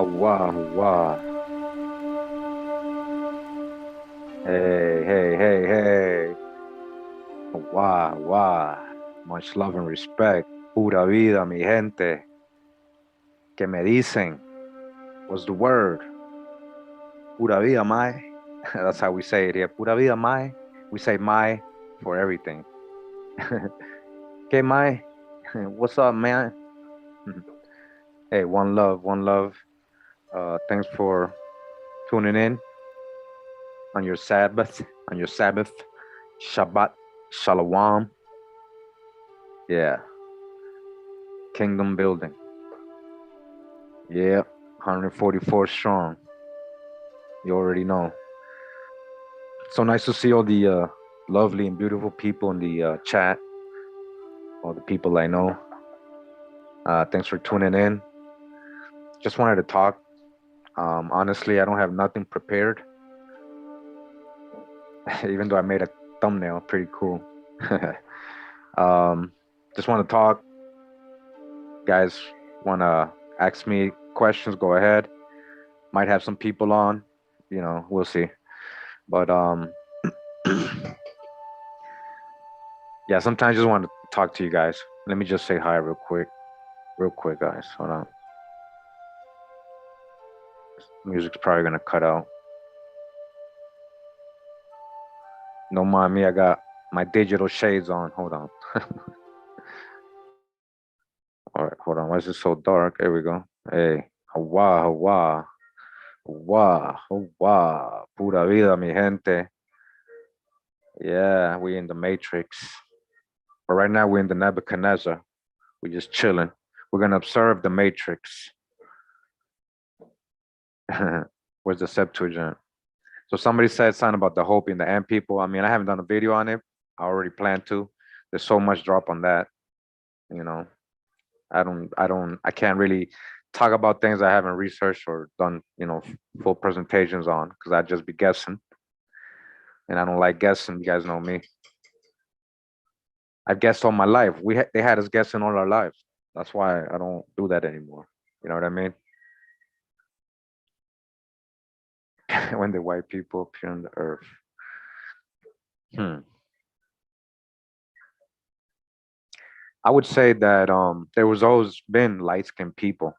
Hawa, Hawa. Hey, hey, hey, hey. Hawa, Hawa. Much love and respect. Pura vida, mi gente. ¿Qué me dicen? What's the word? Pura vida, my. That's how we say it here. Pura vida, my. We say my for everything. ¿Qué, my? What's up, man? Hey, one love, one love. Thanks for tuning in on your Sabbath, Shabbat, Shalom. Yeah, kingdom building. Yeah, 144 strong. You already know. So nice to see all the lovely and beautiful people in the chat, all the people I know. Thanks for tuning in. Just wanted to talk. Honestly, I don't have nothing prepared, even though I made a thumbnail pretty cool. Just want to talk. Guys want to ask me questions, go ahead. Might have some people on, we'll see. But yeah, sometimes I just want to talk to you guys. Let me just say hi real quick, guys. Hold on. Music's probably gonna cut out. No mind me, I got my digital shades on. Hold on. All right, hold on. Why is it so dark? There we go. Hey, Hawa, Hawa, Hawa, Hawa. Pura vida, mi gente. Yeah, we in the Matrix. But right now we're in the Nebuchadnezzar. We're just chilling. We're gonna observe the Matrix. Where's the Septuagint? So somebody said something about the Hope in the End people. I mean, I haven't done a video on it. I already plan to. There's so much drop on that. I can't really talk about things I haven't researched or done, full presentations on, because I'd just be guessing. And I don't like guessing. You guys know me. I've guessed all my life. They had us guessing all our lives. That's why I don't do that anymore. You know what I mean? When the white people appear on the earth. I would say that there was always been light-skinned people.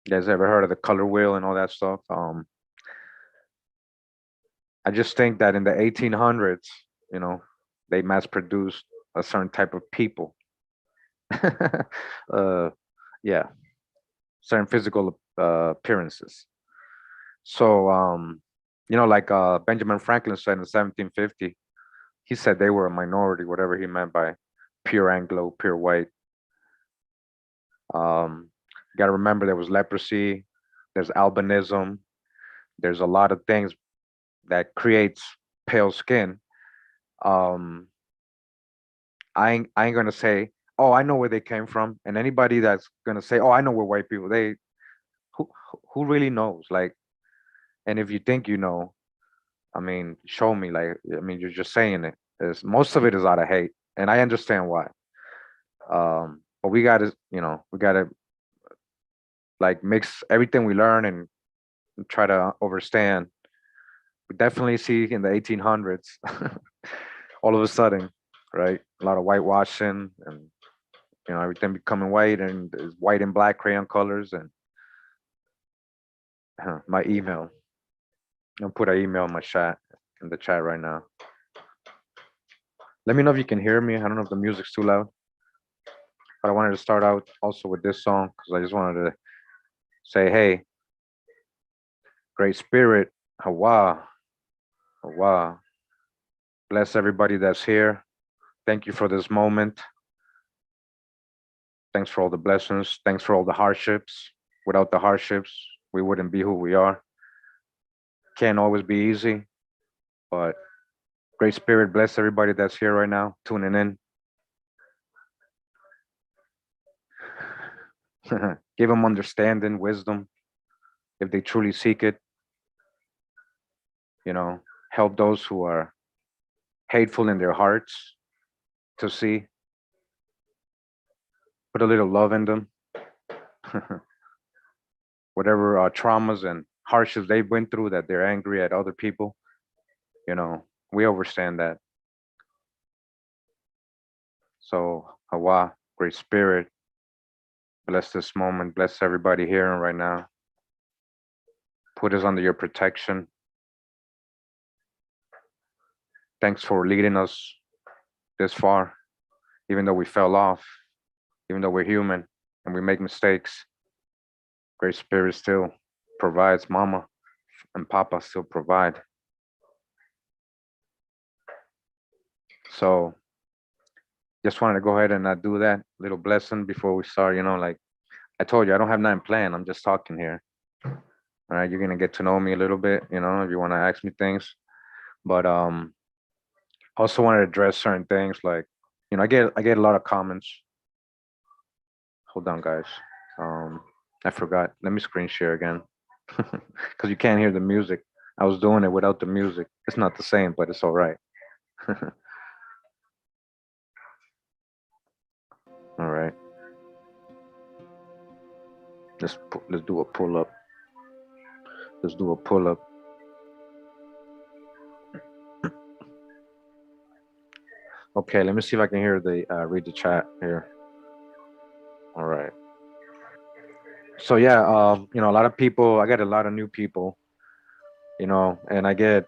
You guys ever heard of the color wheel and all that stuff? I just think that in the 1800s, they mass-produced a certain type of people. Yeah, certain physical appearances. So, like Benjamin Franklin said in 1750, he said they were a minority, whatever he meant by pure Anglo, pure white. You got to remember there was leprosy, there's albinism, there's a lot of things that creates pale skin. I ain't gonna say, oh, I know where they came from, and anybody that's gonna say, oh, I know where white people, who really knows? Like, and if you think you know, I mean, show me. Like, I mean, you're just saying it. Most of it is out of hate, and I understand why. But we gotta, like mix everything we learn and try to understand. We definitely see in the 1800s, all of a sudden, right? A lot of whitewashing and everything becoming white and is white and black crayon colors and my email. I'll put an email in the chat right now. Let me know if you can hear me. I don't know if the music's too loud, but I wanted to start out also with this song because I just wanted to say, hey, Great Spirit, Hawa, Hawa. Bless everybody that's here. Thank you for this moment. Thanks for all the blessings. Thanks for all the hardships. Without the hardships, we wouldn't be who we are. Can't always be easy, but Great Spirit, bless everybody that's here right now, tuning in. Give them understanding, wisdom, if they truly seek it. Help those who are hateful in their hearts to see. Put a little love in them. whatever traumas and hardships they went through, that they're angry at other people. We understand that. So Hawa, Great Spirit, bless this moment, bless everybody here and right now. Put us under your protection. Thanks for leading us this far, even though we fell off, even though we're human and we make mistakes. Great Spirit still provides. Mama and Papa still provide. So just wanted to go ahead and do that little blessing before we start. Like I told you, I don't have nothing planned. I'm just talking here. All right, you're gonna get to know me a little bit, if you want to ask me things. But also want to address certain things, like I get a lot of comments. Hold on, guys. I forgot. Let me screen share again, because you can't hear the music. I was doing it without the music. It's not the same, but it's all right. All right. Let's do a pull up. Let's do a pull up. Okay, let me see if I can hear the read the chat here. All right. So yeah, a lot of people. I get a lot of new people. And I get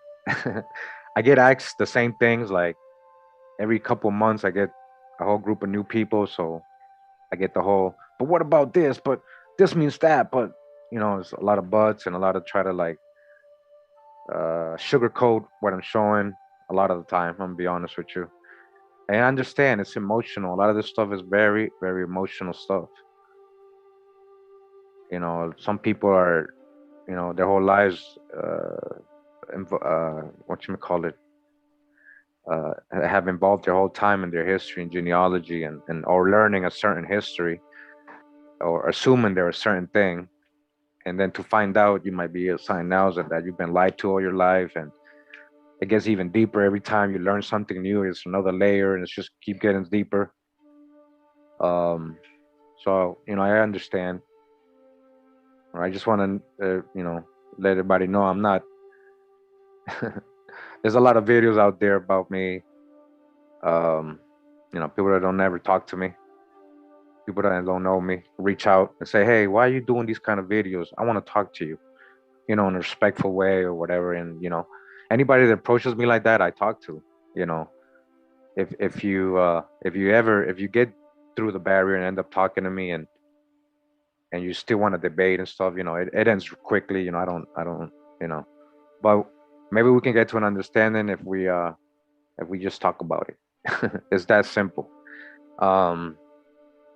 I get asked the same things, like every couple months. I get a whole group of new people, so I get the whole. But what about this? But this means that. But it's a lot of buts and a lot of try to like sugarcoat what I'm showing a lot of the time. I'm gonna be honest with you. And I understand it's emotional. A lot of this stuff is very, very emotional stuff. Some people are, their whole lives, what you call it, have involved their whole time in their history and genealogy, and or learning a certain history or assuming they're a certain thing. And then to find out you might be a sign now that you've been lied to all your life. And it gets even deeper every time you learn something new. It's another layer, and it's just keep getting deeper. So I understand. I just want to let everybody know I'm not. There's a lot of videos out there about me. Um, people that don't ever talk to me, people that don't know me, reach out and say, "Hey, why are you doing these kind of videos? I want to talk to you, in a respectful way or whatever." And anybody that approaches me like that, I talk to. You know, if you get through the barrier and end up talking to me, and you still want to debate and stuff, it ends quickly. I don't, but maybe we can get to an understanding if we just talk about it. It's that simple. Um,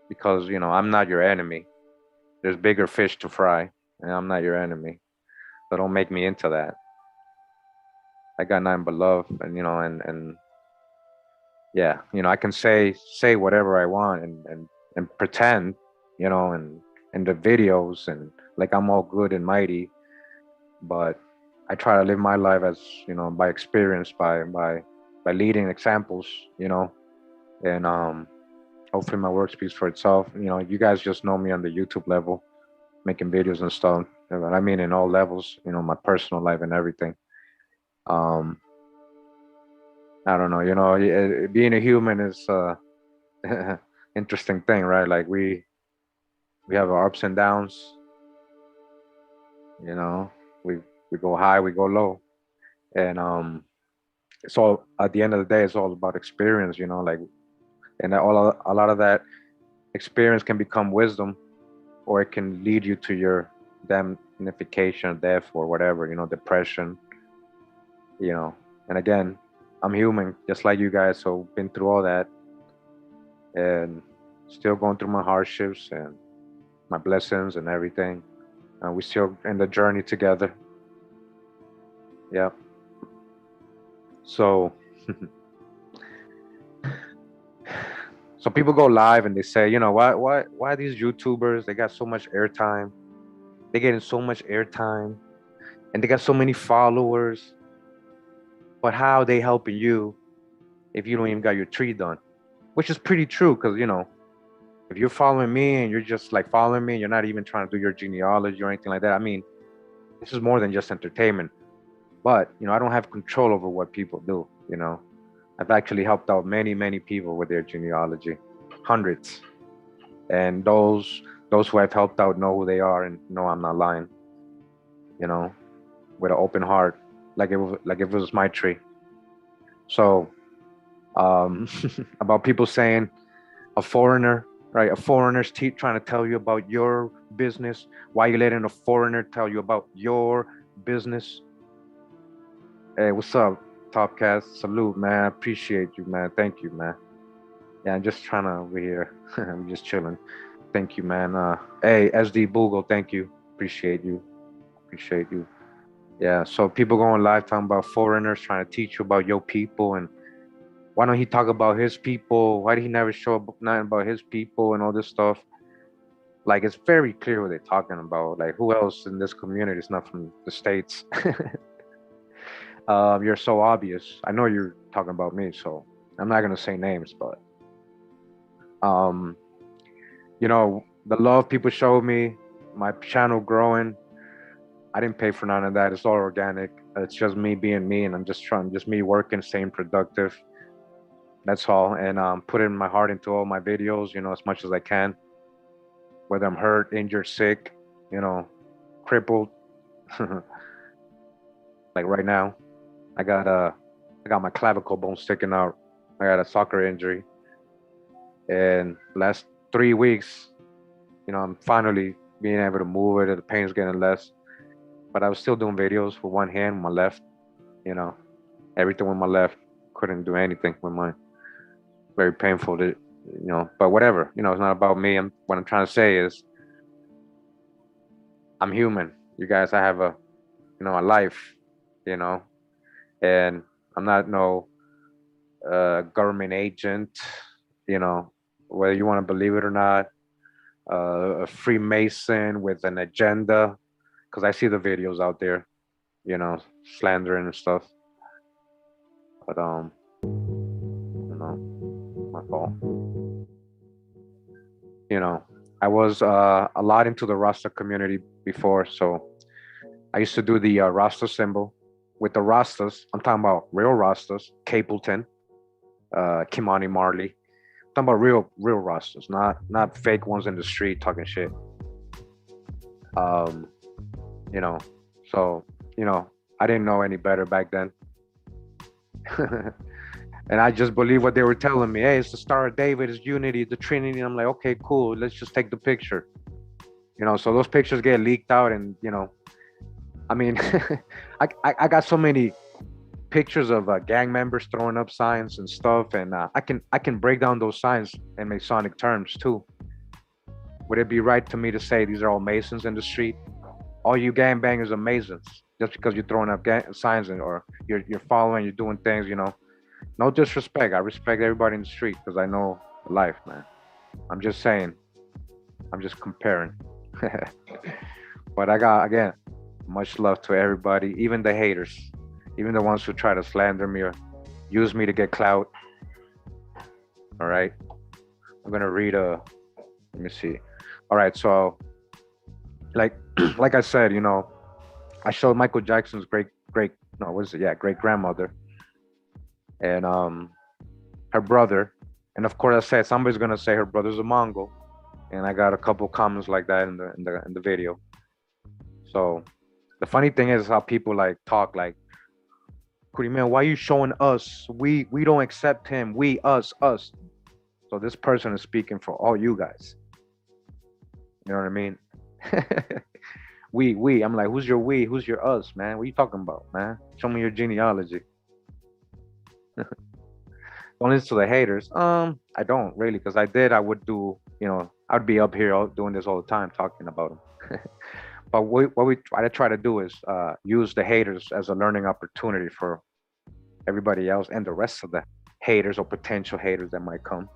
because I'm not your enemy. There's bigger fish to fry, and I'm not your enemy. So don't make me into that. I got nothing but love, and yeah, I can say whatever I want, and pretend, and in the videos, and like I'm all good and mighty, but I try to live my life as by experience, by leading examples, and hopefully my work speaks for itself. You guys just know me on the YouTube level, making videos and stuff. I mean, in all levels, my personal life and everything. Um, I don't know, being a human is interesting thing, right? Like we have our ups and downs. You know, we go high, we go low, and so at the end of the day, it's all about experience. Like, and a lot of that experience can become wisdom, or it can lead you to your damnification, death, or whatever. Depression. And again, I'm human, just like you guys, so been through all that, and still going through my hardships and my blessings and everything. We still in the journey together. Yeah. So, so people go live and they say, why these YouTubers? They got so much airtime. They getting so much airtime, and they got so many followers. But how they helping you if you don't even got your tree done? Which is pretty true, because If you're following me and you're just like following me, you're not even trying to do your genealogy or anything like that. I mean, this is more than just entertainment. But I don't have control over what people do. I've actually helped out many people with their genealogy, hundreds. And those who I've helped out know who they are and know I'm not lying. With an open heart, like if it was my tree. So, about people saying a foreigner, right? A foreigner's trying to tell you about your business. Why you letting a foreigner tell you about your business? Hey, what's up, Topcast? Salute, man. Appreciate you, man. Thank you, man. Yeah, I'm just trying to over here. I'm just chilling. Thank you, man. Hey, SD Boogle, thank you. Appreciate you. Appreciate you. Yeah, so people going live talking about foreigners trying to teach you about your people, and why don't he talk about his people? Why did he never show up nothing about his people and all this stuff? Like, it's very clear what they're talking about. Like, who else in this community is not from the States? You're so obvious. I know you're talking about me, so I'm not gonna say names, but um, the love people showed me, my channel growing. I didn't pay for none of that. It's all organic. It's just me being me, and I'm just me working, staying productive. That's all. And putting my heart into all my videos, as much as I can. Whether I'm hurt, injured, sick, crippled. Like right now, I got my clavicle bone sticking out. I got a soccer injury, and last 3 weeks, I'm finally being able to move it. The pain's getting less, but I was still doing videos with one hand, my left. Everything with my left. Couldn't do anything with mine. Very painful to, but whatever. It's not about me. What I'm trying to say is, I'm human. You guys, I have a life. You know, and I'm not no government agent. Whether you want to believe it or not, a Freemason with an agenda. Because I see the videos out there, slandering and stuff. But my fault. I was a lot into the Rasta community before, so I used to do the Rasta symbol with the Rastas. I'm talking about real Rastas, Capleton, Kimani Marley. I'm talking about real Rastas, not fake ones in the street talking shit. Um, you know, so I didn't know any better back then. And I just believe what they were telling me. Hey, it's the Star of David, it's unity, the Trinity. And I'm like, okay, cool. Let's just take the picture. So those pictures get leaked out, and I mean, I got so many pictures of gang members throwing up signs and stuff, and I can break down those signs in Masonic terms too. Would it be right to me to say these are all Masons in the street? All you gangbangers are Masons, just because you're throwing up signs or you're following, you're doing things, No disrespect. I respect everybody in the street because I know life, man. I'm just saying. I'm just comparing. But I got, again, much love to everybody, even the haters, even the ones who try to slander me or use me to get clout. All right. I'm gonna read let me see. All right, so like like I said, I showed Michael Jackson's great no, what is it? Yeah, great grandmother and her brother. And of course I said somebody's gonna say her brother's a Mongol. And I got a couple comments like that in the video. So the funny thing is how people like talk like, Kurimeo, why are you showing us? We don't accept him. We, us. So this person is speaking for all you guys. You know what I mean? We. I'm like, who's your we? Who's your us, man? What are you talking about, man? Show me your genealogy. Don't listen to the haters. I don't really, because I would do, I'd be up here doing this all the time, talking about them. But what we try to do is use the haters as a learning opportunity for everybody else and the rest of the haters or potential haters that might come.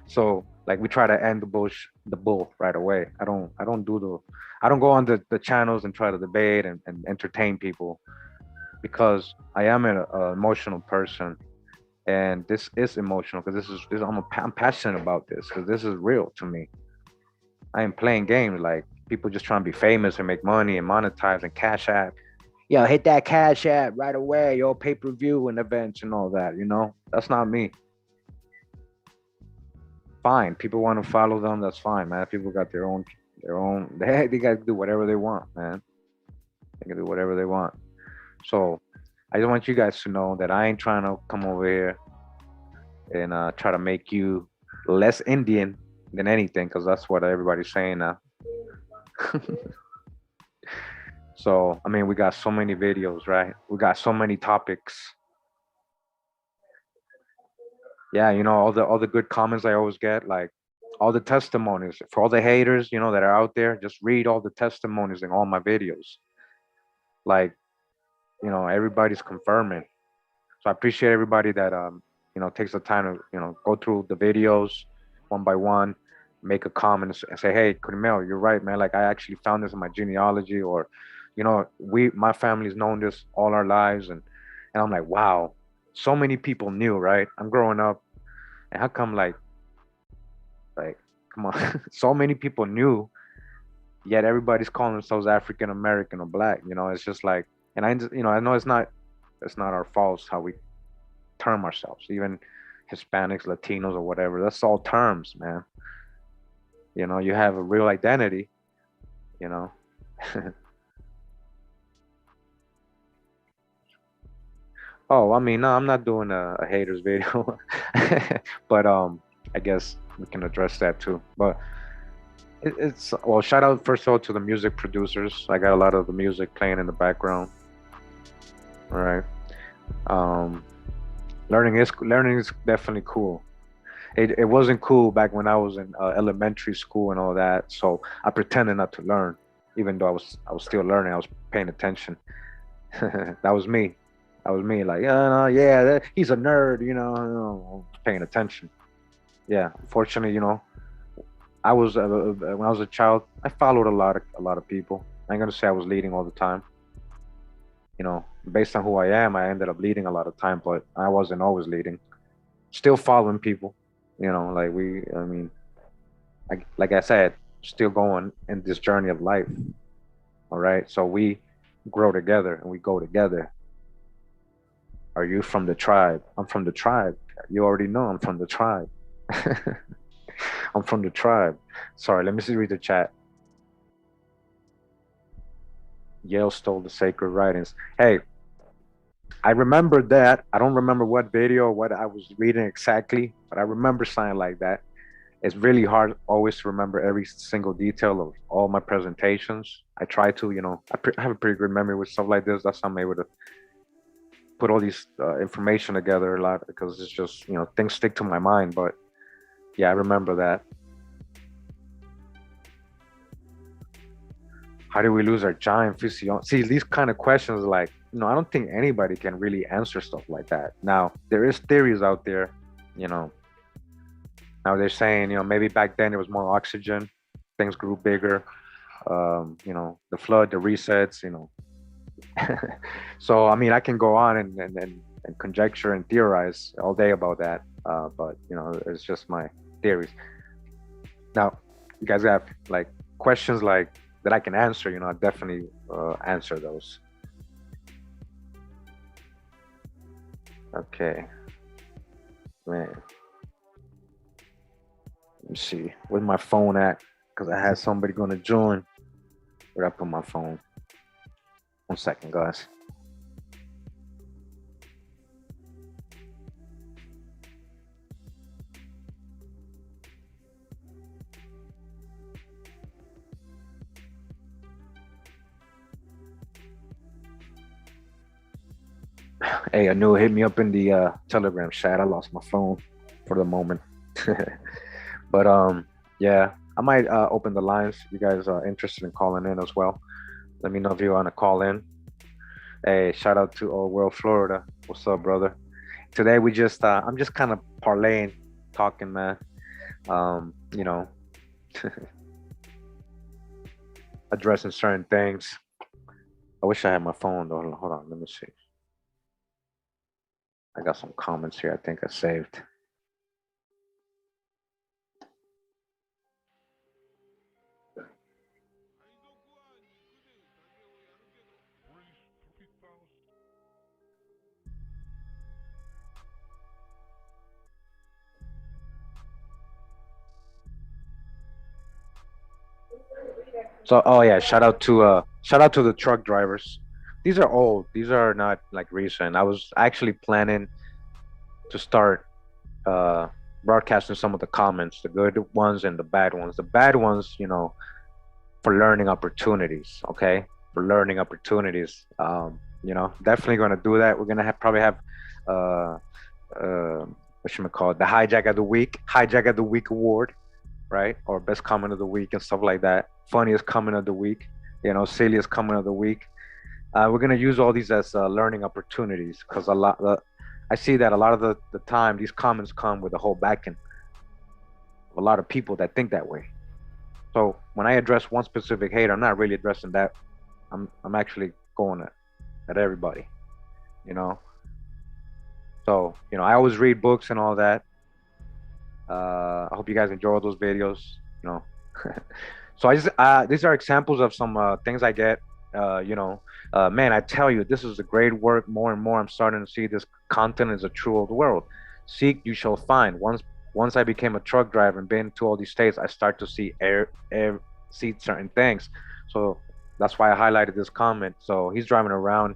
So like we try to end the bull right away. I don't go on the channels and try to debate and entertain people, because I am an emotional person. And this is emotional because I'm passionate about this because this is real to me. I am playing games like people just trying to be famous and make money and monetize and cash app. Yo, hit that cash app right away. Yo, pay per view and events and all that. That's not me. Fine, people want to follow them. That's fine, man. People got their own. They got to do whatever they want, man. They can do whatever they want. So I just want you guys to know that I ain't trying to come over here and try to make you less Indian than anything, because that's what everybody's saying now. So I mean, we got so many videos, right? We got so many topics. Yeah, all the good comments I always get, like all the testimonies for all the haters, that are out there. Just read all the testimonies in all my videos. Like, everybody's confirming. So I appreciate everybody that takes the time to go through the videos one by one, make a comment and say, "Hey, Kurimeo, you're right, man. Like I actually found this in my genealogy, or my family's known this all our lives," and I'm like, wow, so many people knew, right? I'm growing up, and how come like come on, so many people knew, yet everybody's calling themselves African American or black. It's just like, and I know it's not our fault how we term ourselves, even Hispanics, Latinos, or whatever. That's all terms, man. You have a real identity, you know. Oh, I mean, no, I'm not doing a haters video, but I guess we can address that too. But it's well, shout out first of all to the music producers. I got a lot of the music playing in the background. All right. Um, learning is definitely cool. It wasn't cool back when I was in elementary school and all that. So I pretended not to learn, even though I was still learning. I was paying attention. That was me. That was me. Like, yeah, he's a nerd. Paying attention. Yeah. Fortunately, I was when I was a child, I followed a lot of people. I ain't gonna say I was leading all the time. Based on who I am, I ended up leading a lot of time, but I wasn't always leading. Still following people. Like I mean, like I said, still going in this journey of life. All right. So we grow together and we go together. Are you from the tribe? I'm from the tribe. You already know I'm from the tribe. I'm from the tribe. Sorry, let me see read the chat. Yale stole the sacred writings. Hey, I remember that. I don't remember what video or what I was reading exactly, but I remember something like that. It's really hard always to remember every single detail of all my presentations. I try to, I have a pretty good memory with stuff like this. That's how I'm able to put all these information together a lot because it's just, things stick to my mind. But yeah, I remember that. How do we lose our giant physiology? See, these kind of questions, like, I don't think anybody can really answer stuff like that. Now, there is theories out there, you know. Now they're saying, maybe back then there was more oxygen, things grew bigger. The flood, the resets, So I mean, I can go on and conjecture and theorize all day about that, but it's just my theories. Now, you guys have like questions like that I can answer. I definitely answer those. Okay, man. Let me see. Where's my phone at? Because I had somebody going to join. Where I put my phone? 1 second, guys. Hey, I knew it hit me up in the Telegram chat. I lost my phone for the moment. But yeah, I might open the lines. You guys are interested in calling in as well. Let me know if you want to call in. Hey, shout out to Old World Florida. What's up, brother? Today I'm just kind of parlaying, talking, man. Um, you know, addressing certain things. I wish I had my phone though. Hold on, let me see. I got some comments here I think I saved. So, oh yeah, shout out to the truck drivers. These are old. These are not like recent. I was actually planning to start uh broadcasting some of the comments, the good ones and the bad ones. The bad ones, you know, for learning opportunities, okay? For learning opportunities. You know, definitely gonna do that. We're gonna probably have uh what should we call it? The hijack of the week award, right? Or best comment of the week and stuff like that. Funniest comment of the week, you know, silliest comment of the week. We're gonna use all these as learning opportunities because I see that a lot of the time these comments come with a whole backing of a lot of people that think that way. So when I address one specific hate, I'm not really addressing that. I'm actually going at everybody, you know. So you know, I always read books and all that. I hope you guys enjoy those videos. You know, so these are examples of some things I get. You know, man, I tell you, this is a great work. More and more, I'm starting to see this content is a true old world. Seek, you shall find. Once I became a truck driver and been to all these states, I start to see certain things. So that's why I highlighted this comment. So he's driving around,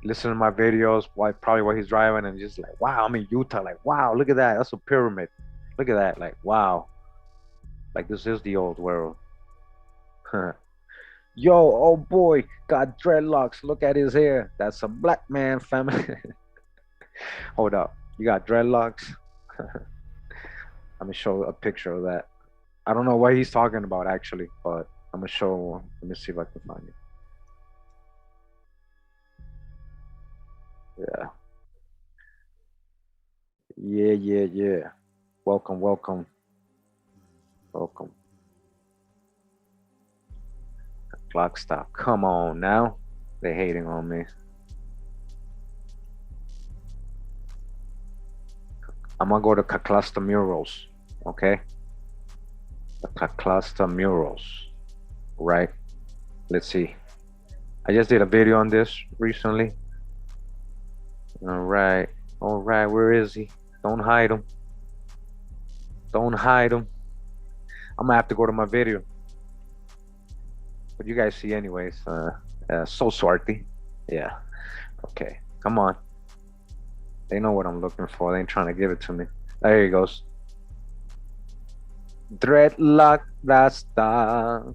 listening to my videos, probably while he's driving, and just like, wow, I'm in Utah. Like, wow, look at that. That's a pyramid. Look at that. Like, wow. Like, this is the old world. Yo, oh boy, got dreadlocks. Look at his hair. That's a black man family. Hold up. You got dreadlocks? I'm gonna show a picture of that. I don't know what he's talking about actually, but I'm gonna show one. Let me see if I can find it. Yeah. Yeah. Welcome, welcome, welcome. Clock stop. Come on now. They hating on me. I'm gonna go to Caclasta murals. Okay. The Caclasta murals. Right. Let's see. I just did a video on this recently. All right. All right. Where is he? Don't hide him. Don't hide him. I'm gonna have to go to my video. But you guys see anyways. So Swarthy. Yeah. Okay. Come on. They know what I'm looking for. They ain't trying to give it to me. There he goes. Dreadlock Rasta.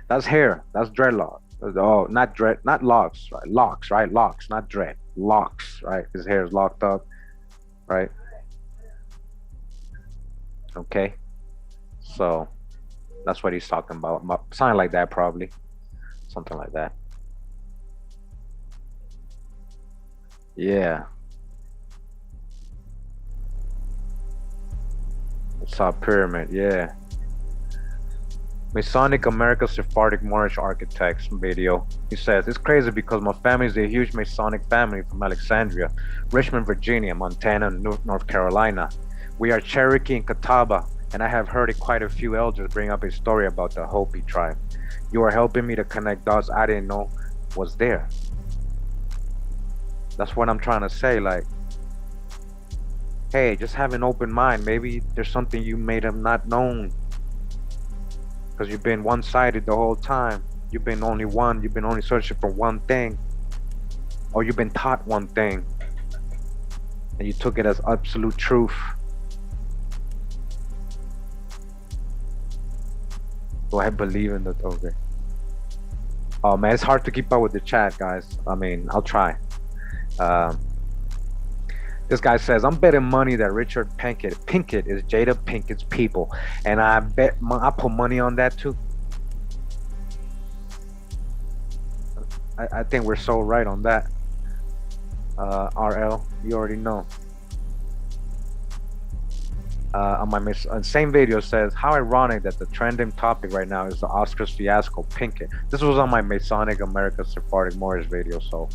That's hair. That's dreadlock. Oh, not dread, not locks, right? Locks, right? Locks, not dread. Locks, right? His hair is locked up, right? Okay. So that's what he's talking about. Something like that, probably. Something like that. Yeah. Saw pyramid, yeah. Masonic America Sephardic Moorish Architects video. He says, it's crazy because my family is a huge Masonic family from Alexandria, Richmond, Virginia, Montana, and North Carolina. We are Cherokee and Catawba, and I have heard quite a few elders bring up a story about the Hopi tribe. You are helping me to connect dots I didn't know was there. That's what I'm trying to say, like, hey, just have an open mind. Maybe there's something you may have not known because you've been one-sided the whole time. You've been only searching for one thing, or you've been taught one thing and you took it as absolute truth. Do I believe in that? Okay. Oh man, it's hard to keep up with the chat, guys. I mean, I'll try. This guy says, I'm betting money that Richard Pinkett is Jada Pinkett's people. And I put money on that too. I think we're so right on that. RL, you already know. On my same video says, how ironic that the trending topic right now is the Oscars fiasco, Pinkett. This was on my Masonic America Sephardic Moorish video, so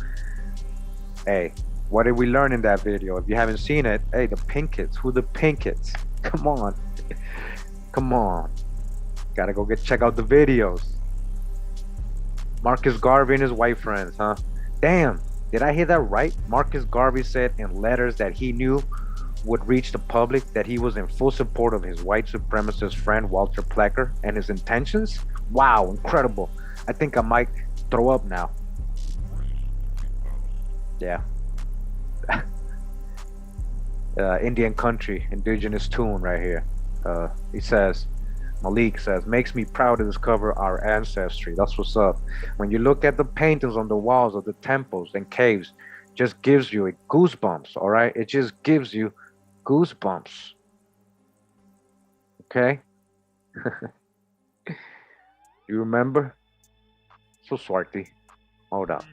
Hey, what did we learn in that video? If you haven't seen it, hey, the Pinkets. Who the Pinkets? Come on. Come on. Gotta go check out the videos. Marcus Garvey and his white friends, huh? Damn, did I hear that right? Marcus Garvey said in letters that he knew would reach the public that he was in full support of his white supremacist friend Walter Plecker and his intentions. Wow, incredible. I think I might throw up now. Yeah. Indian country, indigenous tune right here. He says, Malik says, makes me proud to discover our ancestry. That's what's up. When you look at the paintings on the walls of the temples and caves, just gives you goosebumps, all right? It just gives you goosebumps. Okay? You remember? So Swarthy. Hold up.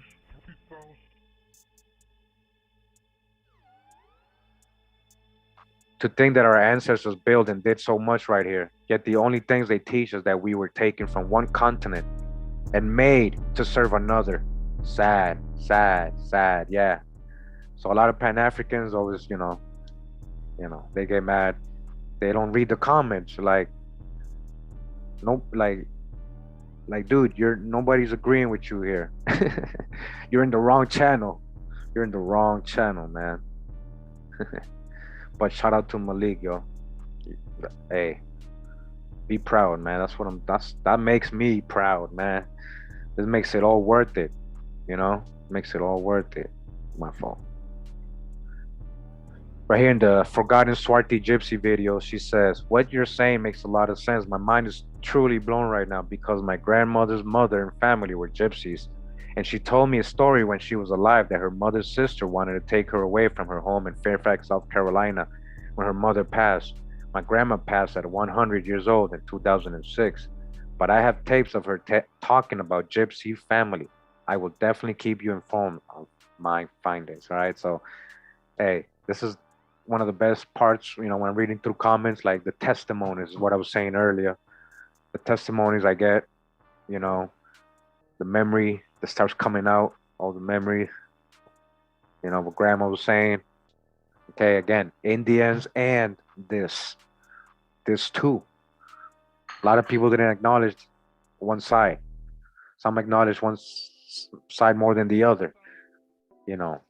To think that our ancestors built and did so much right here, yet the only things they teach us that we were taken from one continent and made to serve another. Sad, sad, sad, yeah. So a lot of Pan-Africans always, they get mad. They don't read the comments. Like, nope, like, dude, nobody's agreeing with you here. You're in the wrong channel. You're in the wrong channel, man. But shout out to Malik, yo. Hey, be proud, man. That makes me proud, man. This makes it all worth it, makes it all worth it. My fault. Right here in the Forgotten Swarthy Gypsy video, she says, what you're saying makes a lot of sense. My mind is truly blown right now because my grandmother's mother and family were gypsies. And she told me a story when she was alive that her mother's sister wanted to take her away from her home in Fairfax, South Carolina, when her mother passed. My grandma passed at 100 years old in 2006. But I have tapes of her talking about gypsy family. I will definitely keep you informed of my findings, all right? So, hey, this is one of the best parts, when I'm reading through comments, like the testimonies is what I was saying earlier. The testimonies I get, the memory that starts coming out, all the memory, what grandma was saying. Okay, again, Indians and this too. A lot of people didn't acknowledge one side. Some acknowledge one side more than the other,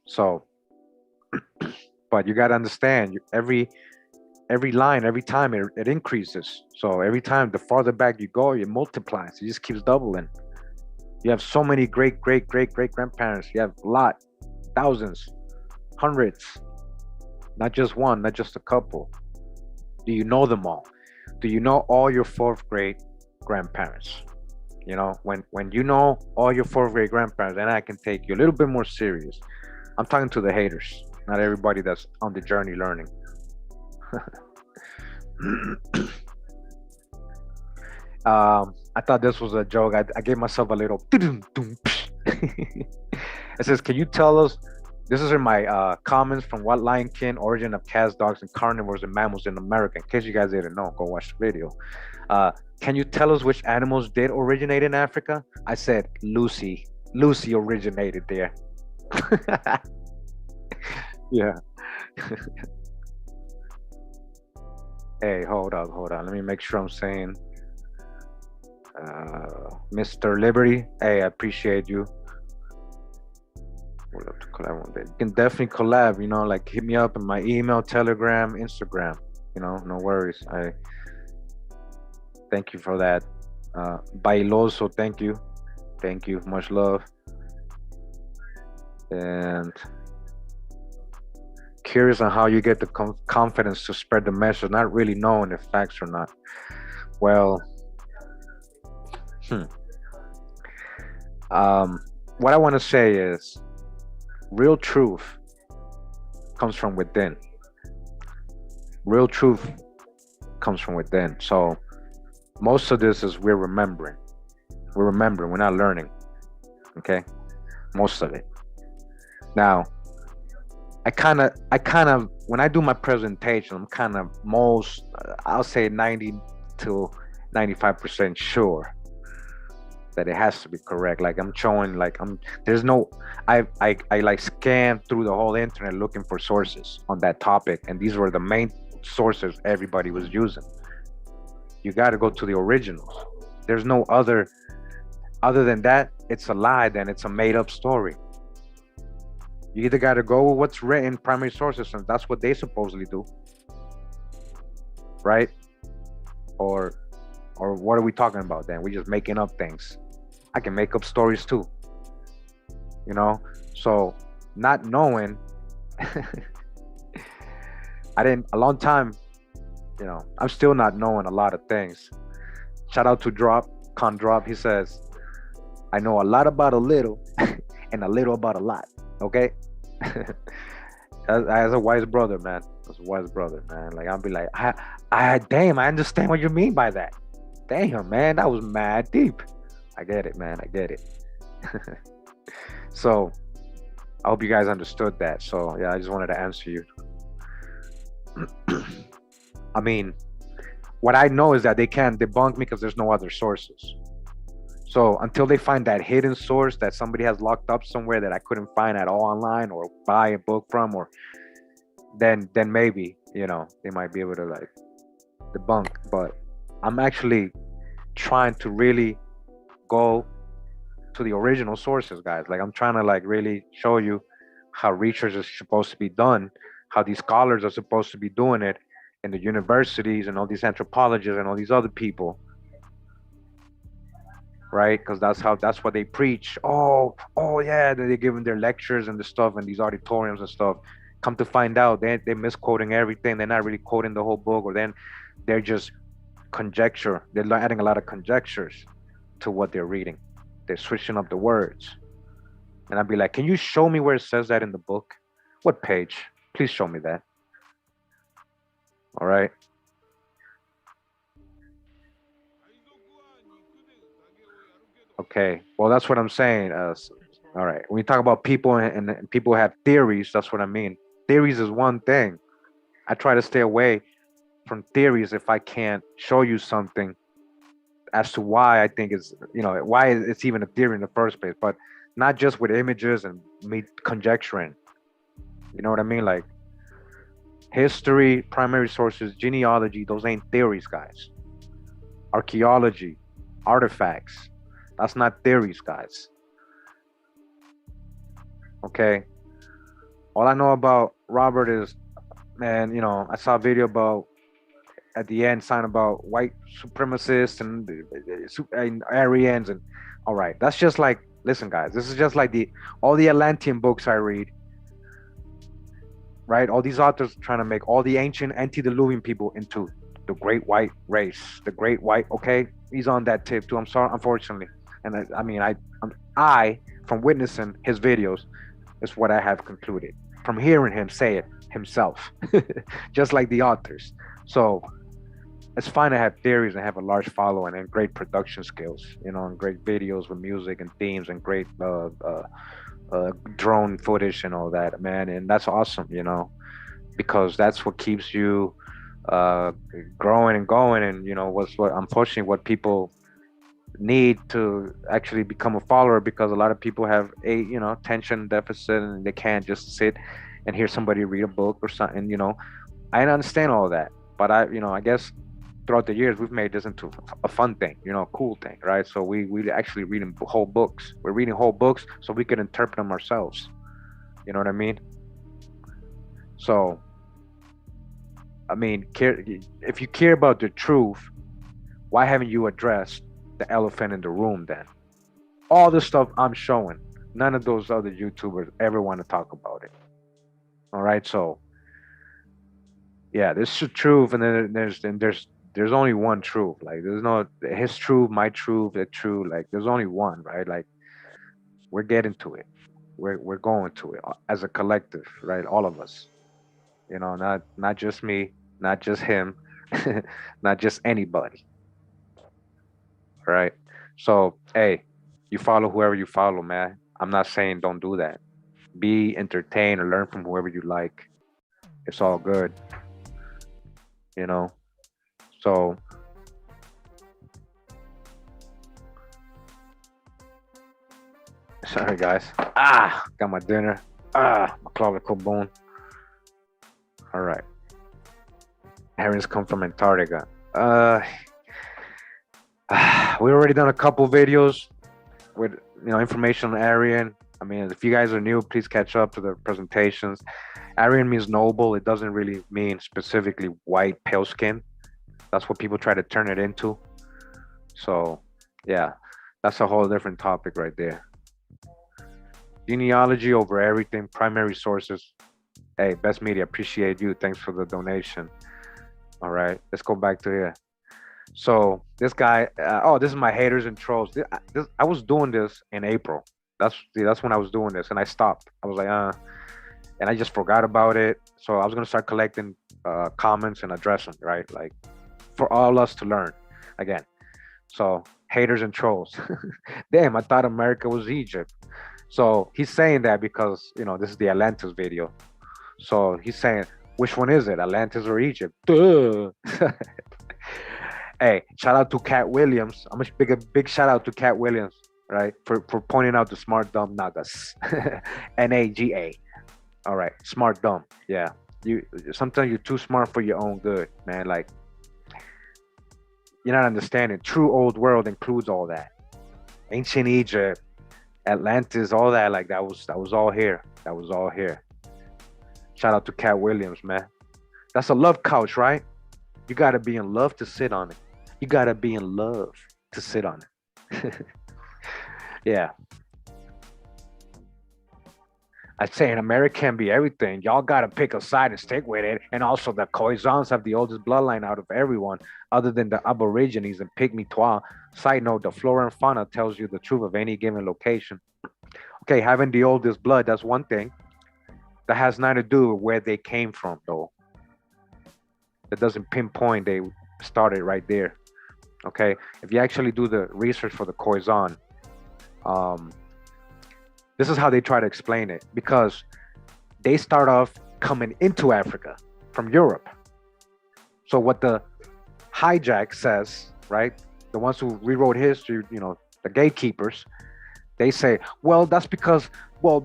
so, but you got to understand, every line, every time it increases. So every time, the farther back you go, it multiplies. It just keeps doubling. You have so many great grandparents. You have a lot, thousands, hundreds, not just one, not just a couple. Do you know them all? Do you know all your fourth grade grandparents? When you know all your fourth grade grandparents, then I can take you a little bit more serious. I'm talking to the haters, not everybody that's on the journey learning. I thought this was a joke. I gave myself a little. It says, can you tell us? This is in my comments from What Lion King, Origin of Cats, Dogs, and Carnivores and Mammals in America. In case you guys didn't know, go watch the video. Can you tell us which animals did originate in Africa? I said Lucy. Lucy originated there. Yeah. Hey, hold on. Let me make sure I'm saying, Mr. Liberty. Hey, I appreciate you. We'll have to collab one day. You can definitely collab, like hit me up in my email, Telegram, Instagram, no worries. I thank you for that. Bailoso, thank you. Much love. And curious on how you get the confidence to spread the message, not really knowing if facts or not. Well, what I want to say is, real truth comes from within. Real truth comes from within. So most of this is we're remembering. We're not learning. Okay? Most of it. Now, I kind of, when I do my presentation, I'm kind of I'll say 90 to 95% sure that it has to be correct. Like I'm showing, like there's no, I like scanned through the whole internet looking for sources on that topic, and these were the main sources everybody was using. You got to go to the originals. There's no other than that. It's a lie. Then it's a made up story. You either got to go with what's written, primary sources, and that's what they supposedly do, right? Or what are we talking about then? We just making up things. I can make up stories too, you know. So not knowing, I didn't a long time. You know, I'm still not knowing a lot of things. Shout out to Drop. He says, I know a lot about a little and a little about a lot. Okay. as a wise brother, man. As a wise brother, man. Like I'll be like, damn, I understand what you mean by that. Damn, man, that was mad deep. I get it, man. I get it. So I hope you guys understood that. So yeah, I just wanted to answer you. I mean, what I know is that they can't debunk me because there's no other sources. So until they find that hidden source that somebody has locked up somewhere that I couldn't find at all online or buy a book from, or then maybe, you know, they might be able to like debunk. But I'm actually trying to really go to the original sources, guys. Like I'm trying to like really show you how research is supposed to be done, how these scholars are supposed to be doing it in the universities and all these anthropologists and all these other people, right? Because that's what they preach. Oh yeah, they're giving their lectures and the stuff and these auditoriums and stuff. Come to find out, they're misquoting everything. They're not really quoting the whole book, or then they're just conjecture. They're adding a lot of conjectures to what they're reading. They're switching up the words. And I'd be like, can you show me where it says that in the book? What page? Please show me that. All right. Okay. Well, that's what I'm saying. All right. When you talk about people and people have theories, that's what I mean. Theories is one thing. I try to stay away from theories if I can't show you something as to why I think it's, you know, why it's even a theory in the first place, but not just with images and me conjecturing. You know what I mean? Like history, primary sources, genealogy, those ain't theories, guys. Archaeology, artifacts, that's not theories, guys. Okay. All I know about Robert is, man, you know, I saw a video about at the end sign about white supremacists and Aryans and all right. That's just like, listen, guys, this is just like the all the Atlantean books I read, right? All these authors trying to make all the ancient antediluvian people into the great white race, the great white. Okay, he's on that tip too. I'm sorry, unfortunately, and I mean, I from witnessing his videos, is what I have concluded from hearing him say it himself, just like the authors. So it's fine to have theories and have a large following and great production skills, you know, and great videos with music and themes and great drone footage and all that, man. And that's awesome, you know, because that's what keeps you uh, growing and going. And, you know, what unfortunately what people need to actually become a follower, because a lot of people have a, you know, attention deficit and they can't just sit and hear somebody read a book or something, you know. I understand all that, but you know, I guess throughout the years we've made this into a fun thing, you know, a cool thing, right? So we actually reading whole books. We're reading whole books so we can interpret them ourselves. You know what I mean? So I mean, if you care about the truth, why haven't you addressed the elephant in the room then? All the stuff I'm showing, none of those other YouTubers ever want to talk about it. All right, so yeah, this is the truth, and then there's only one truth. Like there's no his truth, my truth, the truth. Like there's only one, right? Like we're getting to it. We're going to it as a collective, right? All of us. You know, not just me, not just him, not just anybody. Right? So hey, you follow whoever you follow, man. I'm not saying don't do that. Be entertained or learn from whoever you like. It's all good, you know. So Sorry, guys. Got my dinner. My clavicle bone. All right. Herrings come from Antarctica. We already done a couple videos with information on Aryan. I mean, if you guys are new, please catch up to the presentations. Aryan means noble. It doesn't really mean specifically white, pale skin. That's what people try to turn it into. So, yeah, that's a whole different topic right there. Genealogy over everything, primary sources. Hey, Best Media, appreciate you. Thanks for the donation. All right, let's go back to here. So this guy, this is my haters and trolls. I was doing this in April. That's when I was doing this, and I stopped. I was like, and I just forgot about it. So I was gonna start collecting comments and address them, right? Like for all us to learn again. So haters and trolls. Damn, I thought America was Egypt. So he's saying that because this is the Atlantis video. So he's saying, which one is it, Atlantis or Egypt? Duh. Hey, shout out to Cat Williams. I'm a big shout out to Cat Williams, right? For pointing out the smart dumb nagas. NAGA. All right, smart dumb. Yeah. You sometimes you're too smart for your own good, man. Like you're not understanding. True old world includes all that. Ancient Egypt, Atlantis, all that. Like that was all here. That was all here. Shout out to Cat Williams, man. That's a love couch, right? You gotta be in love to sit on it. You gotta be in love to sit on it. Yeah. I'd say in America can be everything. Y'all gotta pick a side and stick with it. And also the Khoisans have the oldest bloodline out of everyone, other than the Aborigines and Pygmy Twa. Side note, the flora and fauna tells you the truth of any given location. Okay, having the oldest blood, that's one thing. That has nothing to do with where they came from, though. That doesn't pinpoint they started right there. Okay, if you actually do the research for the Khoisan, this is how they try to explain it, because they start off coming into Africa from Europe. So what the hijack says, right? The ones who rewrote history, the gatekeepers, they say, well, that's because,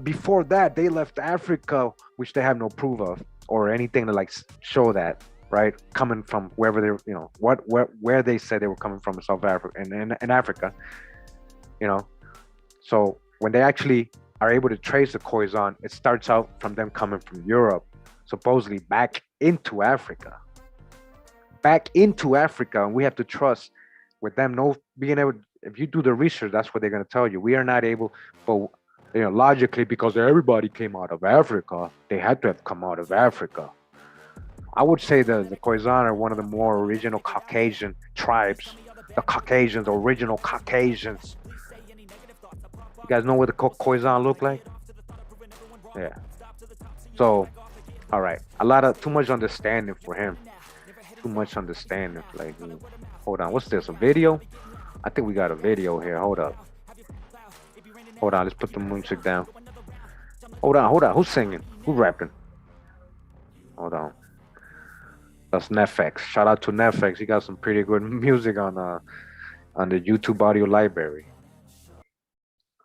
before that they left Africa, which they have no proof of or anything to like show that. Right, coming from wherever they, where they said they were coming from in South Africa and in Africa, So when they actually are able to trace the Khoisan, it starts out from them coming from Europe, supposedly back into Africa, and we have to trust with them. No, being able, if you do the research, that's what they're going to tell you. We are not able, but logically, because everybody came out of Africa, they had to have come out of Africa. I would say the Khoisan are one of the more original Caucasian tribes. The Caucasians, the original Caucasians. You guys know what the Khoisan look like? Yeah. So, all right. Too much understanding for him. Too much understanding. Like, hold on. What's this? A video? I think we got a video here. Hold up. Hold on. Let's put the music down. Hold on. Who's singing? Who's rapping? Hold on. That's Netflix. Shout out to Netflix. He got some pretty good music on the YouTube audio library.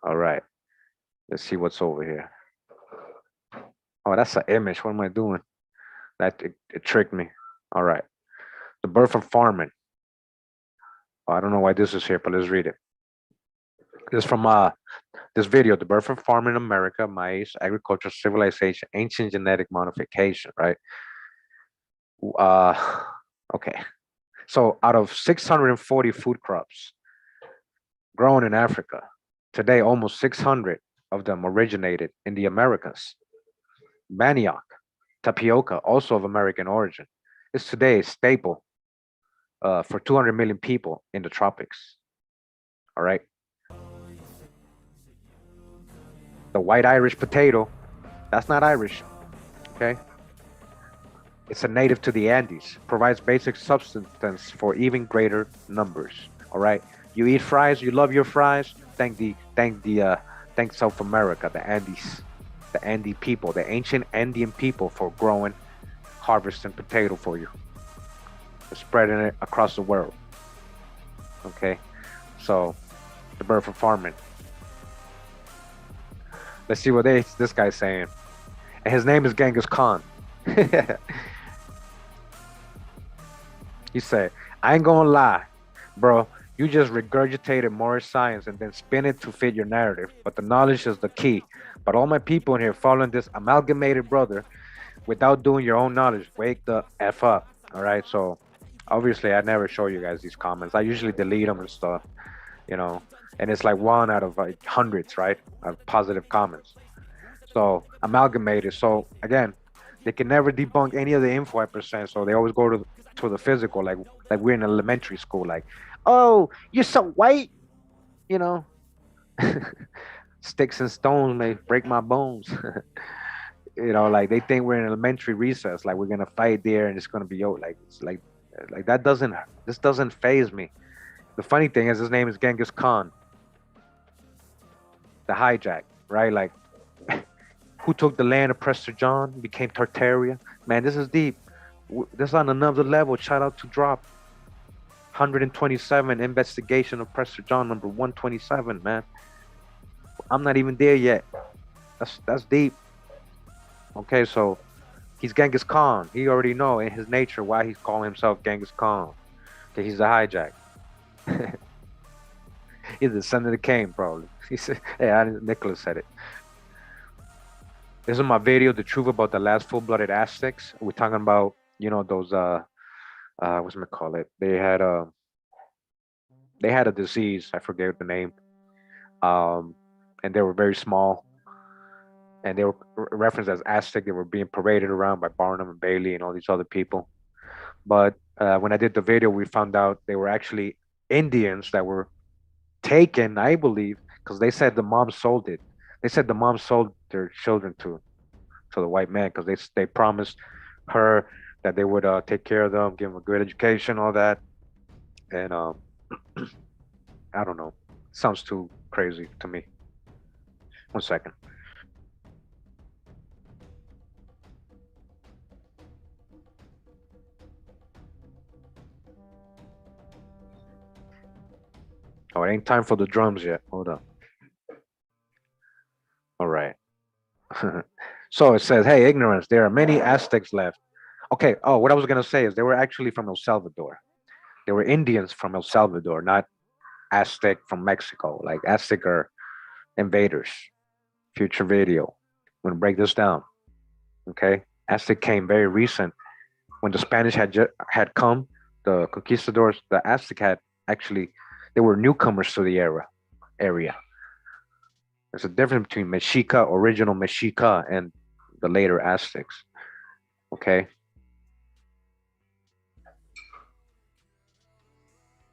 All right. Let's see what's over here. Oh, that's an image. What am I doing? It tricked me. All right. The birth of farming. Oh, I don't know why this is here, but let's read it. This is from this video, The Birth of Farming in America, Maize, Agriculture, Civilization, Ancient Genetic Modification, right? Okay. So out of 640 food crops grown in Africa, today almost 600 of them originated in the Americas. Manioc, tapioca, also of American origin, is today a staple for 200 million people in the tropics. All right. The white Irish potato, that's not Irish, okay? It's a native to the Andes, provides basic subsistence for even greater numbers. All right, you eat fries, you love your fries. Thank South America, the Andes, the Andean people, the ancient Andean people for growing, harvesting potato for you, for spreading it across the world. Okay, so the birth of farming. Let's see what this guy's saying. And his name is Genghis Khan. He said, I ain't gonna lie, bro. You just regurgitated more science and then spin it to fit your narrative. But the knowledge is the key. But all my people in here following this amalgamated brother without doing your own knowledge, wake the F up. All right. So obviously, I never show you guys these comments. I usually delete them and stuff, you know, and it's like one out of like hundreds, right? Of positive comments. So amalgamated. So again, they can never debunk any of the info I present. So they always go to the physical, like we're in elementary school. Like, oh, you're so white, you know. Sticks and stones may break my bones. You know, like they think we're in elementary recess, like we're gonna fight there and it's gonna be like it's like that doesn't this doesn't phase me. The funny thing is his name is Genghis Khan, the hijack, right? Like who took the land of Prester John, became Tartaria. Man, this is deep. This is on another level. Shout out to Drop 127 investigation of Prester John number 127, man. I'm not even there yet. That's deep. Okay, so he's Genghis Khan. He already know in his nature why he's calling himself Genghis Khan. Okay, he's a hijack. He's the son of the king, probably. He said, "Hey, Nicholas said it." This is my video, the truth about the last full-blooded Aztecs. We're talking about, you know, those what's it call it? They had a disease. I forget the name. And they were very small, and they were referenced as Aztec. They were being paraded around by Barnum and Bailey and all these other people. But when I did the video, we found out they were actually Indians that were taken, I believe, because they said the mom sold it. They said the mom sold their children to the white man because they promised her that they would take care of them, give them a good education, all that. And I don't know. Sounds too crazy to me. 1 second. Oh, it ain't time for the drums yet. Hold up. All right. So it says, hey, ignorance, there are many Aztecs left. Okay. Oh, what I was going to say is they were actually from El Salvador. They were Indians from El Salvador, not Aztec from Mexico. Like Aztec are invaders. Future video. I'm going to break this down. Okay. Aztec came very recent. When the Spanish had come, the conquistadors, the Aztec had actually, they were newcomers to the area. There's a difference between Mexica, original Mexica, and the later Aztecs. Okay.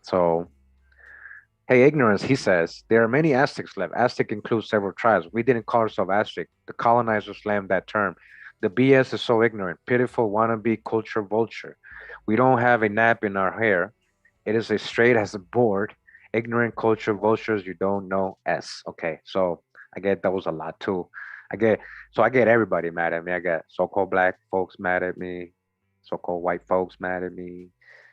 So, hey, ignorance, he says, there are many Aztecs left. Aztec includes several tribes. We didn't call ourselves Aztec. The colonizers slammed that term. The BS is so ignorant, pitiful, wannabe culture vulture. We don't have a nap in our hair. It is as straight as a board. Ignorant culture vultures, you don't know S. Okay, so I get that was a lot too. I get everybody mad at me. I got so-called black folks mad at me, so-called white folks mad at me,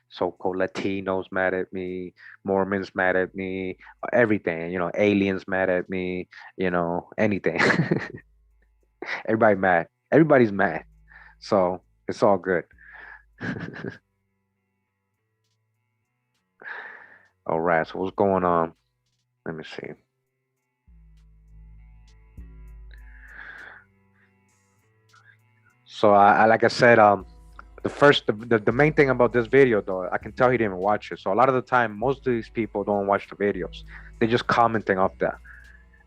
so-called Latinos mad at me, Mormons mad at me, everything, you know, aliens mad at me, you know, anything. Everybody mad. Everybody's mad. So it's all good. All right, so what's going on? Let me see. So I like I said, the main thing about this video though, I can tell he didn't watch it. So a lot of the time, most of these people don't watch the videos. They're just commenting off the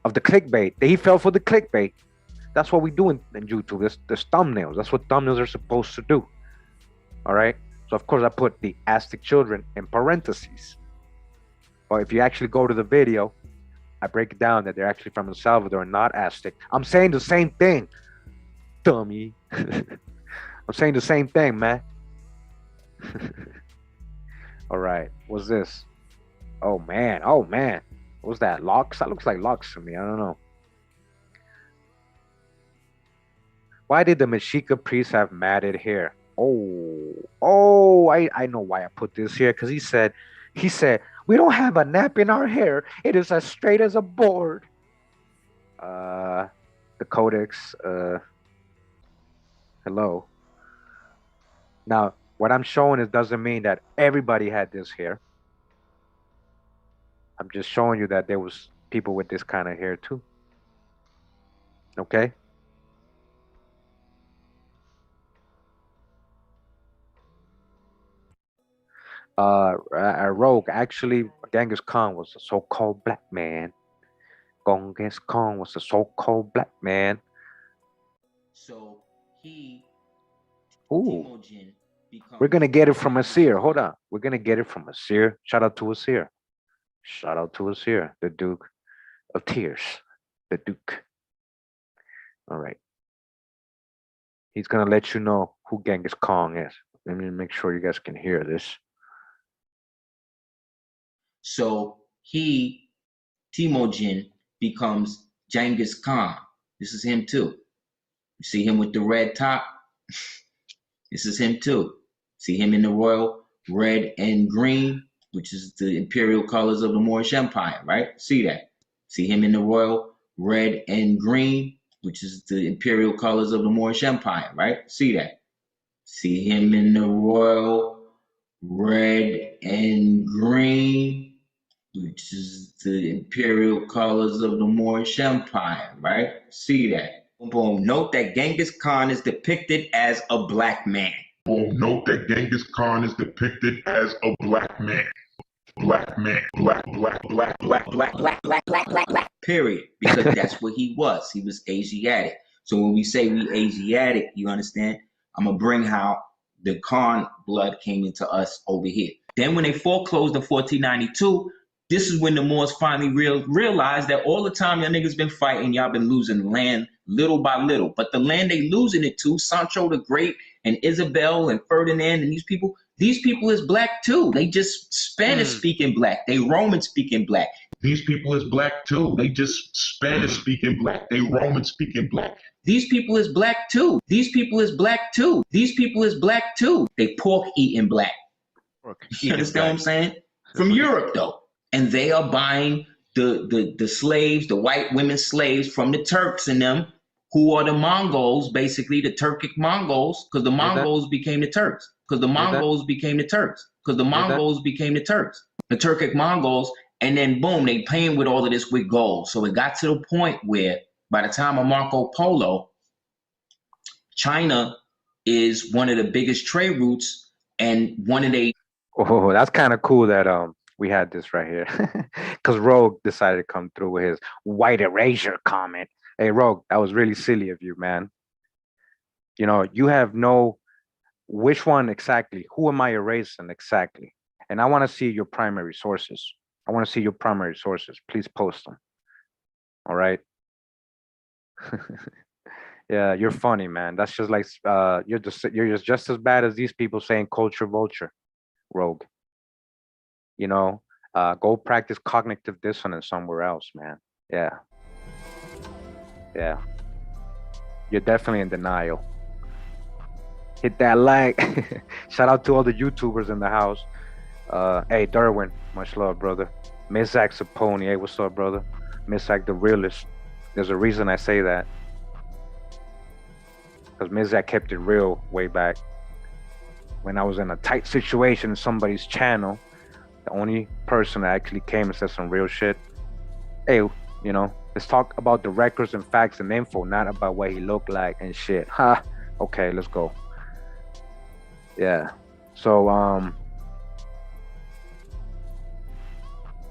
clickbait. He fell for the clickbait. That's what we do in YouTube. This thumbnails. That's what thumbnails are supposed to do. All right. So of course I put the Aztec children in parentheses. But if you actually go to the video, I break it down that they're actually from El Salvador and not Aztec. I'm saying the same thing, dummy. I'm saying the same thing, man. All right. What's this? Oh man. Oh man. What's that? Locks? That looks like locks to me. I don't know. Why did the Mexica priest have matted hair? I know why I put this here because he said, we don't have a nap in our hair. It is as straight as a board. Uh, the codex. Hello. Now, what I'm showing is doesn't mean that everybody had this hair. I'm just showing you that there was people with this kind of hair too. Okay. Rogue. Actually, Genghis Khan was a so-called black man. Genghis Khan was a so-called black man. So he, Ooh. Temujin, We're gonna get it from Asir. Hold on. We're gonna get it from Asir. Shout out to Asir. Shout out to Asir, the Duke of Tears. The Duke. All right. He's gonna let you know who Genghis Khan is. Let me make sure you guys can hear this. So he, Temujin, becomes Genghis Khan. This is him too. You see him with the red top? This is him too. See him in the royal red and green, which is the imperial colors of the Moorish Empire, right? See that? See him in the royal red and green, which is the imperial colors of the Moorish Empire, right? See that? See him in the royal red and green, which is the imperial colors of the Moorish Empire, right? See that? Boom. Note that Genghis Khan is depicted as a black man. Note that Genghis Khan is depicted as a black man. Black man. Black. Period. Because that's what he was. He was Asiatic. So when we say we Asiatic, you understand? I'm going to bring how the Khan blood came into us over here. Then when they foreclosed in 1492, this is when the Moors finally realized that all the time y'all niggas been fighting, y'all been losing land little by little. But the land they losing it to, Sancho the Great and Isabel and Ferdinand and these people is black too. They just Spanish speaking black. They Roman speaking black. These people is black too. They just Spanish speaking black. They Roman speaking black. These people is black too. These people is black too. These people is black too. They pork eating black. You understand what I'm saying? From Europe though. And they are buying the slaves, the white women slaves from the Turks and them, who are the Mongols, basically the Turkic Mongols, because the Mongols became the Turks. Because the Mongols became the Turks. Because the Mongols became the Turks. The Turkic Mongols, and then boom, they paying with all of this with gold. So it got to the point where by the time of Marco Polo, China is one of the biggest trade routes and one of the... Oh, that's kind of cool that we had this right here. Because Rogue decided to come through with his white erasure comment. Hey, Rogue, that was really silly of you, man. You know, you have no, which one exactly? Who am I erasing exactly? And I want to see your primary sources. I want to see your primary sources. Please post them. All right. Yeah, you're funny, man. That's just like you're just as bad as these people saying culture vulture, Rogue. You know, go practice cognitive dissonance somewhere else, man. Yeah. Yeah. You're definitely in denial. Hit that like. Shout out to all the YouTubers in the house. Hey, Derwin, much love, brother. Misak Sapona, hey, what's up, brother? Misak the realist. There's a reason I say that. Because Mizak kept it real way back. When I was in a tight situation in somebody's channel, the only person that actually came and said some real shit. Hey, you know, let's talk about the records and facts and info, not about what he looked like and shit. Ha. Okay, let's go. Yeah. So,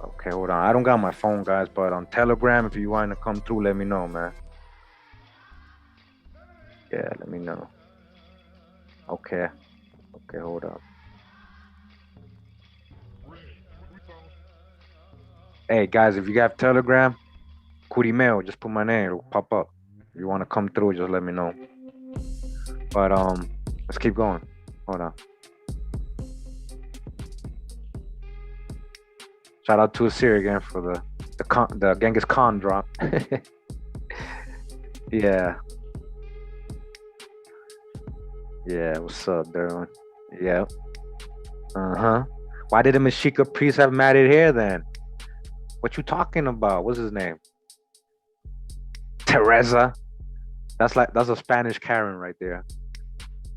okay, hold on. I don't got my phone, guys, but on Telegram, if you want to come through, let me know, man. Yeah, let me know. Okay. Okay, hold up. Hey, guys, if you have Telegram, Kurimeo, just put my name. It'll pop up. If you want to come through, just let me know. But, let's keep going. Hold on. Shout out to Asir again for the Genghis Khan drop. Yeah. Yeah, what's up, Derwin? Yeah. Uh-huh. Why did the Mexica priest have matted hair then? What you talking about? What's his name? Teresa. That's a Spanish Karen right there.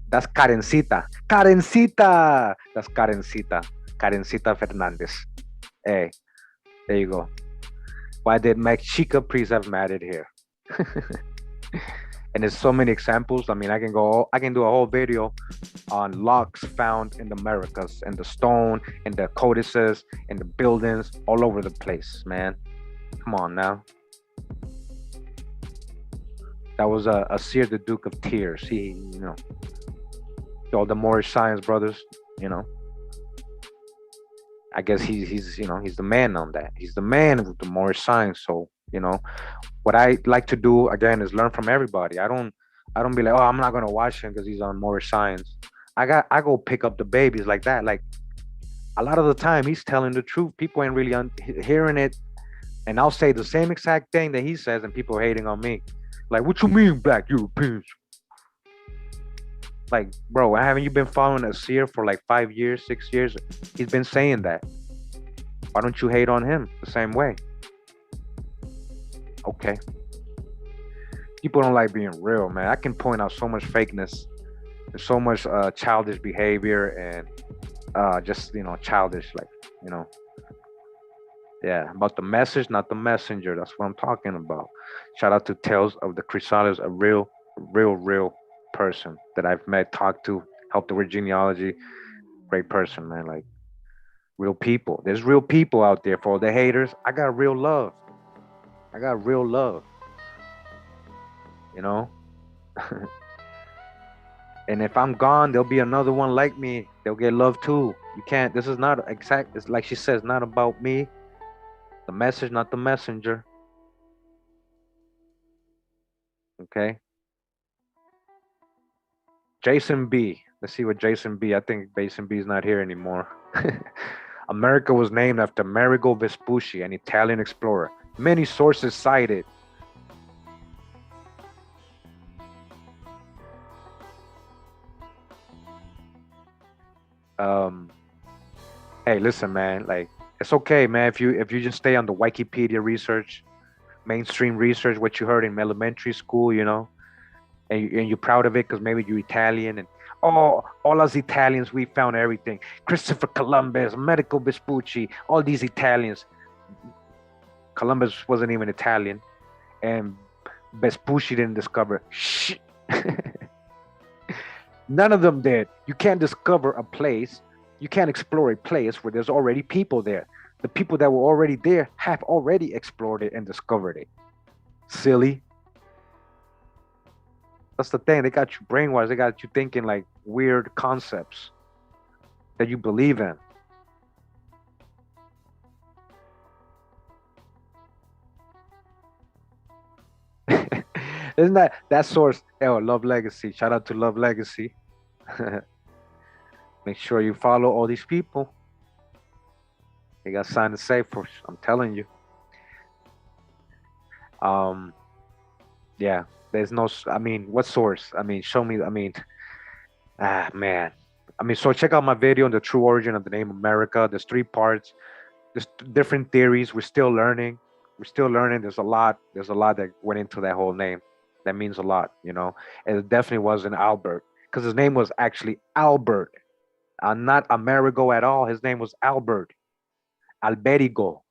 That's Karencita. Karencita. That's Karencita. Karencita Fernandez. Hey, there you go. Why did Mexica please have mattered here? And there's so many examples. I mean, I can do a whole video on locks found in the Americas, and the stone, and the codices, and the buildings all over the place, man. Come on now. That was a Seer the Duke of Tears. He, all the Moorish science brothers, I guess he's the man on that. He's the man with the Moorish science. So, what I like to do again is learn from everybody. I don't be like, oh, I'm not gonna watch him because he's on Moorish science. I go pick up the babies like that. Like, a lot of the time he's telling the truth. People ain't really hearing it, and I'll say the same exact thing that he says, and people are hating on me. Like, what you mean, Black Europeans? Like, bro, haven't you been following a seer for like 5 years, 6 years? He's been saying that. Why don't you hate on him the same way? Okay. People don't like being real, man. I can point out so much fakeness and so much childish behavior, and just, childish, like, yeah, about the message, not the messenger. That's what I'm talking about. Shout out to Tales of the Chrysalis, a real person that I've met, talked to, helped with genealogy. Great person, man. Like, real people. There's real people out there. For the haters, I got real love. And if I'm gone, there'll be another one like me. They'll get love too. You can't. This is not exact. It's like she says, not about me. The message, not the messenger. Okay. Jason B. Let's see what Jason B. I think Jason B is not here anymore. America was named after Amerigo Vespucci, an Italian explorer. Many sources cited. Hey, listen, man. Like, it's okay, man. If you just stay on the Wikipedia research, mainstream research, what you heard in elementary school, and you're proud of it because maybe you're Italian, and all us Italians, we found everything. Christopher Columbus, Amerigo Vespucci, all these Italians. Columbus wasn't even Italian, and Vespucci didn't discover shit. None of them did. You can't discover a place. You can't explore a place where there's already people there. The people that were already there have already explored it and discovered it. Silly. That's the thing. They got you brainwashed. They got you thinking like weird concepts that you believe in. Isn't that source? Oh, Love Legacy. Shout out to Love Legacy. Make sure you follow all these people. They got something to say for. I'm telling you. Yeah. There's no. I mean, what source? I mean, show me. I mean, man. I mean, so check out my video on the true origin of the name America. There's 3 parts. There's different theories. We're still learning. There's a lot that went into that whole name. That means a lot, And it definitely wasn't Albert, because his name was actually Albert, not Amerigo at all. His name was Albert, Alberigo.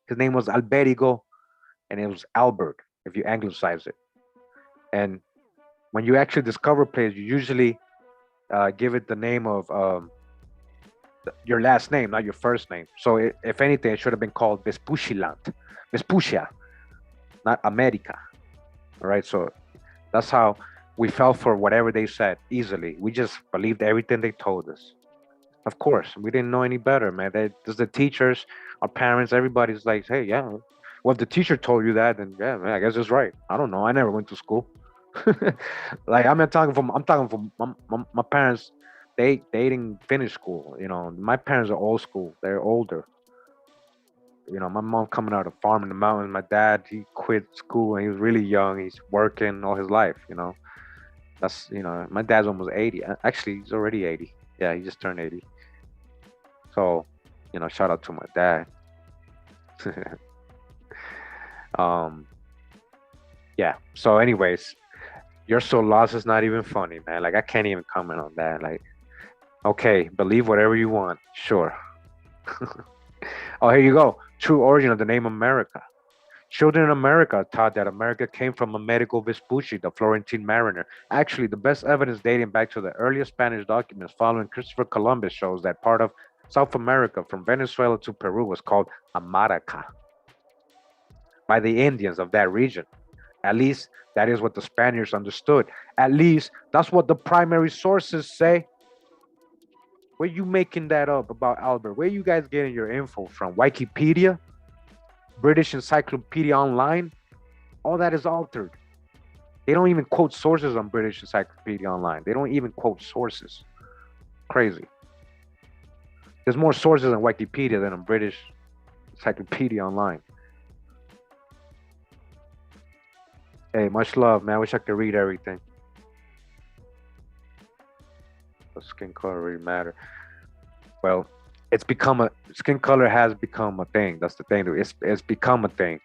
His name was Alberigo, and it was Albert if you anglicize it. And when you actually discover places, you usually give it the name of your last name, not your first name. So if anything, it should have been called Vespucciland, Vespucia, not America. All right, so that's how we fell for whatever they said easily. We just believed everything they told us. Of course, we didn't know any better, man. There's the teachers, our parents, everybody's like, hey, yeah, well, if the teacher told you that, then yeah, man, I guess it's right. I don't know. I never went to school. Like, I'm talking from my parents. They didn't finish school. My parents are old school. They're older. My mom coming out of a farm in the mountains. My dad, he quit school and he was really young. He's working all his life. That's my dad's almost 80. Actually, he's already 80. Yeah, he just turned 80. So, shout out to my dad. Yeah. So, anyways, You're so lost, it's not even funny, man. Like, I can't even comment on that. Like, okay, believe whatever you want. Sure. Oh, here you go. True origin of the name America. Children in America are taught that America came from Amerigo Vespucci, the Florentine mariner. Actually, the best evidence dating back to the earliest Spanish documents following Christopher Columbus shows that part of South America from Venezuela to Peru was called América by the Indians of that region. At least that is what the Spaniards understood. At least that's what the primary sources say. Where you making that up about Albert? Where you guys getting your info from? Wikipedia? British Encyclopedia Online? All that is altered. They don't even quote sources on British Encyclopedia Online. They don't even quote sources. Crazy. There's more sources on Wikipedia than on British Encyclopedia Online. Hey, much love, man. I wish I could read everything. Does skin color really matter? Well, skin color has become a thing. That's the thing. It's become a thing.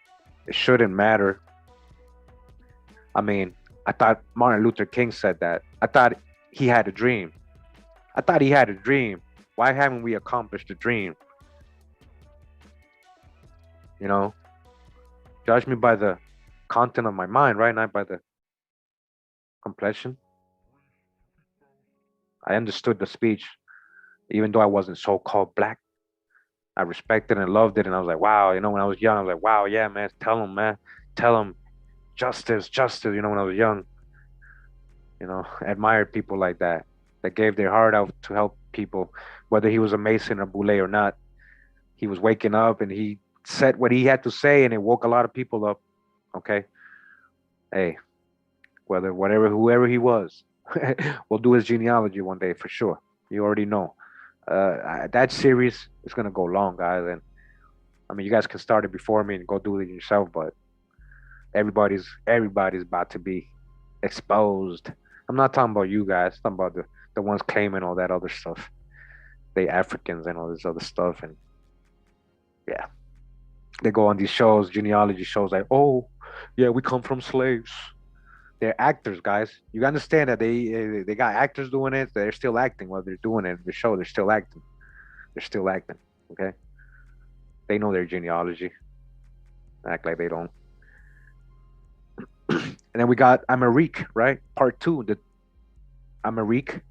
It shouldn't matter. I mean, I thought Martin Luther King said that. I thought he had a dream. Why haven't we accomplished the dream? You know, judge me by the content of my mind, right? Not by the complexion. I understood the speech, even though I wasn't so-called black. I respected and loved it, and I was like, wow. You know, when I was young, I was like, wow, yeah, man. Tell him, man. Tell him, justice. You know, when I was young, you know, admired people like that gave their heart out to help people, whether he was a Mason or Boule or not. He was waking up and he said what he had to say, and it woke a lot of people up. Okay. Hey, whoever he was, we'll do his genealogy one day for sure. You already know. That series is gonna go long, guys, and I mean, you guys can start it before me and go do it yourself, but everybody's about to be exposed. I'm not talking about you guys. I'm talking about the ones claiming all that other stuff. They Africans and all this other stuff, and yeah, they go on these shows, genealogy shows, like, oh, yeah, we come from slaves. They're actors, guys. You understand that they got actors doing it. They're still acting while they're doing it in the show. They're still acting. Okay. They know their genealogy. Act like they don't. And then we got Amerique, right? Part 2, the Amerique.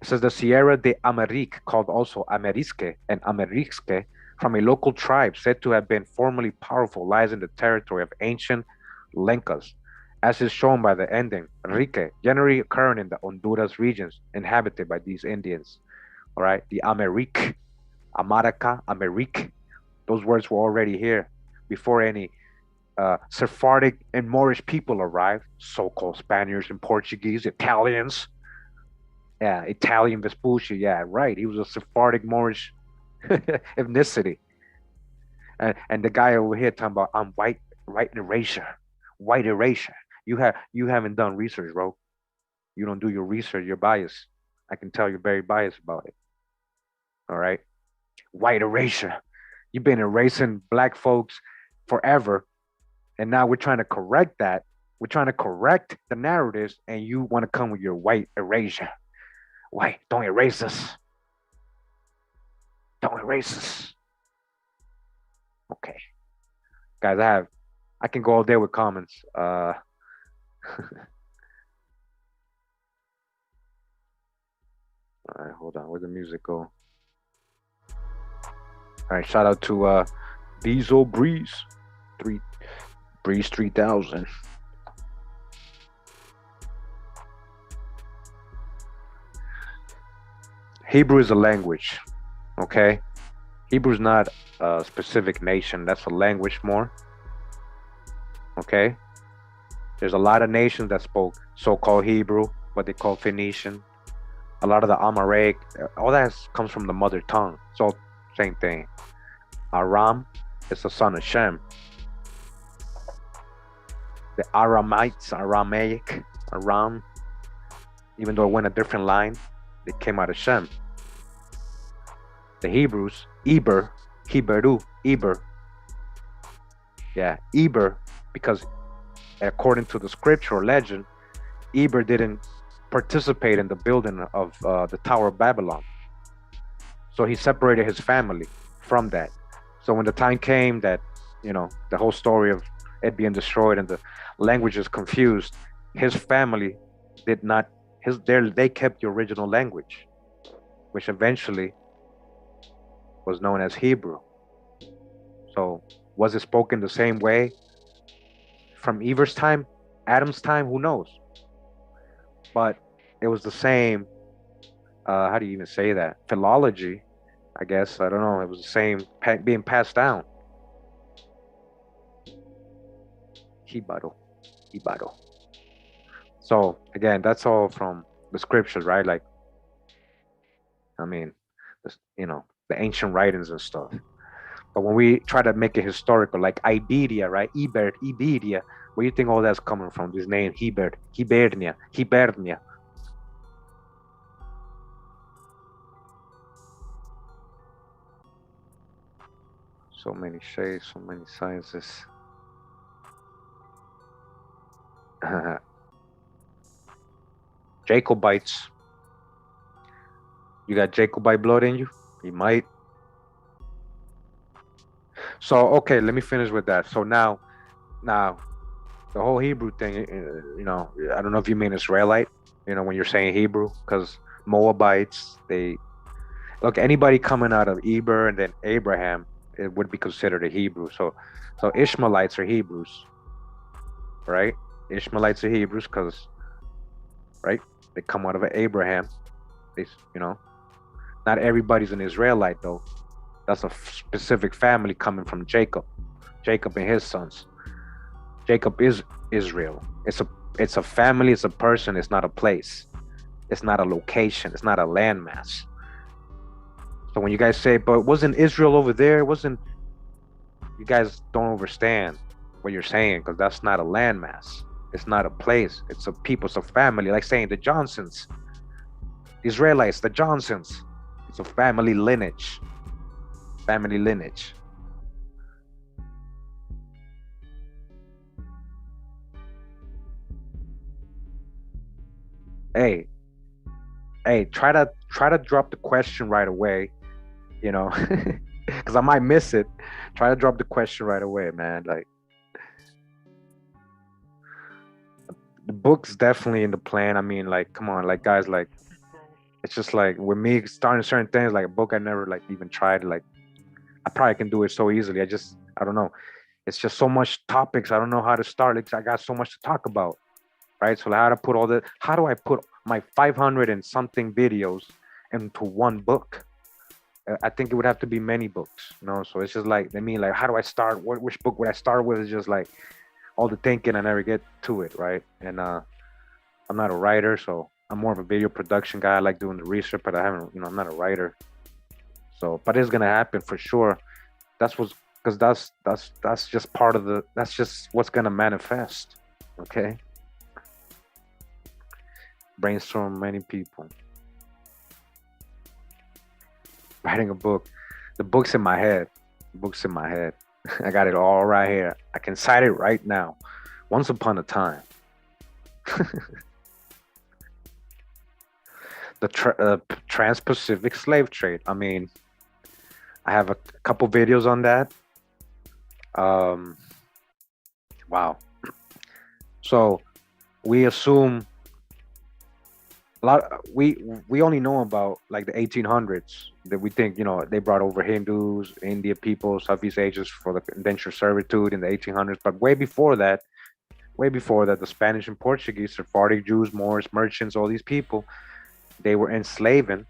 It says the Sierra de Amerique, called also Amerisque and Amerisque, from a local tribe said to have been formerly powerful, lies in the territory of ancient Lencas, as is shown by the ending Rique, generally occurring in the Honduras regions inhabited by these Indians. All right, the Amerique, Amarica, Amerique, those words were already here before any Sephardic and Moorish people arrived, so-called Spaniards and Portuguese, Italians. Yeah, Italian Vespucci. Yeah, right. He was a Sephardic Moorish ethnicity. And the guy over here talking about I'm white erasure. You haven't done research, bro. You don't do your research, you're biased. I can tell you're very biased about it. All right. White erasure. You've been erasing black folks forever. And now we're trying to correct that. We're trying to correct the narratives, and you want to come with your white erasure. White, don't erase us. Don't erase us. Okay. Guys, I can go all day with comments. All right, hold on. Where'd the music go? All right, shout out to Diesel Breeze 3000. Hebrew is a language, okay? Hebrew is not a specific nation. That's a language more, okay? There's a lot of nations that spoke so-called Hebrew, what they call Phoenician. A lot of the Amharic, all that comes from the mother tongue. So same thing. Aram is the son of Shem. The Aramites, Aramaic, Aram, even though it went a different line, they came out of Shem. The Hebrews, Eber, Hebrew, Eber. Yeah, Eber, because according to the scripture or legend, Eber didn't participate in the building of the Tower of Babylon. So he separated his family from that. So when the time came that, the whole story of it being destroyed and the language is confused, his family did not, they kept the original language, which eventually was known as Hebrew. So was it spoken the same way from Eber's time, Adam's time? Who knows? But it was the same, how do you even say that? Philology, I guess. I don't know. It was the same being passed down. Hibaro. So again, that's all from the scriptures, right? Like, I mean, the ancient writings and stuff. But when we try to make it historical, like Iberia, right? Iberia, where do you think all that's coming from? This name, Hibernia. So many shades, so many sciences. Jacobites. You got Jacobite blood in you? You might. So, okay, let me finish with that. So now, the whole Hebrew thing, I don't know if you mean Israelite, when you're saying Hebrew, because Moabites, look, anybody coming out of Eber and then Abraham, it would be considered a Hebrew. So Ishmaelites are Hebrews, right? Ishmaelites are Hebrews because, right, they come out of Abraham. Not everybody's an Israelite though. That's a specific family coming from Jacob and his sons. Jacob is Israel. It's a family, it's a person, it's not a place. It's not a location, it's not a landmass. So when you guys say, but wasn't Israel over there? You guys don't understand what you're saying, because that's not a landmass. It's not a place. It's a people, it's a family. Like saying the Johnsons, the Israelites, the Johnsons. It's a family lineage. Hey, try to drop the question right away, because I might miss it. Try to drop the question right away, man. Like, the book's definitely in the plan. I mean, like, come on, like, guys, like, it's just like with me starting certain things, like a book I never like even tried. Like, I probably can do it so easily. I don't know. It's just so much topics. I don't know how to start. Like, I got so much to talk about, right? So how do I put my 500 and something videos into one book? I think it would have to be many books, So it's just like, how do I start? Which book would I start with? It's just like all the thinking, I never get to it, right? And I'm not a writer, so I'm more of a video production guy. I like doing the research, but I'm not a writer. So, but it's gonna happen for sure. Because that's just that's just what's gonna manifest. Okay. Brainstorm many people. Writing a book. The book's in my head. I got it all right here. I can cite it right now. Once upon a time. The transpacific slave trade. I mean, I have a couple videos on that. Wow. So we assume we only know about like the 1800s, that we think, they brought over Hindus, India people, Southeast Asians for the indentured servitude in the 1800s. But way before that, the Spanish and Portuguese, Sephardic Jews, Moors, merchants, all these people, they were enslaving,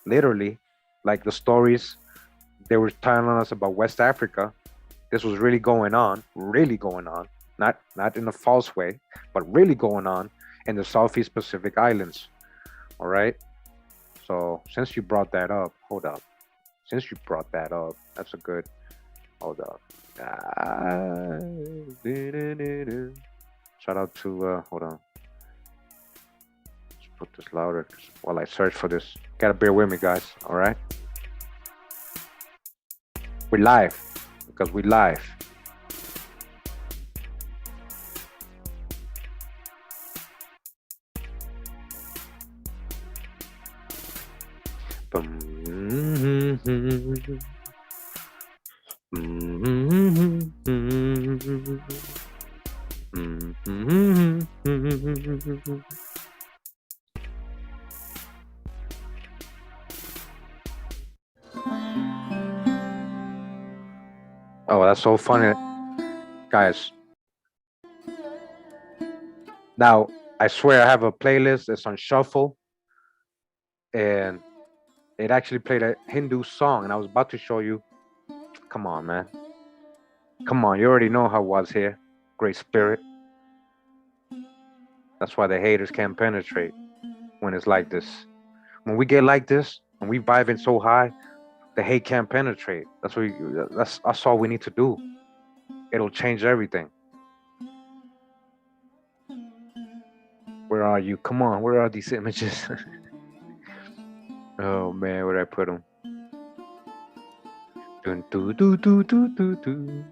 literally, like the stories they were telling us about West Africa. This was really going on, not in a false way, but really going on in the Southeast Pacific Islands. All right. So since you brought that up, that's a good. Hold up. Shout out to. Hold on. Let's put this louder while I search for this. Gotta bear with me, guys. All right. We're live because we live. Oh, that's so funny, guys. Now, I swear I have a playlist. It's on shuffle, and it actually played a Hindu song, and I was about to show you. Come on, man. Come on, you already know how it was here. Great spirit. That's why the haters can't penetrate when it's like this. When we get like this, and we vibing so high, the hate can't penetrate. That's all we need to do. It'll change everything. Where are you? Come on, where are these images? Oh man, where'd I put them? Dun, doo, doo, doo, doo, doo, doo.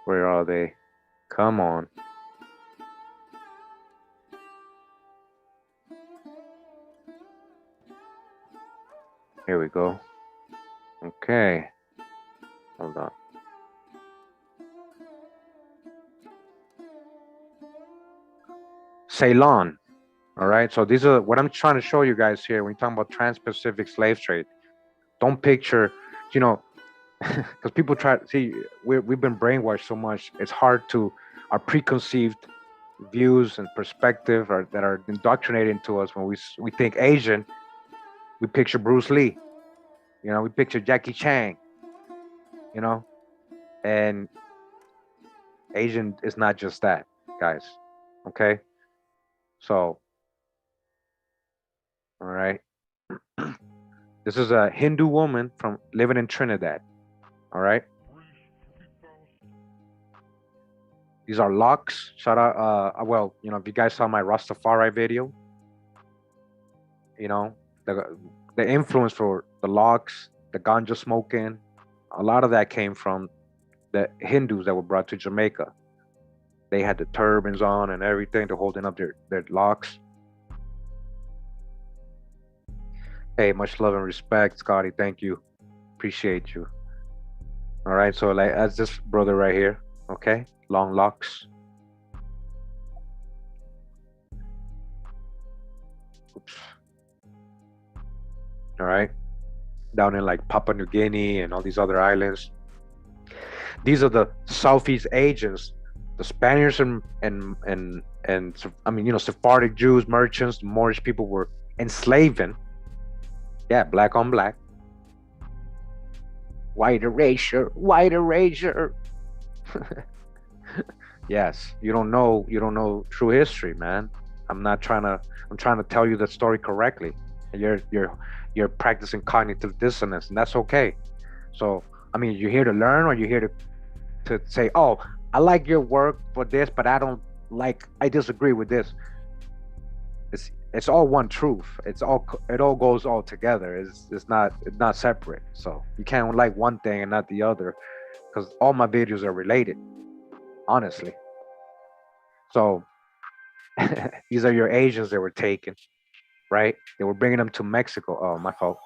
Where are they? Come on. Here we go. Okay. Hold on. Ceylon. All right. So these are what I'm trying to show you guys here when you're talking about transpacific slave trade. Don't picture, because people try to see, we've been brainwashed so much. It's hard to, our preconceived views and perspective that are indoctrinated into us when we think Asian, we picture Bruce Lee, we picture Jackie Chan, and Asian is not just that, guys. Okay. So, all right. This is a Hindu woman from living in Trinidad. All right. These are locks. Shout out. Well, if you guys saw my Rastafari video, the influence for the locks, the ganja smoking, a lot of that came from the Hindus that were brought to Jamaica. They had the turbans on and everything. They're holding up their locks. Hey, much love and respect, Scotty. Thank you. Appreciate you. All right. So that's this brother right here. Okay. Long locks. Oops. All right. Down in Papua New Guinea and all these other islands. These are the Southeast Asians, the Spaniards and Sephardic Jews, merchants, the Moorish people were enslaving. Yeah, black on black. White erasure. Yes, you don't know true history, man. I'm trying to tell you the story correctly. You're practicing cognitive dissonance, and that's okay. So, you're here to learn, or you're here to say, oh, I like your work for this, but I disagree with this. It's all one truth. It all goes all together. It's not separate. So you can't like one thing and not the other, because all my videos are related, honestly. So these are your Asians that were taken, right? They were bringing them to Mexico. Oh, my fault.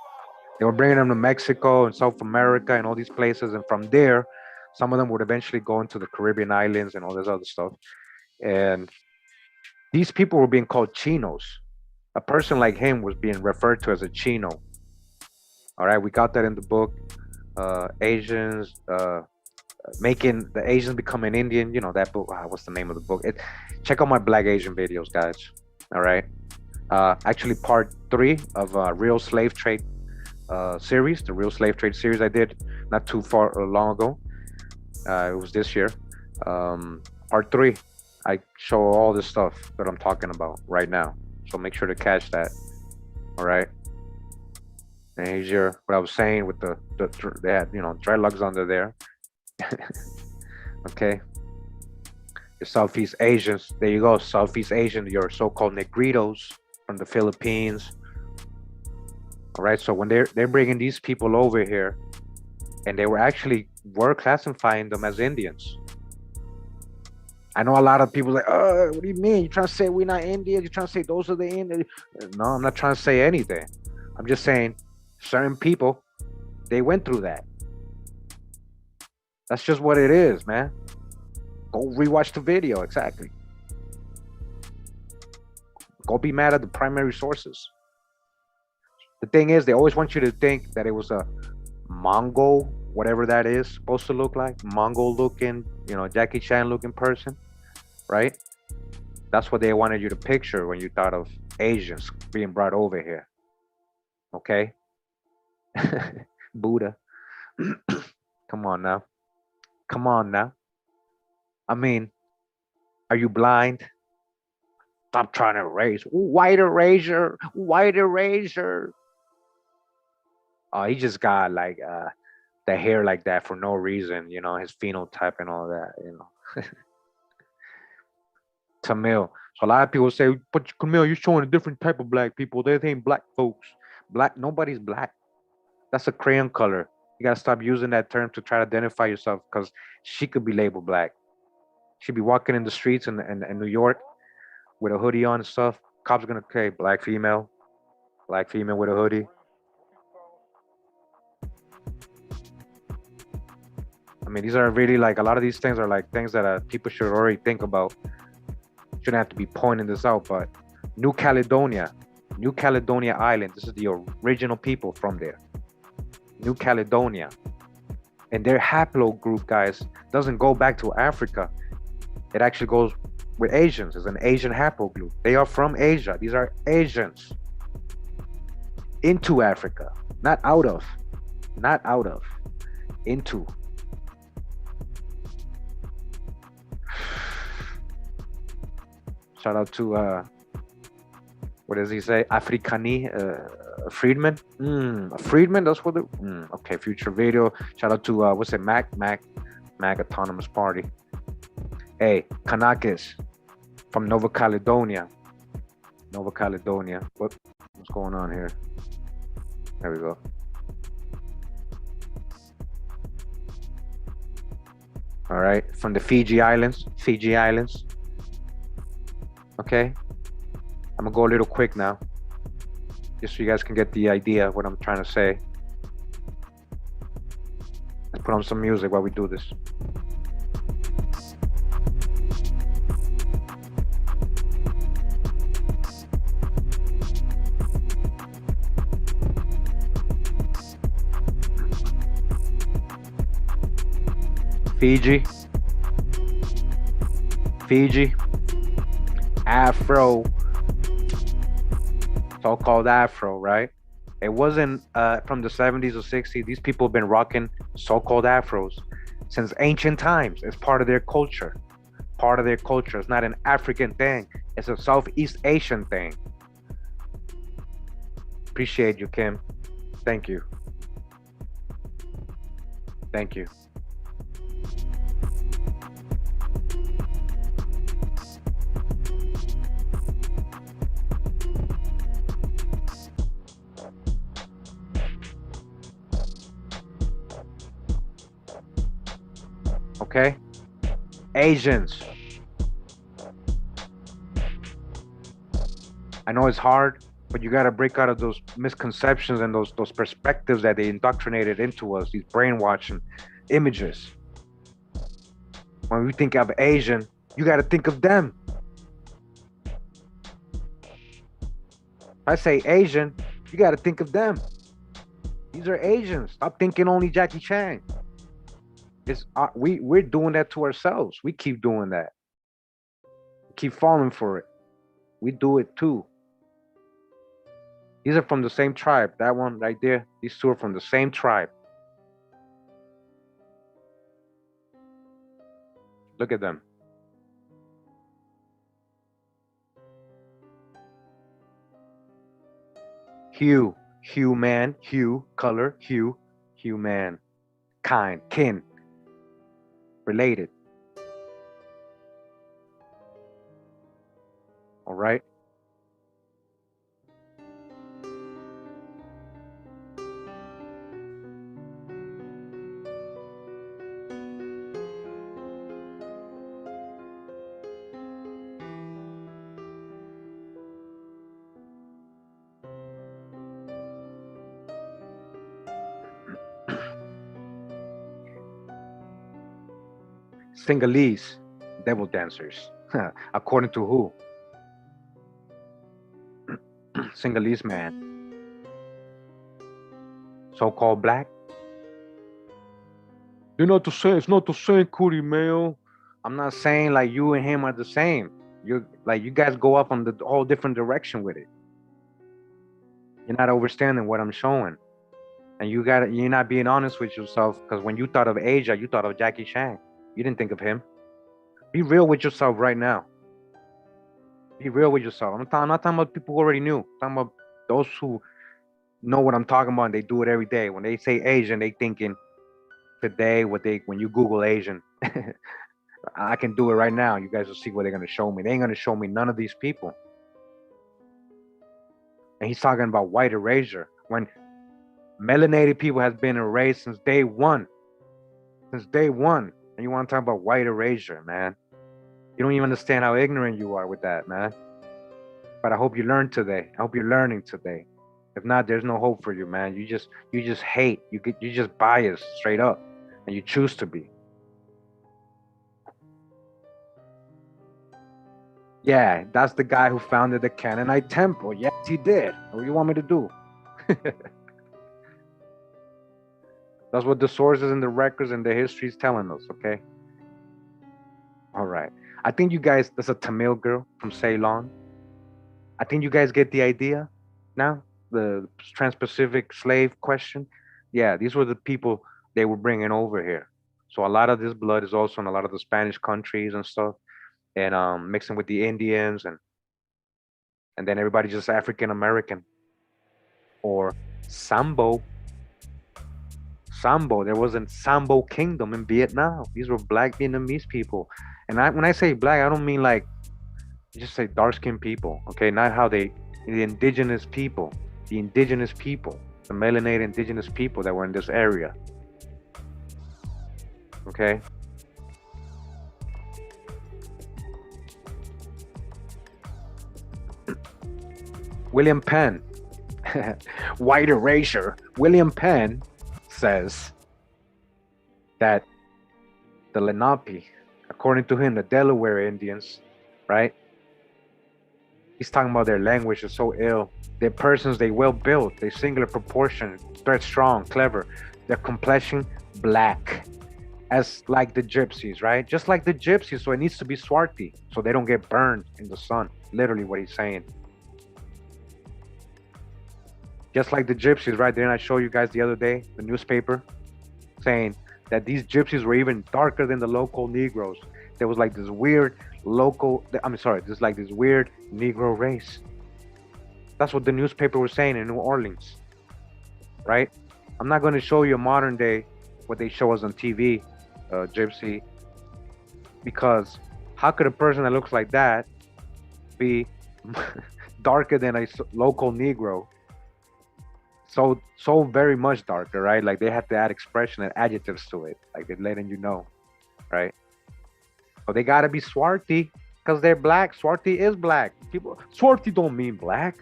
They were bringing them to Mexico and South America and all these places, and from there, some of them would eventually go into the Caribbean islands and all this other stuff. And these people were being called Chinos. A person like him was being referred to as a Chino. All right, we got that in the book. Asians, making the Asians become an Indian. That book. What's the name of the book? Check out my Black Asian videos, guys. All right. Actually, part 3 of Real Slave Trade series, the Real Slave Trade series I did not too long ago. It was this year. Part 3. I show all this stuff that I'm talking about right now. So make sure to catch that. All right. And here's what I was saying with they had, dreadlocks under there. Okay. The Southeast Asians. There you go. Southeast Asian, your so-called Negritos from the Philippines. All right. So when they're bringing these people over here, and they were classifying them as Indians. I know a lot of people like, oh, what do you mean? You trying to say we're not Indians? You trying to say those are the Indians? No, I'm not trying to say anything. I'm just saying certain people, they went through that. That's just what it is, man. Go rewatch the video, exactly. Go be mad at the primary sources. The thing is, they always want you to think that it was a Mongol, whatever that is supposed to look like, Mongol looking, Jackie Chan looking person, right? That's what they wanted you to picture when you thought of Asians being brought over here. Okay? Buddha. Come on now. Come on now. I mean, are you blind? Stop trying to erase. White eraser. White eraser. Oh, he just got like the hair like that for no reason, his phenotype and all that. Tamil. So a lot of people say, but Kurimeo, you're showing a different type of black people. They ain't black folks. Black, nobody's black. That's a crayon color. You gotta stop using that term to try to identify yourself, because she could be labeled black. She'd be walking in the streets in New York with a hoodie on and stuff. Cops are gonna say black female with a hoodie. I mean, these are really like, a lot of these things are like things that people should already think about. Shouldn't have to be pointing this out, but New Caledonia Island. This is the original people from there. New Caledonia. And their haplogroup, guys, doesn't go back to Africa. It actually goes with Asians. It's an Asian haplogroup. They are from Asia. These are Asians. Into Africa. Not out of. Not out of. Into. Shout out to what does he say? Afrikani, Friedman. Friedman. That's what the. Okay, future video. Shout out to what's it? Mac Autonomous Party. Hey, Kanakis from Nova Caledonia. What's going on here? There we go. All right, from the Fiji Islands. Okay, I'm gonna go a little quick now, just so you guys can get the idea of what I'm trying to say. Let's put on some music while we do this. Fiji, Afro, so-called Afro, right? It wasn't from the 70s or 60s. These people have been rocking so-called Afros since ancient times. It's part of their culture. It's not an African thing. It's a Southeast Asian thing. Appreciate you, Kim. Thank you. Okay, Asians. I know it's hard, but you got to break out of those misconceptions and those perspectives that they indoctrinated into us, these brainwashing images. When we think of Asian, you got to think of them. If I say Asian, you got to think of them. These are Asians. Stop thinking only Jackie Chan. We're doing that to ourselves. We keep doing that. We keep falling for it. We do it too. These are from the same tribe. That one right there. These two are from the same tribe. Look at them. Hue, man, hue, color, hue, man, kind, kin, related. All right. Sinhalese devil dancers. According to who? Sinhalese man. So-called black. You're not the same. It's not the same, Kurimeo. I'm not saying like you and him are the same. You guys go up on the whole different direction with it. You're not understanding what I'm showing, and you're not being honest with yourself. Because when you thought of Asia, you thought of Jackie Chan. You didn't think of him. Be real with yourself right now. Be real with yourself. I'm not talking about people who already knew. I'm talking about those who know what I'm talking about and they do it every day. When they say Asian, they thinking today when you Google Asian, I can do it right now. You guys will see what they're gonna show me. They ain't gonna show me none of these people. And he's talking about white erasure when melanated people has been erased since day one. Since day one. And you want to talk about white erasure, man. You don't even understand how ignorant you are with that, man. But I hope you learned today. I hope you're learning today. If not, there's no hope for you, man. You just hate. You just biased straight up, and you choose to be. Yeah, that's the guy who founded the Canaanite temple. Yes, he did. What do you want me to do? That's what the sources and the records and the history is telling us, okay? All right. I think you guys, there's a Tamil girl from Ceylon. I think you guys get the idea now. The transpacific slave question. Yeah, these were the people they were bringing over here. So a lot of this blood is also in a lot of the Spanish countries and stuff, and mixing with the Indians, and then everybody just African American or Sambo. Sambo. There was a Sambo kingdom in Vietnam. These were black Vietnamese people, and when I say black, I don't mean like just say dark skinned people. Okay, not how the indigenous people, the melanated indigenous people that were in this area. Okay. William Penn, white erasure. William Penn says that the Lenape, according to him, the Delaware Indians, right? He's talking about their language is so ill. Their persons, they well built, they singular proportion, thread strong, clever. Their complexion black, as like the gypsies, right? Just like the gypsies, so it needs to be swarthy, so they don't get burned in the sun. Literally what he's saying. Just like the gypsies, right? Didn't I show you guys the other day, the newspaper, saying that these gypsies were even darker than the local Negroes. There was like this weird this weird Negro race. That's what the newspaper was saying in New Orleans, right? I'm not going to show you a modern day what they show us on TV, gypsy, because how could a person that looks like that be darker than a local Negro? So very much darker, right? Like they have to add expression and adjectives to it, like they're letting you know, right? So they gotta be swarthy because they're black. Swarthy is black. People, swarthy don't mean black.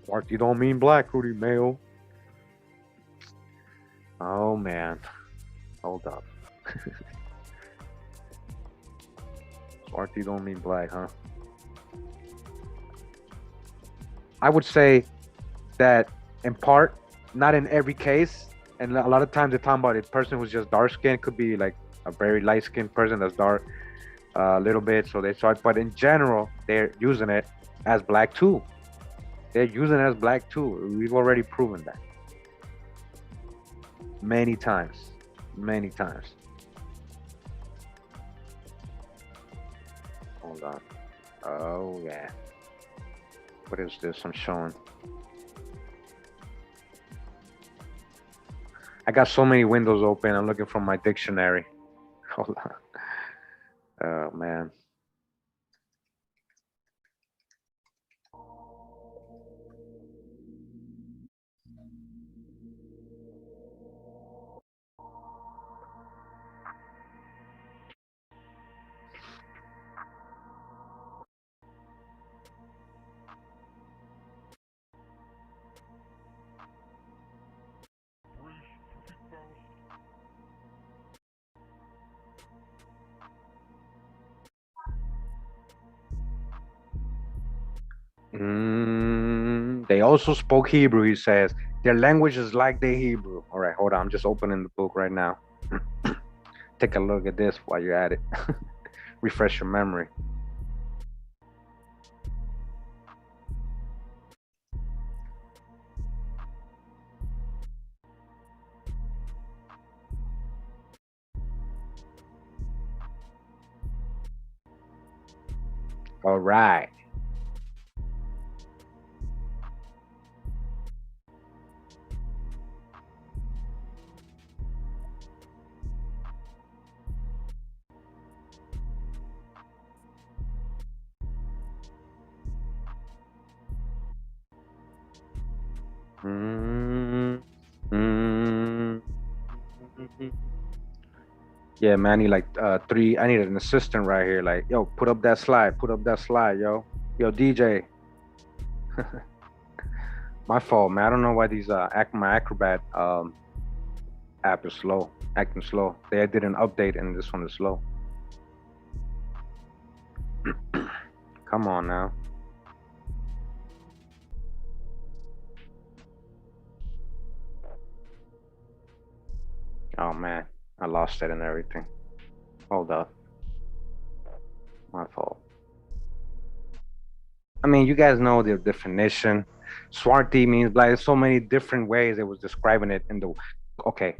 Swarthy don't mean black, Kurimeo. Oh man, hold up. Swarthy don't mean black, huh? I would say that in part, not in every case, and a lot of times they're talking about a person who's just dark skinned. Could be like a very light skinned person that's dark a little bit, so they start, but in general they're using it as black too. They're using it as black too. We've already proven that many times. Hold on. Oh yeah, what is this I'm showing? I got so many windows open. I'm looking for my dictionary. Hold on. Oh man. They also spoke Hebrew, he says. Their language is like the Hebrew. All right, hold on. I'm just opening the book right now. Take a look at this while you're at it. Refresh your memory. All right. Yeah, man, I need like I need an assistant right here. Like, yo, put up that slide, yo. Yo, DJ. My fault, man. I don't know why these my Acrobat app is acting slow. They did an update and this one is slow. Come on now. Oh man, I lost it and everything. Hold up. My fault. I mean, you guys know the definition. Swarthy means black. There's so many different ways it was describing it in the. Okay.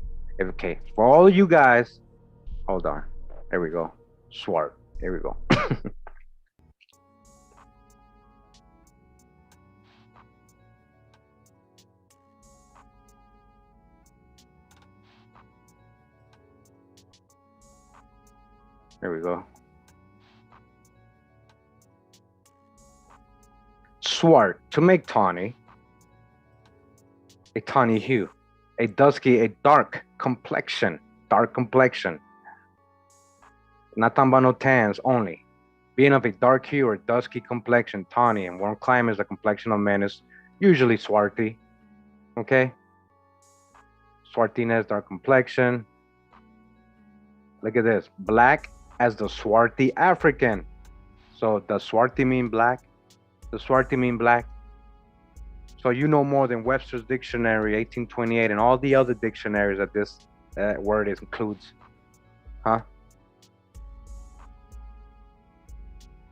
For all you guys, hold on. There we go. Swart. Here we go. There we go. Swart, to make tawny, a tawny hue, a dusky, a dark complexion. Not talking about no tans only. Being of a dark hue or dusky complexion, tawny, and warm climates, the complexion of man is usually swarthy. Okay? Swarthiness, dark complexion. Look at this. Black as the swarthy African. So does swarthy mean black? Does swarthy mean black? So you know more than Webster's Dictionary, 1828, and all the other dictionaries that this word includes. Huh?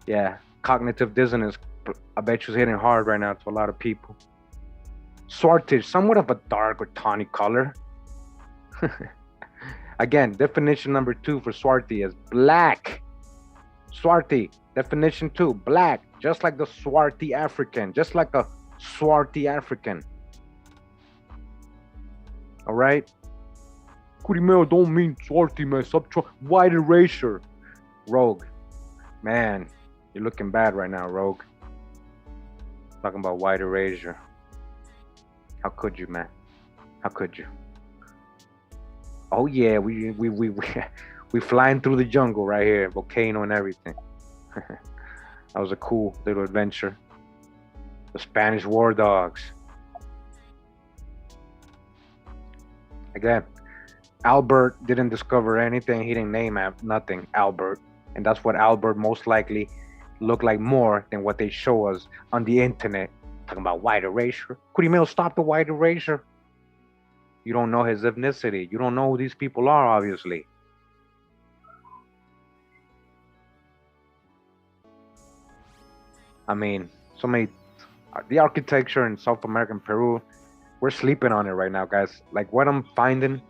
Yeah. Cognitive dissonance, I bet you's hitting hard right now to a lot of people. Swartish, somewhat of a dark or tawny color. Again, definition number 2 for swarthy is black. Swarthy, definition 2, black, just like the swarthy African, just like a swarthy African. All right? Kurimeo don't mean swarthy, man. White erasure. Rogue. Man, you're looking bad right now, Rogue. Talking about white erasure. How could you, man? How could you? Oh yeah, we flying through the jungle right here, volcano and everything. That was a cool little adventure. The Spanish war dogs. Again, Albert didn't discover anything. He didn't name nothing, Albert. And that's what Albert most likely looked like more than what they show us on the internet. Talking about white erasure. Kurimeo, stop the white erasure. You don't know his ethnicity. You don't know who these people are, obviously. I mean, so many, the architecture in South America and Peru, we're sleeping on it right now, guys. Like what I'm finding,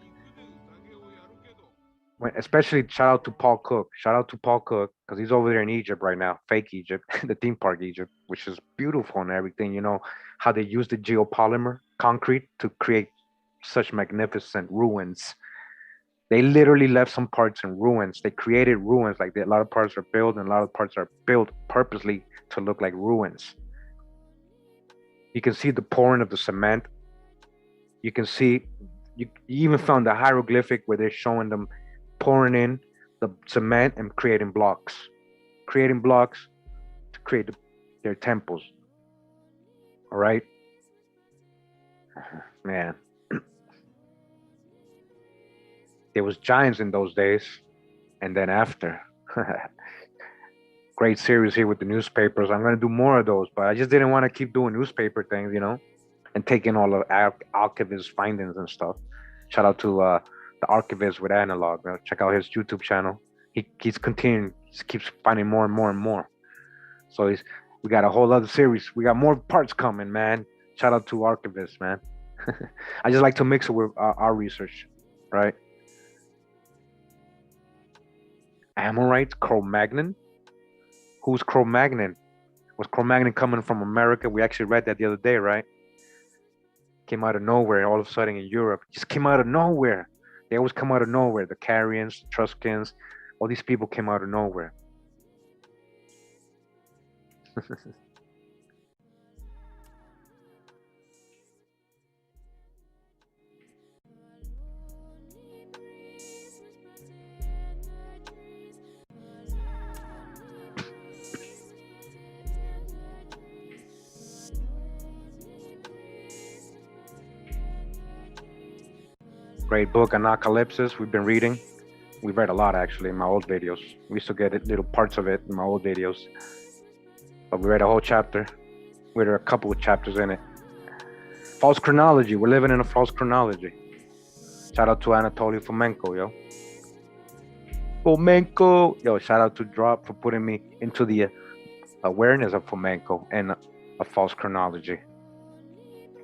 especially shout out to Paul Cook, because he's over there in Egypt right now, fake Egypt, the theme park Egypt, which is beautiful and everything. You know, how they use the geopolymer concrete to create such magnificent ruins. They literally left some parts in ruins. They created ruins, like a lot of parts are built and a lot of parts are built purposely to look like ruins. You can see the pouring of the cement. You can see, you even found the hieroglyphic where they're showing them pouring in the cement and creating blocks to create their temples. All right, man. There was giants in those days, and then after. great series here with the newspapers. I'm gonna do more of those, but I just didn't want to keep doing newspaper things, you know, and taking all of archivist findings and stuff. Shout out to the archivist with analog. Check out his YouTube channel. He's continuing, he keeps finding more and more and more. So we got a whole other series. We got more parts coming, man. Shout out to archivist, man. I just like to mix it with our research, right? Amorites, Cro-Magnon. Who's Cro-Magnon? Was Cro-Magnon coming from America? We actually read that the other day, right? Came out of nowhere all of a sudden in Europe. Just came out of nowhere. They always come out of nowhere. The Carians, Etruscans, all these people came out of nowhere. Great book, Anacalypsis. We've been reading. We've read a lot actually in my old videos. We used to get little parts of it in my old videos. But we read a whole chapter. We read a couple of chapters in it. False chronology. We're living in a false chronology. Shout out to Anatoly Fomenko, yo. Fomenko. Yo, shout out to Drop for putting me into the awareness of Fomenko and a false chronology.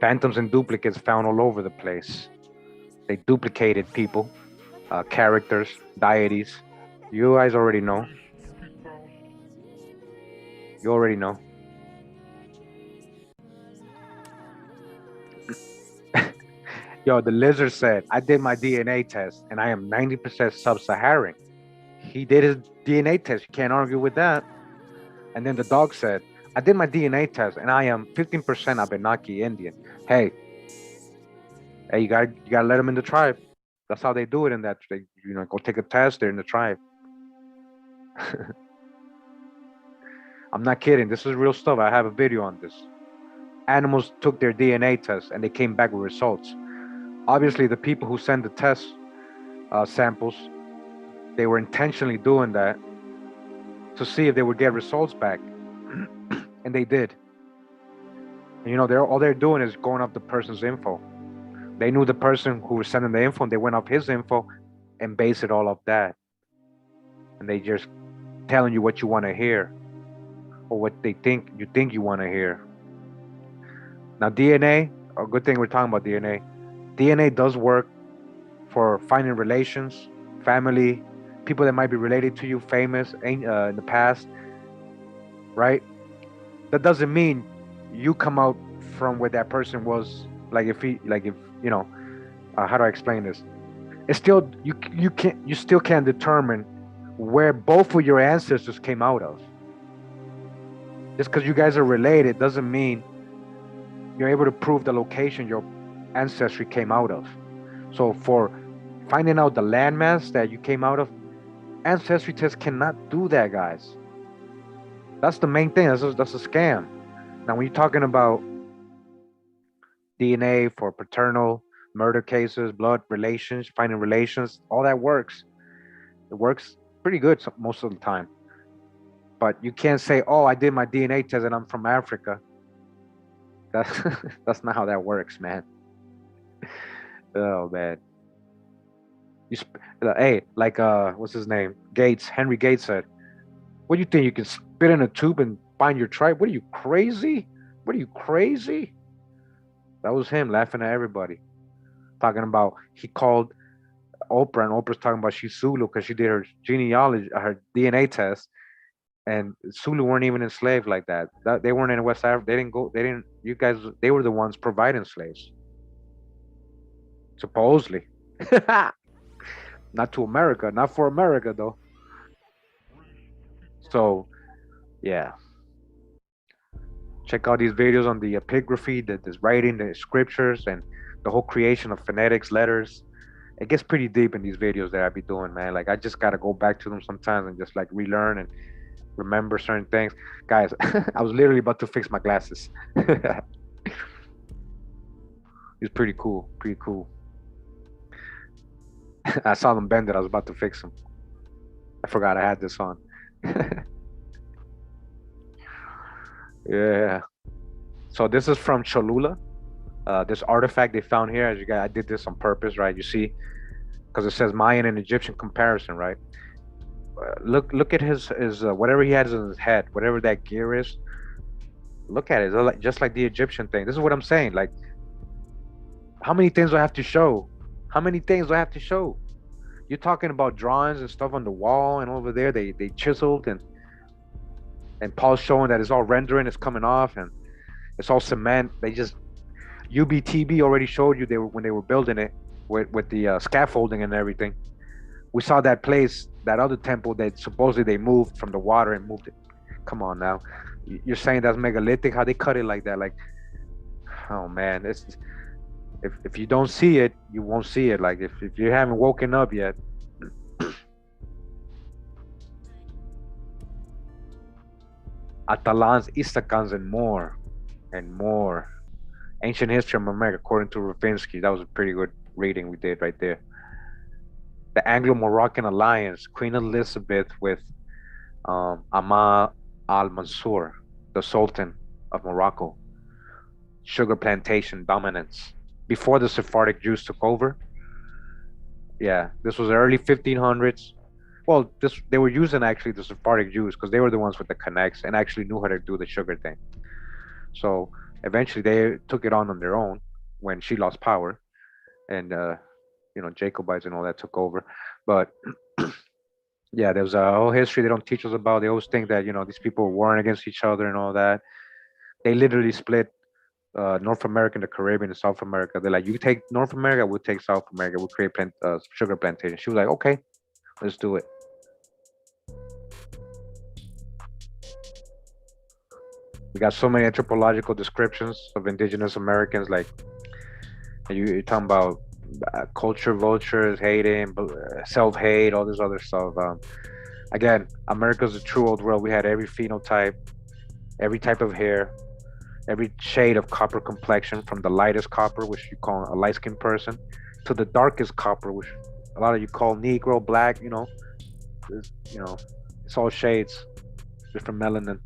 Phantoms and duplicates found all over the place. They duplicated people, characters, deities. You guys already know. You already know. Yo, the lizard said, I did my DNA test and I am 90% sub-Saharan. He did his DNA test. You can't argue with that. And then the dog said, I did my DNA test and I am 15% Abenaki Indian. Hey, you gotta let them in the tribe. That's how they do it in that. They, go take a test. They're in the tribe. I'm not kidding. This is real stuff. I have a video on this. Animals took their DNA tests and they came back with results. Obviously, the people who send the test samples, they were intentionally doing that to see if they would get results back, and they did. And, all they're doing is going off the person's info. They knew the person who was sending the info, and they went off his info and based it all off that. And they just telling you what you want to hear, or what they think you want to hear. Now, DNA, a good thing we're talking about DNA. DNA does work for finding relations, family, people that might be related to you, famous in the past, right? That doesn't mean you come out from where that person was. How do I explain this? It's still you still can't determine where both of your ancestors came out of. Just because you guys are related doesn't mean you're able to prove the location your ancestry came out of. So for finding out the landmass that you came out of, ancestry tests cannot do that, guys. That's the main thing. That's a scam. Now, when you're talking about DNA for paternal, murder cases, blood relations, finding relations, all that works. It works pretty good most of the time. But you can't say, oh, I did my DNA test and I'm from Africa. That's not how that works, man. Oh, man. What's his name? Henry Gates said, what do you think? You can spit in a tube and find your tribe? What are you, crazy? What are you, crazy? That was him laughing at everybody. Talking about, he called Oprah, and Oprah's talking about she's Zulu because she did her genealogy, her DNA test. And Zulu weren't even enslaved like that. They weren't in West Africa. They were the ones providing slaves. Supposedly. Not to America, not for America though. So, yeah. Check out these videos on the epigraphy, this writing, the scriptures, and the whole creation of phonetics, letters. It gets pretty deep in these videos that I be doing, man. Like, I just gotta go back to them sometimes and just like relearn and remember certain things. Guys, I was literally about to fix my glasses. It's pretty cool, pretty cool. I saw them bend it. I was about to fix them. I forgot I had this on. Yeah. So this is from Cholula. This artifact they found here, as you guys, I did this on purpose, right? You see, because it says Mayan and Egyptian comparison, right? Look at his whatever he has in his head, whatever that gear is. Look at it, it's just like the Egyptian thing. This is what I'm saying. Like, how many things do I have to show? How many things do I have to show? You're talking about drawings and stuff on the wall, and over there they chiseled, and Paul's showing that it's all rendering, it's coming off, and it's all cement. They just UBTB already showed you they were when they were building it with the scaffolding and everything. We saw that place, that other temple that supposedly they moved from the water and moved it. Come on now, you're saying that's megalithic? How they cut it like that? Like, oh man, it's if you don't see it, you won't see it. Like if you haven't woken up yet. Atalans, Istakans, and more, and more. Ancient History of America, according to Rufinsky. That was a pretty good reading we did right there. The Anglo-Moroccan alliance, Queen Elizabeth with Ahmad al-Mansur, the Sultan of Morocco. Sugar plantation dominance. Before the Sephardic Jews took over. Yeah, this was the early 1500s. Well, they were using actually the Sephardic Jews because they were the ones with the connects and actually knew how to do the sugar thing. So eventually they took it on their own when she lost power, and Jacobites and all that took over. But yeah, there's a whole history they don't teach us about. They always think that these people were warring against each other and all that. They literally split North America and the Caribbean and South America. They're like, you take North America, we'll take South America. We'll create sugar plantation. She was like, okay, let's do it. We got so many anthropological descriptions of indigenous Americans. Like you're talking about culture vultures, hating, self-hate, all this other stuff. Again, America's a true old world. We had every phenotype, every type of hair, every shade of copper complexion, from the lightest copper, which you call a light-skinned person, to the darkest copper, which a lot of you call Negro, black. It's all shades, different melanin.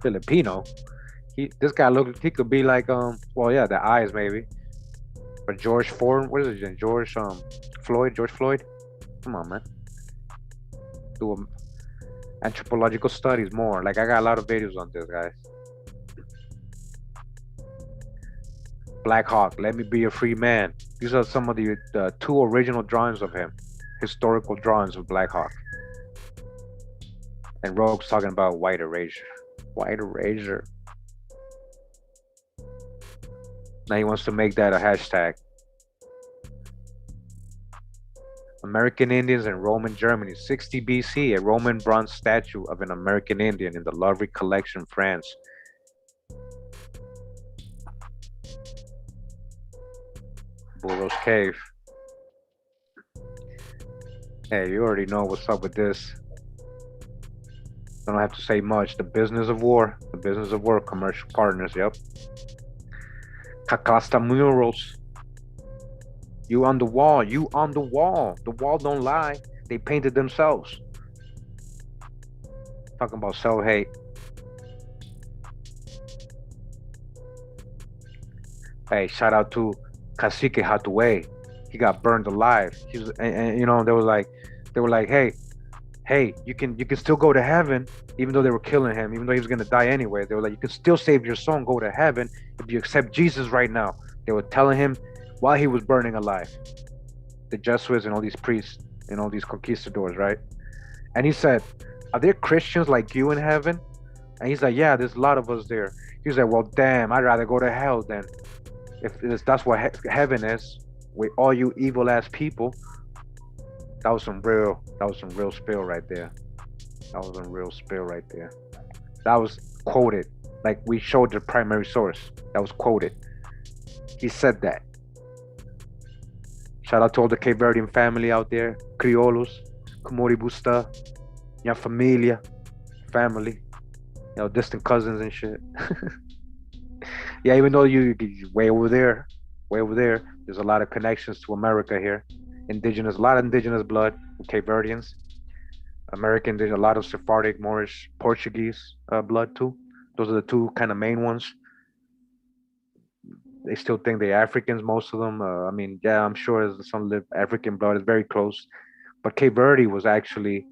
Filipino. This guy he could be like the eyes maybe. But George Ford, what is it? George Floyd. Come on, man. Do anthropological studies more. Like I got a lot of videos on this, guys. Black Hawk, let me be a free man. These are some of the two original drawings of him, historical drawings of Black Hawk. And Rogue's talking about white erasure. White erasure. Now he wants to make that a hashtag. American Indians in Roman Germany, 60 BC, a Roman bronze statue of an American Indian in the Louvre collection, France. Burroughs Cave. Hey, you already know what's up with this. I don't have to say much. The business of war. The business of war. Commercial partners. Yep. Cacasta murals. You on the wall. You on the wall. The wall don't lie. They painted themselves. Talking about self-hate. Hey, shout out to Cacique Hatue. He got burned alive. He was, and they were like, hey, you can still go to heaven, even though they were killing him, even though he was gonna die anyway. They were like, you can still save your soul and go to heaven if you accept Jesus right now. They were telling him while he was burning alive. The Jesuits and all these priests and all these conquistadors, right? And he said, are there Christians like you in heaven? And he's like, yeah, there's a lot of us there. He was like, well, damn, I'd rather go to hell then. If that's what heaven is, with all you evil ass people. That was some real spill right there. That was quoted. Like we showed the primary source. That was quoted. He said that. Shout out to all the Cape Verdean family out there. Criollos, Kumori Busta, your familia, family. Distant cousins and shit. Yeah, even though you way over there, there's a lot of connections to America here. A lot of indigenous blood, Cape Verdeans. American did a lot of Sephardic, Moorish, Portuguese blood too. Those are the two kind of main ones. They still think they're Africans, most of them. I mean, yeah, I'm sure there's some live African blood is very close. But Cape Verde was actually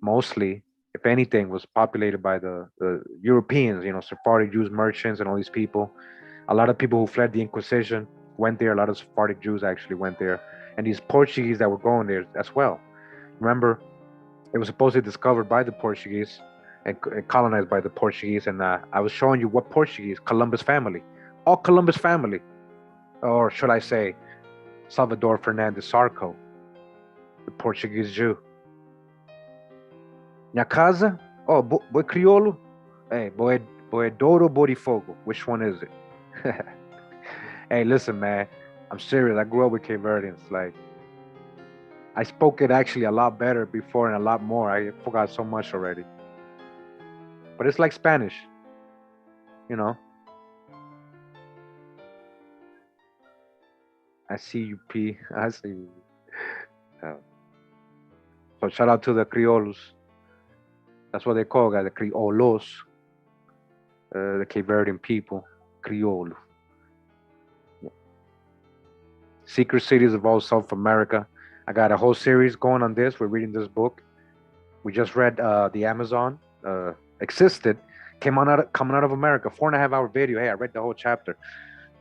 mostly, if anything, was populated by the Europeans, Sephardic Jews, merchants, and all these people. A lot of people who fled the Inquisition went there. A lot of Sephardic Jews actually went there. And these Portuguese that were going there as well. Remember, it was supposedly discovered by the Portuguese and colonized by the Portuguese. And I was showing you what Portuguese, Columbus family, all Columbus family, or should I say, Salvador Fernandez Sarco, the Portuguese Jew. Minha casa, oh, boi crioulo, hey, boi douro, borifogo. Which one is it? Hey, listen, man, I'm serious. I grew up with Cape Verdeans. Like, I spoke it actually a lot better before and a lot more. I forgot so much already. But it's like Spanish, I see you, P. I see you. So shout out to the Criollos. That's what they call guys, the Criollos. The Cape Verdean people, Criollo. Secret cities of all South America. I got a whole series going on this. We're reading this book. We just read the Amazon existed, coming out of America. 4.5 hour video. Hey, I read the whole chapter.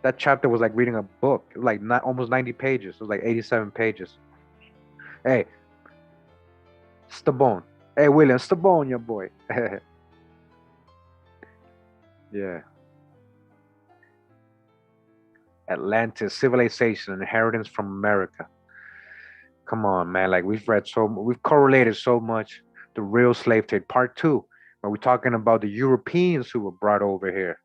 That chapter was like reading a book. It was like almost 90 pages. It was like 87 pages. Hey, Stabone. Hey, William, Stabone, your boy. Yeah. Atlantis, civilization, inheritance from America. Come on, man. Like we've correlated so much. The real slave trade, part 2, where we're talking about the Europeans who were brought over here.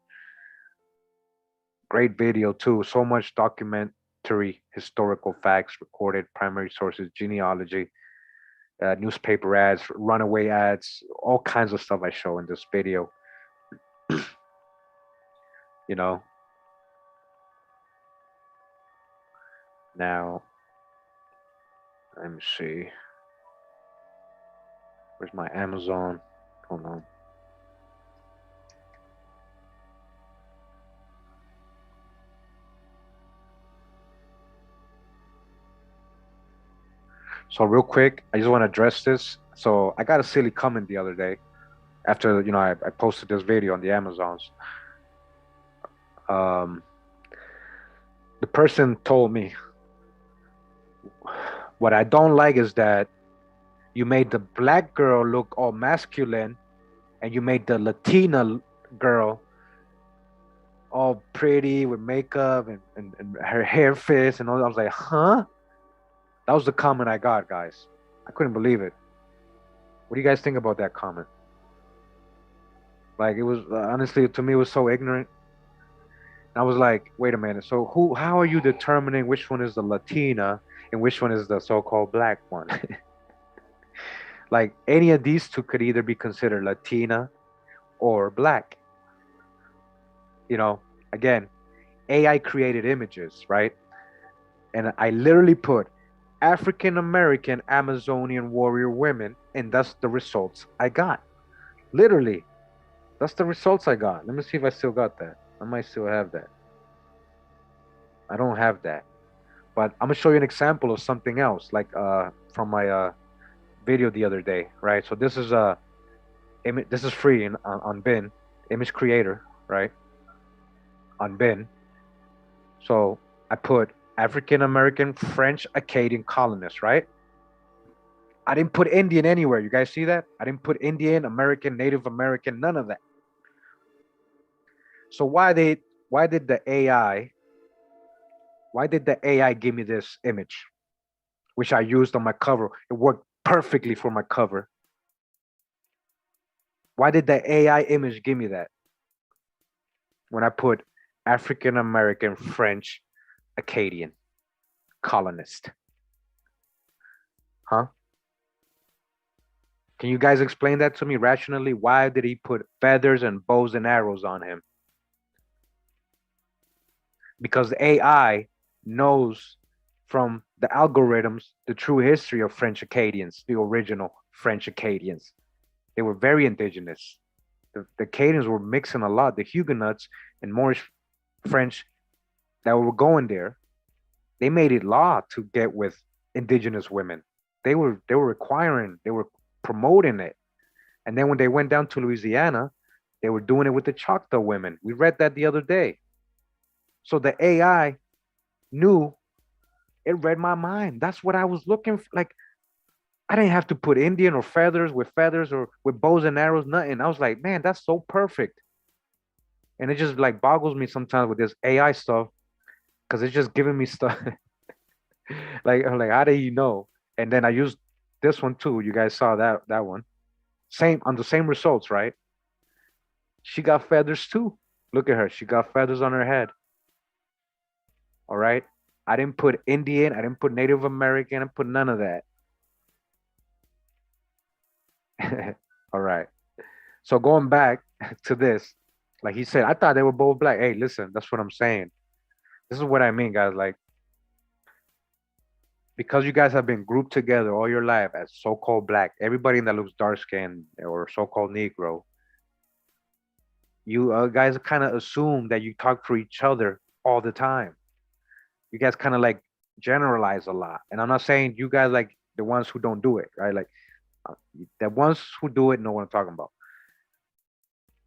Great video too. So much documentary, historical facts, recorded primary sources, genealogy, newspaper ads, runaway ads, all kinds of stuff I show in this video. Now, let me see. Where's my Amazon? Hold on. So real quick, I just want to address this. So I got a silly comment the other day after, I posted this video on the Amazons. The person told me, what I don't like is that you made the black girl look all masculine and you made the Latina girl all pretty with makeup and her hair fits and all that. I was like, huh? That was the comment I got, guys. I couldn't believe it. What do you guys think about that comment? Like, it was, honestly, to me, it was so ignorant. And I was like, wait a minute. So how are you determining which one is the Latina and which one is the so-called black one? Like, any of these two could either be considered Latina or black. Again, AI created images, right? And I literally put African American Amazonian warrior women, and that's the results I got. Literally, that's the results I got. Let me see if I still got that. I might still have that. I don't have that, but I'm gonna show you an example of something else, like from my video the other day, right? So this is this is free on Bin, image creator, right? On Bin. So I put African American French Acadian colonists, right? I didn't put Indian anywhere. You guys see that? I didn't put Indian, American, Native American, none of that. So why did the AI give me this image, which I used on my cover? It worked perfectly for my cover. Why did the AI image give me that? When I put African American French Acadian colonist. Huh? Can you guys explain that to me rationally? Why did he put feathers and bows and arrows on him? Because AI knows from the algorithms, the true history of French Acadians, the original French Acadians. They were very indigenous. The Acadians were mixing a lot. The Huguenots and Moorish French that were going there, they made it law to get with indigenous women. They were requiring, they were promoting it. And then when they went down to Louisiana, they were doing it with the Choctaw women. We read that the other day. So the AI knew, it read my mind. That's what I was looking for. Like, I didn't have to put Indian or feathers or with bows and arrows, nothing. I was like, man, that's so perfect. And it just like boggles me sometimes with this AI stuff because it's just giving me stuff. Like, I'm like, how do you know? And then I used this one too. You guys saw that one. Same on the same results, right? She got feathers too. Look at her. She got feathers on her head. All right. I didn't put Indian. I didn't put Native American. I didn't put none of that. All right. So going back to this, like he said, I thought they were both black. Hey, listen, that's what I'm saying. This is what I mean, guys. Like, because you guys have been grouped together all your life as so-called black, everybody that looks dark skinned or so-called Negro, you guys kind of assume that you talk to each other all the time. You guys kind of like generalize a lot. And I'm not saying you guys like the ones who don't do it, right? Like uh, the ones who do it know what I'm talking about.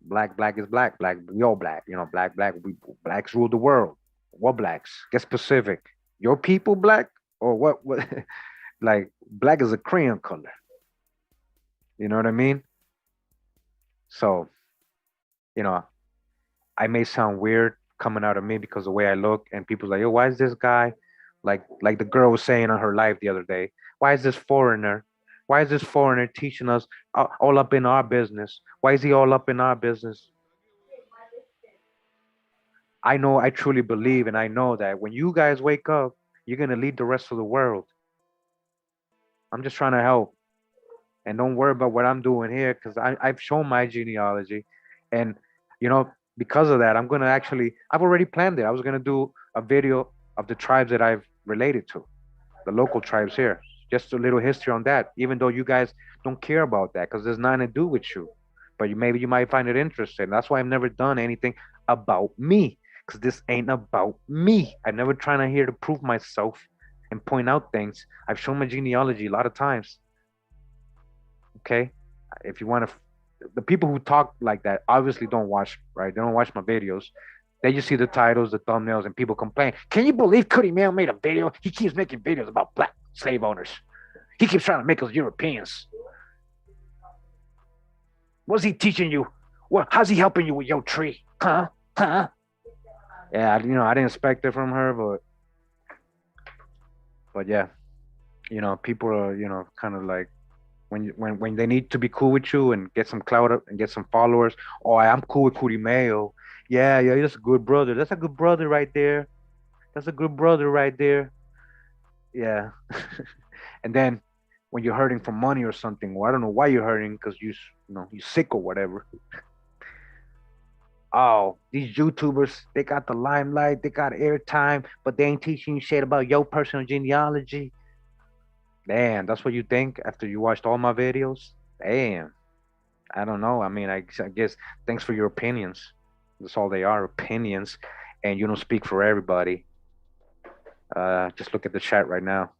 Black is black. Black, we all black. You know, black. Blacks rule the world. What blacks? Get specific. Your people black or what? What? Like black is a crayon color. You know what I mean? So, you know, I may sound weird coming out of me because the way I look, and people's like, yo, why is this guy like the girl was saying on her live the other day? Why is this foreigner? Why is this foreigner teaching us all up in our business? Why is he all up in our business? I know, I truly believe, and I know that when you guys wake up, you're gonna lead the rest of the world. I'm just trying to help, and don't worry about what I'm doing here because I've shown my genealogy, and you know because of that, I've already planned it. I was gonna do a video of the tribes that I've related to, the local tribes here. Just a little history on that, even though you guys don't care about that because there's nothing to do with you. But maybe you might find it interesting. That's why I've never done anything about me because this ain't about me. I'm never trying to here to prove myself and point out things. I've shown my genealogy a lot of times. Okay, if you want to, the people who talk like that obviously don't watch, right? They don't watch my videos. They just see the titles, the thumbnails, and people complain. Can you believe Kurimeo made a video? He keeps making videos about black slave owners. He keeps trying to make us Europeans. What's he teaching you? What? How's he helping you with your tree? Huh? Huh? Yeah, I didn't expect it from her, but yeah, people are, kind of like when they need to be cool with you and get some clout up and get some followers. Oh, I'm cool with Kurimeo. Yeah, that's a good brother. That's a good brother right there. That's a good brother right there. Yeah. And then when you're hurting for money or something, well, I don't know why you're hurting because you're sick or whatever. Oh, these YouTubers, they got the limelight, they got airtime, but they ain't teaching you shit about your personal genealogy. Damn, that's what you think after you watched all my videos? Damn. I don't know. I mean, I guess thanks for your opinions. That's all they are, opinions. And you don't speak for everybody. Just look at the chat right now.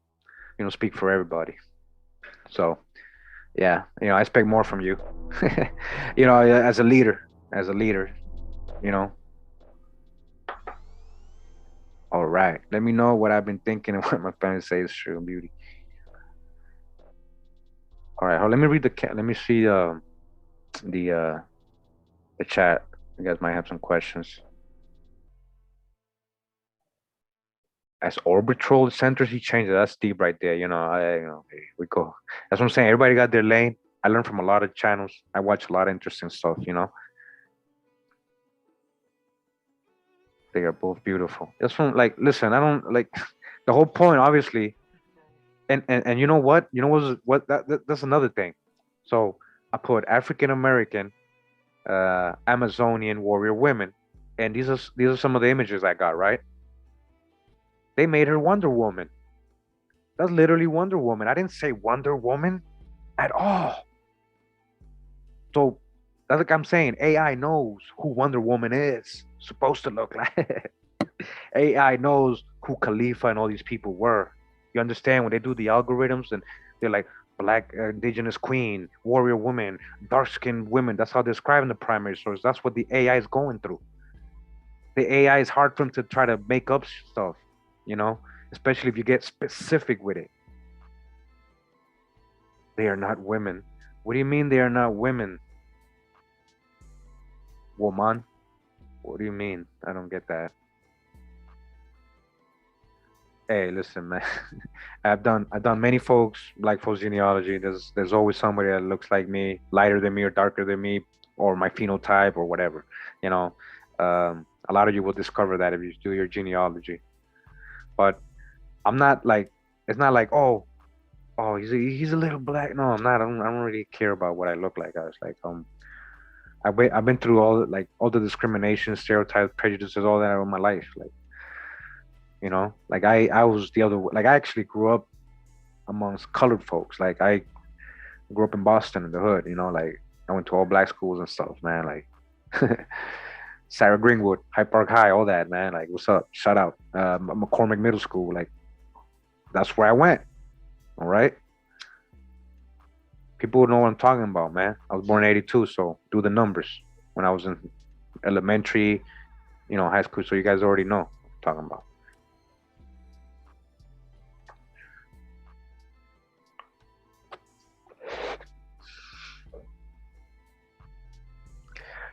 You don't speak for everybody. So, yeah, I expect more from you. As a leader, you know. All right. Let me know what I've been thinking and what my family says is true and beauty. All right. Let me read let me see the chat. You guys might have some questions. As orbital centers, he changed it. That's deep right there. We go. That's what I'm saying. Everybody got their lane. I learned from a lot of channels. I watch a lot of interesting stuff. They are both beautiful. That's from listen. I don't like the whole point, obviously. And you know what? That's another thing. So I put African American, Amazonian warrior women, and these are some of the images I got. Right? They made her Wonder Woman. That's literally Wonder Woman. I didn't say Wonder Woman at all. So that's like I'm saying. AI knows who Wonder Woman is supposed to look like. AI knows who Khalifa and all these people were. You understand when they do the algorithms and they're like black indigenous queen, warrior woman, dark skinned women. That's how they're describing the primary source. That's what the AI is going through. The AI is hard for them to try to make up stuff, you know, especially if you get specific with it. They are not women. What do you mean they are not women? Woman? What do you mean? I don't get that. Hey, listen, man. I've done many folks, black folks genealogy. There's always somebody that looks like me, lighter than me or darker than me, or my phenotype or whatever. You know, a lot of you will discover that if you do your genealogy. But I'm not like it's not like oh he's a little black. No, I'm not. I don't really care about what I look like. I was like I've been through all the discrimination, stereotypes, prejudices, all that in my life. Like like I was the other like I actually grew up amongst colored folks. Like I grew up in Boston in the hood. Like I went to all black schools and stuff, man. Like Sarah Greenwood, Hyde Park High, all that, man. Like what's up? Shout out, McCormick Middle School. Like that's where I went. All right. People know what I'm talking about, man. I was born in '82, so do the numbers. When I was in elementary, high school, so you guys already know what I'm talking about.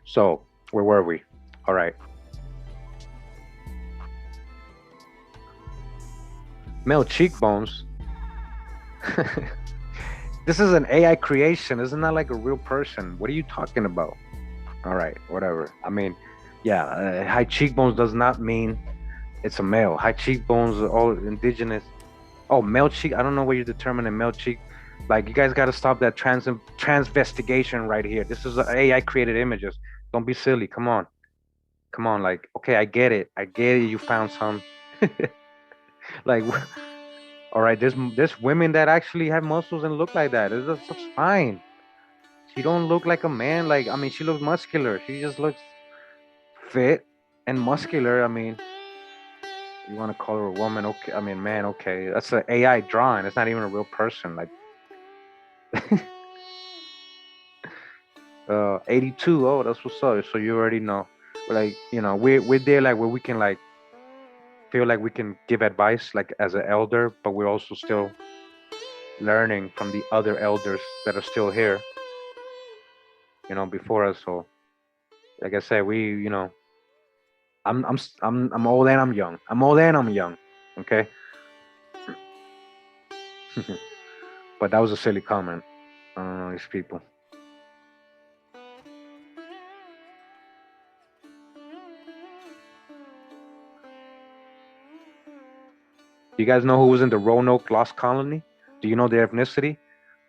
So, where were we? All right. Male cheekbones. This is an AI creation. This is not like a real person. What are you talking about? All right, whatever. I mean, yeah, high cheekbones does not mean it's a male. High cheekbones are all indigenous. Oh, male cheek. I don't know what you're determining male cheek. Like, you guys got to stop that transvestigation right here. This is AI created images. Don't be silly. Come on. Come on. Like, okay, I get it. I get it. You found some. Like, all right, there's women that actually have muscles and look like that. That's fine. She don't look like a man. Like, I mean, she looks muscular. She just looks fit and muscular. I mean, you want to call her a woman? Okay. I mean, man, okay. That's an AI drawing. It's not even a real person. Like, 82. Oh, that's what's up. So you already know. Like, we're there like where we can like feel like we can give advice like as an elder, but we're also still learning from the other elders that are still here, before us. So, like I said, I'm old and I'm young. I'm old and I'm young. Okay. But that was a silly comment. I don't know these people. Do you guys know who was in the Roanoke Lost Colony? Do you know their ethnicity?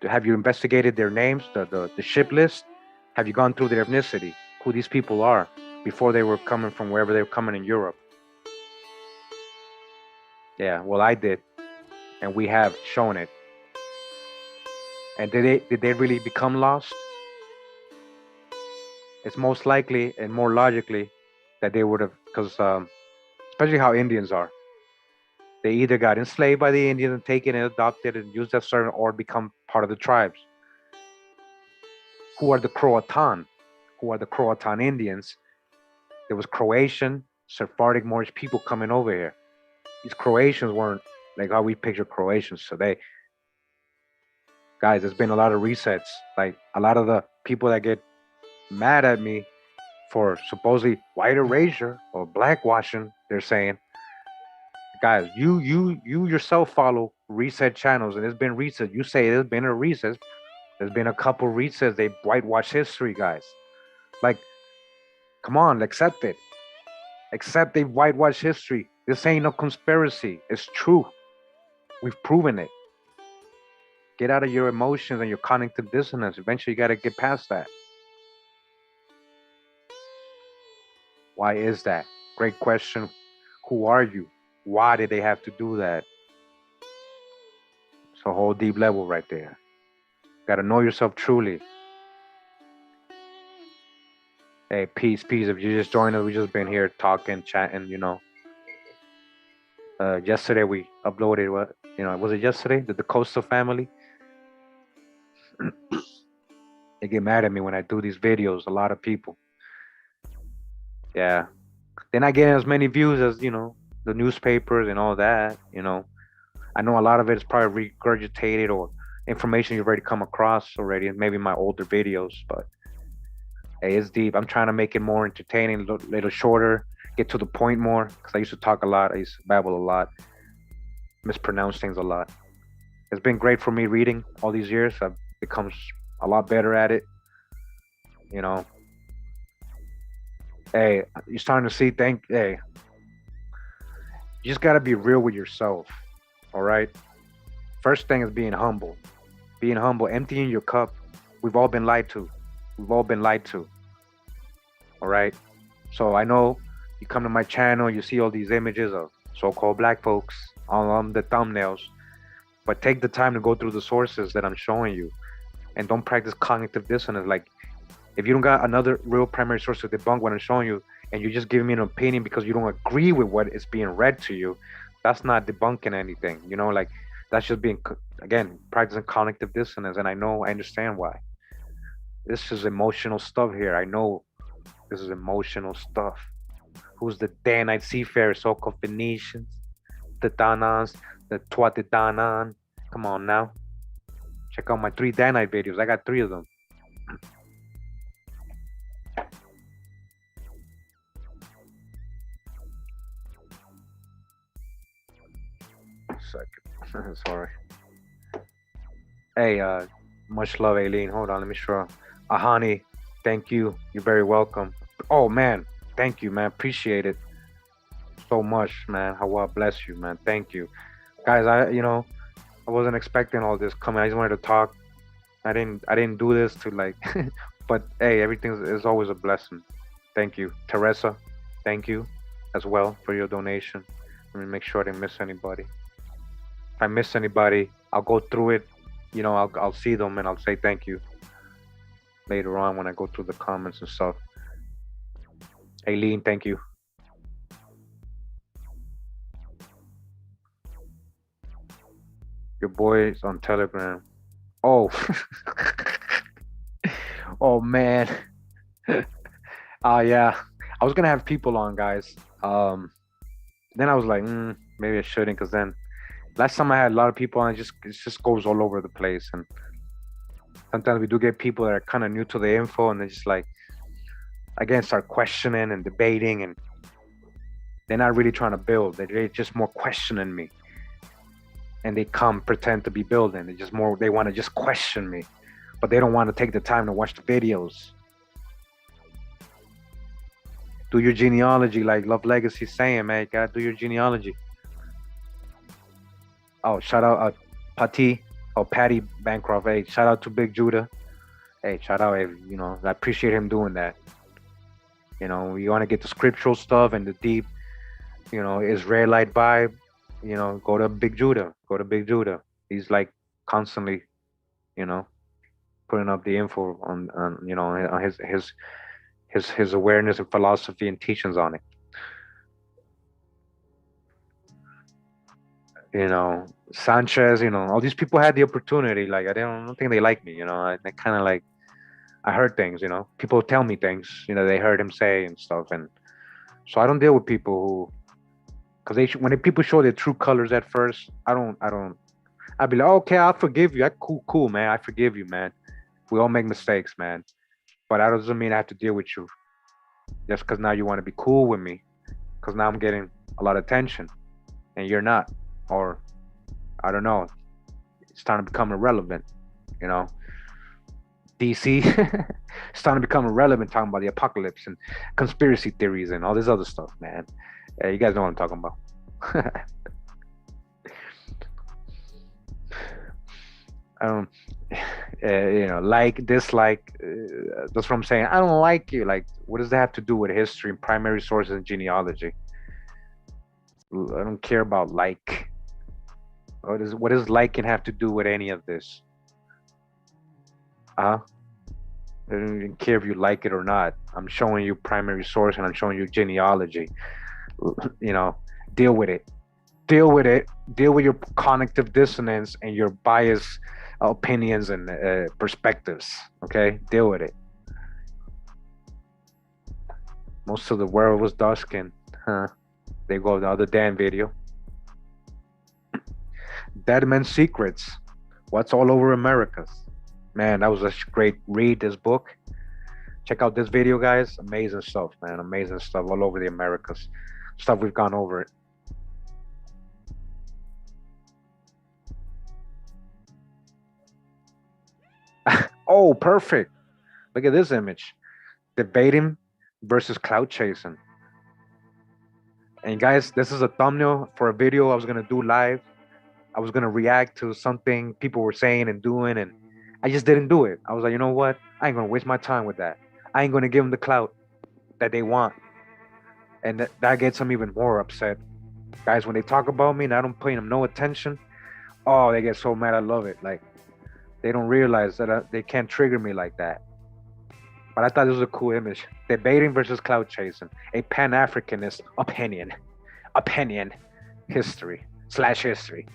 Have you investigated their names, the ship list? Have you gone through their ethnicity? Who these people are before they were coming from wherever they were coming in Europe? Yeah, well, I did, and we have shown it. And did they really become lost? It's most likely and more logically that they would have, because especially how Indians are. They either got enslaved by the Indians and taken and adopted and used as servant, or become part of the tribes. Who are the Croatan? Who are the Croatan Indians? There was Croatian, Sephardic, Moorish people coming over here. These Croatians weren't like how we picture Croatians today. Guys, there's been a lot of resets. Like a lot of the people that get mad at me for supposedly white erasure or blackwashing, they're saying, guys, you yourself follow reset channels, and there's been reset. You say there's been a reset. There's been a couple resets. They whitewash history, guys. Like, come on, accept it. Accept they whitewash history. This ain't no conspiracy. It's true. We've proven it. Get out of your emotions and your cognitive dissonance. Eventually, you got to get past that. Why is that? Great question. Who are you? Why did they have to do that? It's a whole deep level right there. Gotta know yourself truly. Hey, peace. If you just joined us, we just been here talking, chatting, yesterday we uploaded was it yesterday? The Coastal family. They get mad at me when I do these videos. A lot of people. Yeah. They're not getting as many views as, the newspapers and all that, I know a lot of it is probably regurgitated or information you've already come across already, and maybe my older videos, but hey, it's deep. I'm trying to make it more entertaining, a little shorter, get to the point more, because I used to talk a lot. I used to babble a lot, mispronounce things a lot. It's been great for me reading all these years. I've become a lot better at it, Hey, you're starting to see, hey, you just got to be real with yourself, all right? First thing is being humble. Being humble, emptying your cup. We've all been lied to. All right? So I know you come to my channel, you see all these images of so-called black folks on the thumbnails, but take the time to go through the sources that I'm showing you, and don't practice cognitive dissonance. Like, if you don't got another real primary source to debunk what I'm showing you, and you're just giving me an opinion because you don't agree with what is being read to you, that's not debunking anything. Like, that's just being, again, practicing cognitive dissonance. And I understand why. This is emotional stuff here. I know this is emotional stuff. Who's the Danite seafarers, so-called Phoenicians, the Danans, the Tuatadanan? Come on now. Check out my 3 Danite videos. I got 3 of them. Second. Sorry. Hey, much love, Aileen. Hold on, let me show. Ahani, thank you. You're very welcome. Oh man, thank you, man. Appreciate it so much, man. Hawa, bless you, man. Thank you, guys. I wasn't expecting all this coming. I just wanted to talk. I didn't do this to like, but hey, everything is always a blessing. Thank you, Teresa. Thank you as well for your donation. Let me make sure I didn't miss anybody. If I miss anybody, I'll go through it. I'll see them and I'll say thank you later on when I go through the comments and stuff. Aileen, thank you. Your boy's on Telegram. Oh. Oh man. Yeah. I was gonna have people on, guys. Then I was like, maybe I shouldn't, because then last time I had a lot of people on, it just goes all over the place. And sometimes we do get people that are kind of new to the info, and they just like, again, start questioning and debating, and they're not really trying to build. They're just more questioning me. And they pretend to be building. They want to just question me, but they don't want to take the time to watch the videos. Do your genealogy, like Love Legacy saying, man. You gotta do your genealogy. Oh, shout out Patty Bancroft. Hey, shout out to Big Judah. Hey, shout out. I appreciate him doing that. You want to get the scriptural stuff and the deep, Israelite vibe. Go to Big Judah. He's like constantly, putting up the info on his awareness and philosophy and teachings on it. Sanchez, all these people had the opportunity. Like, I don't think they like me, I kind of like, I heard things, people tell me things, they heard him say and stuff. And so I don't deal with people who, because when people show their true colors at first, I'd be like, okay, I'll forgive you. Cool, man. I forgive you, man. We all make mistakes, man. But that doesn't mean I have to deal with you just because now you want to be cool with me, because now I'm getting a lot of attention and you're not. Or I don't know, it's starting to become irrelevant, DC it's starting to become irrelevant, talking about the apocalypse and conspiracy theories and all this other stuff, man. You guys know what I'm talking about. Like, dislike, that's what I'm saying. I don't like you. Like, what does that have to do with history and primary sources and genealogy? I don't care about like. What does liking have to do with any of this? I don't even care if you like it or not. I'm showing you primary source and I'm showing you genealogy. You know, deal with it. Deal with it. Deal with your cognitive dissonance and your biased opinions and perspectives. Okay, deal with it. Most of the world was dark skinned. Huh? They go the other damn video. Dead Men's Secrets. What's all over Americas? Man, that was a great read, this book. Check out this video, guys. Amazing stuff, man. Amazing stuff all over the Americas. Stuff we've gone over it. Oh, perfect. Look at this image. Debating versus cloud chasing. And guys, this is a thumbnail for a video I was going to do live. I was going to react to something people were saying and doing, and I just didn't do it. I was like, you know what? I ain't going to waste my time with that. I ain't going to give them the clout that they want. And that gets them even more upset. Guys, when they talk about me and I don't pay them no attention, oh, they get so mad. I love it. Like, they don't realize that they can't trigger me like that. But I thought this was a cool image. Debating versus cloud chasing. A Pan-Africanist opinion. History. /history.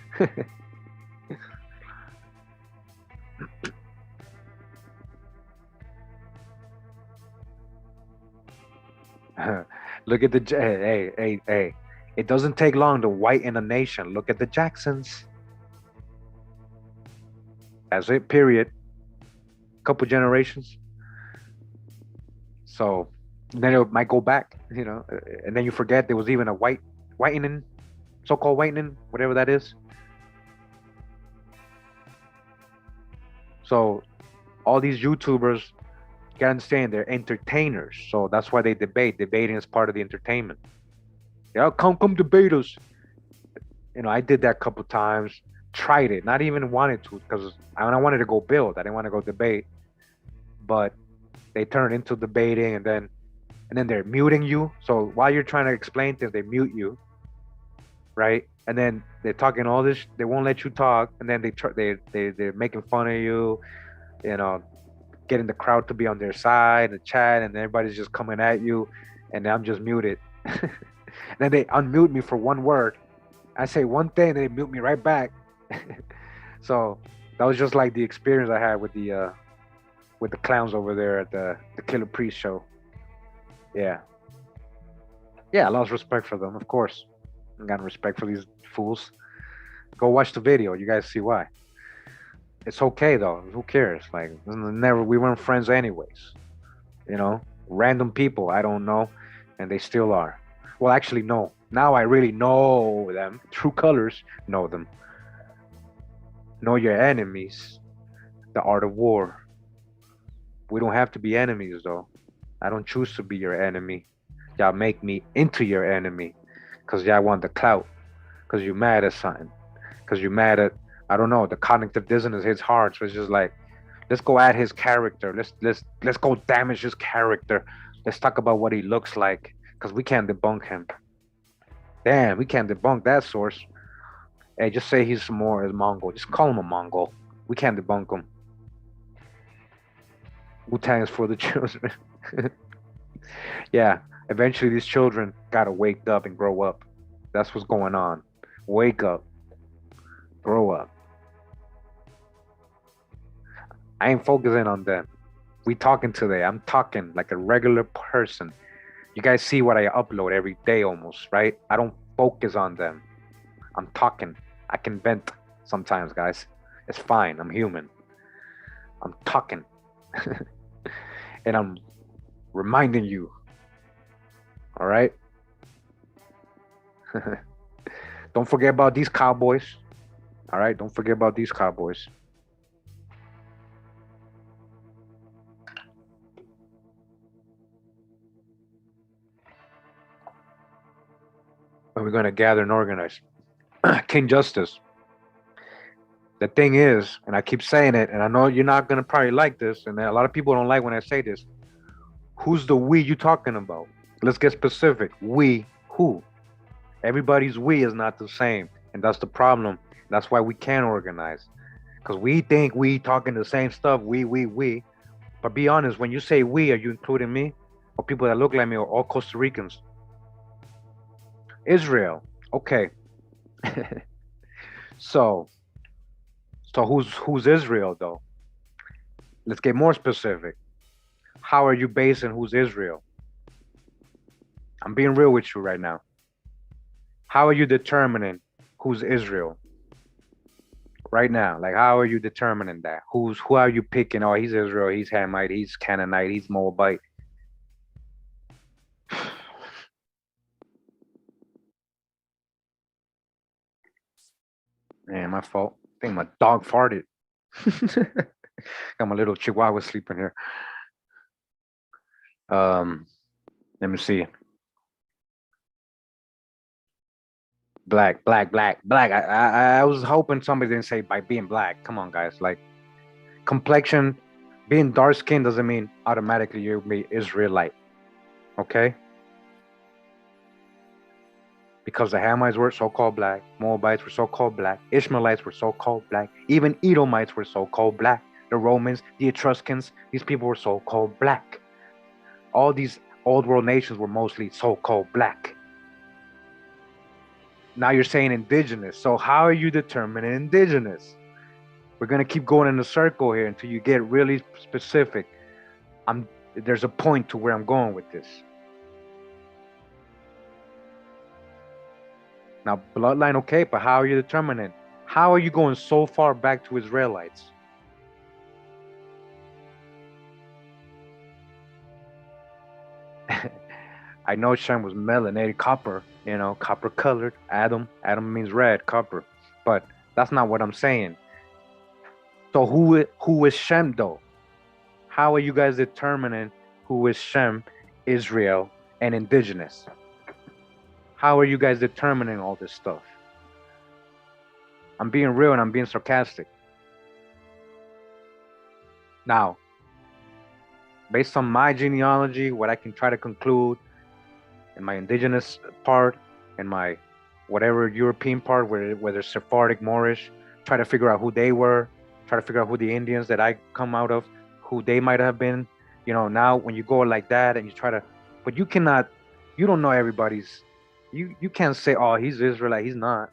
Look at the hey. It doesn't take long to whiten a nation. Look at the Jacksons. That's it, period. Couple generations. So then it might go back, you know, and then you forget there was even a whitening, so-called whitening, whatever that is. So all these YouTubers, you gotta understand, they're entertainers. So that's why they debate. Debating is part of the entertainment. Yeah, come debate us. You know, I did that a couple times, tried it, not even wanted to, because I wanted to go build. I didn't want to go debate. But they turn into debating, and then they're muting you. So while you're trying to explain things, they mute you, right? And then they're talking all this. They won't let you talk, and then they're making fun of you, you know, getting the crowd to be on their side, the chat, and everybody's just coming at you, and I'm just muted. Then they unmute me for one word. I say one thing, and they mute me right back. So that was just like the experience I had with the clowns over there at the Killer Priest show. Yeah, I lost respect for them, of course. I got respect for these fools. Go watch the video. You guys see why. It's okay though. Who cares? Like, we weren't friends anyways. You know, random people I don't know, and they still are. Well, actually, no. Now I really know them. True colors, know them. Know your enemies. The art of war. We don't have to be enemies though. I don't choose to be your enemy. Y'all make me into your enemy because y'all want the clout, because you're mad at something, because you're mad at, I don't know, the cognitive dissonance hits hard. So it's just like, let's go at his character. Let's go damage his character. Let's talk about what he looks like, because we can't debunk him. Damn, we can't debunk that source. Hey, just say he's Mongol. Just call him a Mongol. We can't debunk him. Wu-Tang is for the children. Yeah, eventually these children gotta wake up and grow up. That's what's going on. Wake up. Grow up. I ain't focusing on them. We talking today. I'm talking like a regular person. You guys see what I upload every day almost, right? I don't focus on them. I'm talking. I can vent sometimes, guys. It's fine. I'm human. I'm talking. And I'm reminding you. All right? Don't forget about these cowboys. All right? Don't forget about these cowboys. And we're going to gather and organize. King Justice. The thing is, and I keep saying it, and I know you're not going to probably like this, and a lot of people don't like when I say this. Who's the we you talking about? Let's get specific. We, who? Everybody's we is not the same. And that's the problem. That's why we can't organize. Because we think we talking the same stuff. We. But be honest, when you say we, are you including me? Or people that look like me, or all Costa Ricans? Israel. Okay. So, who's Israel though? Let's get more specific. How are you basing who's Israel? I'm being real with you right now. How are you determining who's Israel right now? Like, how are you determining that? Who are you picking? Oh, he's Israel, he's Hamite, he's Canaanite, he's Moabite. Man, my fault. I think my dog farted. Got my little chihuahua sleeping here. Let me see. Black. I was hoping somebody didn't say by being black. Come on, guys. Like, complexion, being dark skinned doesn't mean automatically you'll be Israelite. Okay? Because the Hamites were so-called black, Moabites were so-called black, Ishmaelites were so-called black, even Edomites were so-called black, the Romans, the Etruscans, these people were so-called black. All these old world nations were mostly so-called black. Now you're saying indigenous. So how are you determining indigenous? We're gonna keep going in a circle here until you get really specific. There's a point to where I'm going with this. Now, bloodline, okay, but how are you determining? How are you going so far back to Israelites? I know Shem was melanated copper, copper colored. Adam means red, copper. But that's not what I'm saying. So who is Shem though? How are you guys determining who is Shem, Israel, and indigenous? How are you guys determining all this stuff? I'm being real and I'm being sarcastic. Now, based on my genealogy, what I can try to conclude in my indigenous part and my whatever European part, whether Sephardic, Moorish, try to figure out who they were, try to figure out who the Indians that I come out of, who they might have been. Now when you go like that and you try to, but you don't know everybody's, you can't say, oh, he's Israelite, he's not.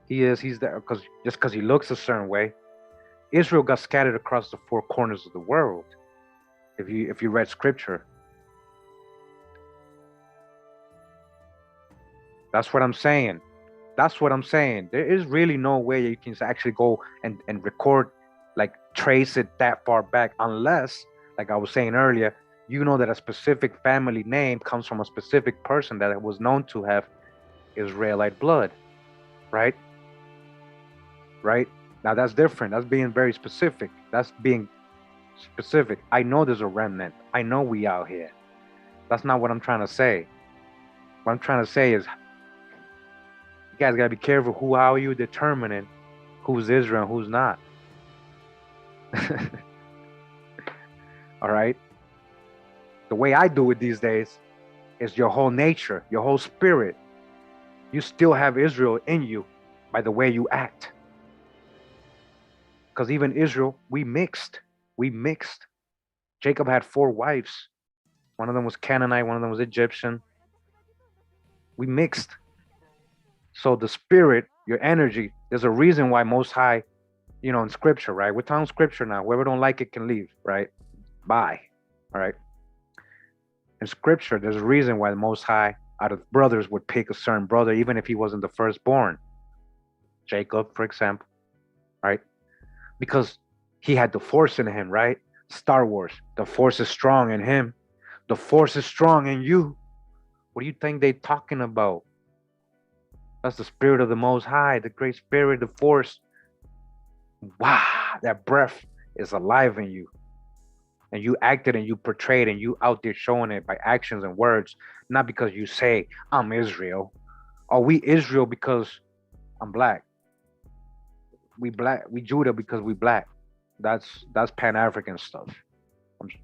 He's there because he looks a certain way. Israel got scattered across the four corners of the world. If you read scripture. That's what I'm saying. There is really no way you can actually go and record, like trace it that far back, unless, like I was saying earlier, that a specific family name comes from a specific person that was known to have Israelite blood, right? Right? Now that's different. That's being very specific. I know there's a remnant. I know we out here. That's not what I'm trying to say. What I'm trying to say is, you guys gotta be careful. How are you determining who's Israel and who's not? All right. The way I do it these days is your whole nature, your whole spirit. You still have Israel in you by the way you act. Because even Israel, we mixed. Jacob had 4 wives. One of them was Canaanite, one of them was Egyptian. We mixed. So the spirit, your energy, there's a reason why Most High, in scripture, right? We're talking scripture now. Whoever don't like it can leave, right? Bye. All right. In scripture, there's a reason why the Most High, out of brothers, would pick a certain brother, even if he wasn't the firstborn. Jacob, for example, right? Because he had the force in him, right? Star Wars, the force is strong in him. The force is strong in you. What do you think they're talking about? That's the spirit of the Most High, the great spirit, the force. Wow, that breath is alive in you. And you acted and you portrayed and you out there showing it by actions and words, not because you say, I'm Israel. Are we Israel because I'm black? We Judah because we black. That's Pan-African stuff.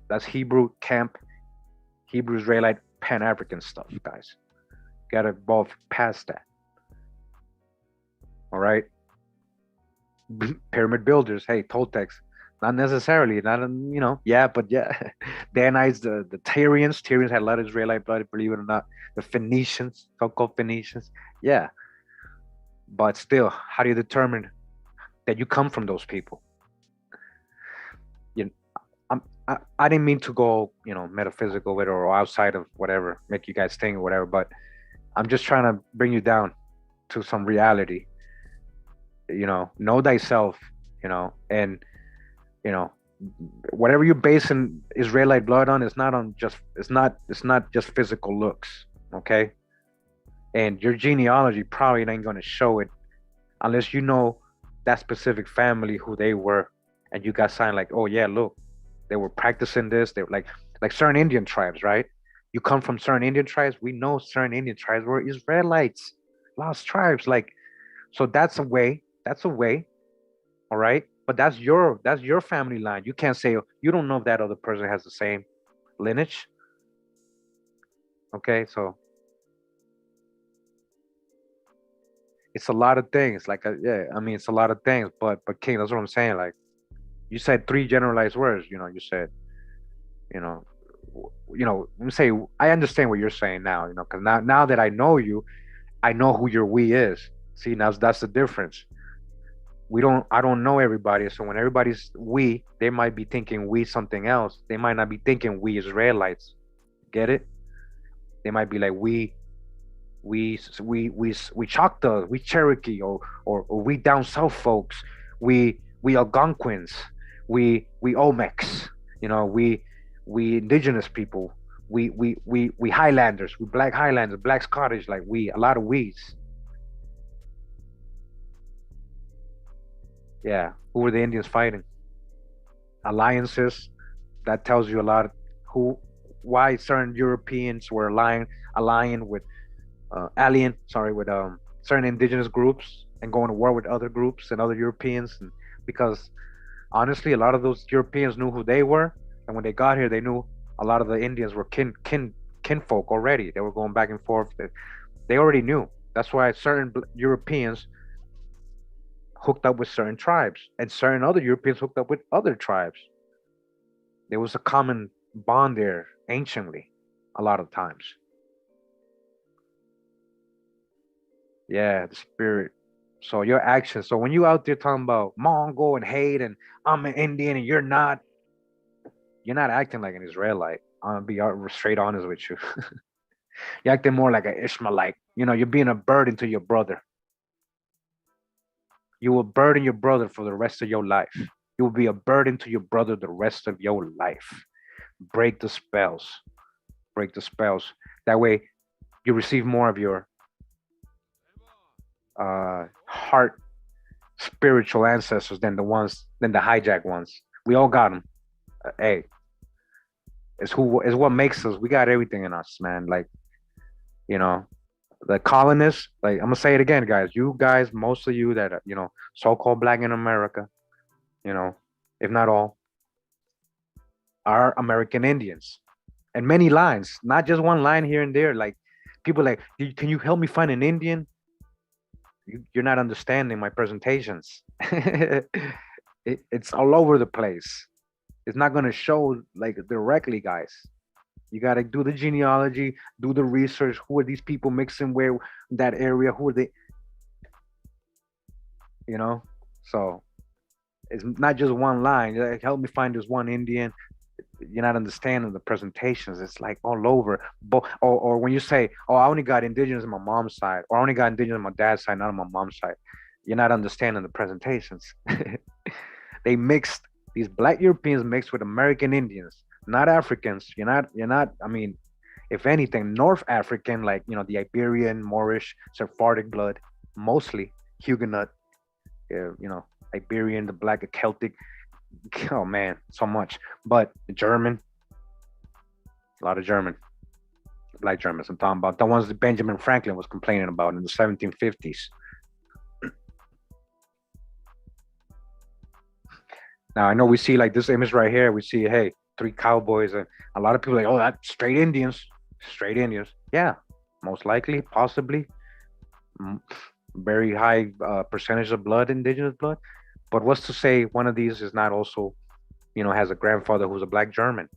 That's Hebrew Israelite Pan-African stuff, guys. Gotta evolve past that. All right. pyramid builders. Hey, Toltecs. Not necessarily. Not yeah, but yeah. Danites, the Tyrians. Tyrians had a lot of Israelite blood, believe it or not. The Phoenicians, so-called Phoenicians. Yeah. But still, how do you determine that you come from those people? You I didn't mean to go, metaphysical with it or outside of whatever, make you guys think or whatever, but I'm just trying to bring you down to some reality. Know thyself, and whatever you're basing Israelite blood on, it's not just physical looks, okay? And your genealogy probably ain't gonna show it unless you know that specific family, who they were, and you got signed like, oh yeah, look, they were practicing this. They were like certain Indian tribes, right? You come from certain Indian tribes. We know certain Indian tribes were Israelites, lost tribes. Like, so that's a way. That's a way. All right. But that's your family line. You can't say you don't know if that other person has the same lineage. Okay, so it's a lot of things. Like, yeah, I mean, it's a lot of things. But King, that's what I'm saying. Like, you said 3 generalized words. You said, let me say, I understand what you're saying now. Because now that I know you, I know who your we is. See, now that's the difference. I don't know everybody. So when everybody's we, they might be thinking we something else. They might not be thinking we Israelites. Get it? They might be like we Choctaw, we Cherokee, or we down south folks, we Algonquins, we Olmecs, we indigenous people, we Highlanders, we Black Highlanders, Black Scottish, like a lot of we's. Yeah, who were the Indians fighting? Alliances. That tells you a lot. Why certain Europeans were allying with certain indigenous groups and going to war with other groups and other Europeans, because honestly, a lot of those Europeans knew who they were, and when they got here, they knew a lot of the Indians were kinfolk already. They were going back and forth. They already knew. That's why certain Europeans hooked up with certain tribes, and certain other Europeans hooked up with other tribes. There was a common bond there anciently, a lot of times. Yeah, the spirit. So your actions. So when you out there talking about Mongol and hate and I'm an Indian and you're not acting like an Israelite. I'm gonna be straight honest with you. You're acting more like an Ishmaelite. You're being a burden to your brother. You will burden your brother for the rest of your life. You will be a burden to your brother the rest of your life. Break the spells. Break the spells. That way, you receive more of your heart spiritual ancestors than the hijack ones. We all got them. Hey, it's what makes us. We got everything in us, man. Like, the colonists, like, I'm gonna say it again, guys. You guys, most of you that are, so-called Black in America, if not all, are American Indians, and many lines, not just one line here and there. Like, people like, can you help me find an Indian? You're not understanding my presentations. It's all over the place. It's not gonna show like directly, guys. You got to do the genealogy, do the research. Who are these people mixing where that area? Who are they? So it's not just one line. Like, help me find this one Indian. You're not understanding the presentations. It's like all over. Or when you say, oh, I only got indigenous on my mom's side, or I only got indigenous on my dad's side, not on my mom's side. You're not understanding the presentations. They mixed, these Black Europeans mixed with American Indians. Not Africans. You're not, I mean, if anything, North African, like, the Iberian, Moorish, Sephardic blood, mostly Huguenot, Iberian, the Black, Celtic. Oh man, so much. But German, a lot of German, Black Germans. I'm talking about the ones that Benjamin Franklin was complaining about in the 1750s. Now, I know we see like this image right here. We see, hey, 3 cowboys, and a lot of people are like, oh, that's straight Indians. Yeah, most likely, possibly, very high percentage of blood, indigenous blood. But what's to say one of these is not also, has a grandfather who's a black German,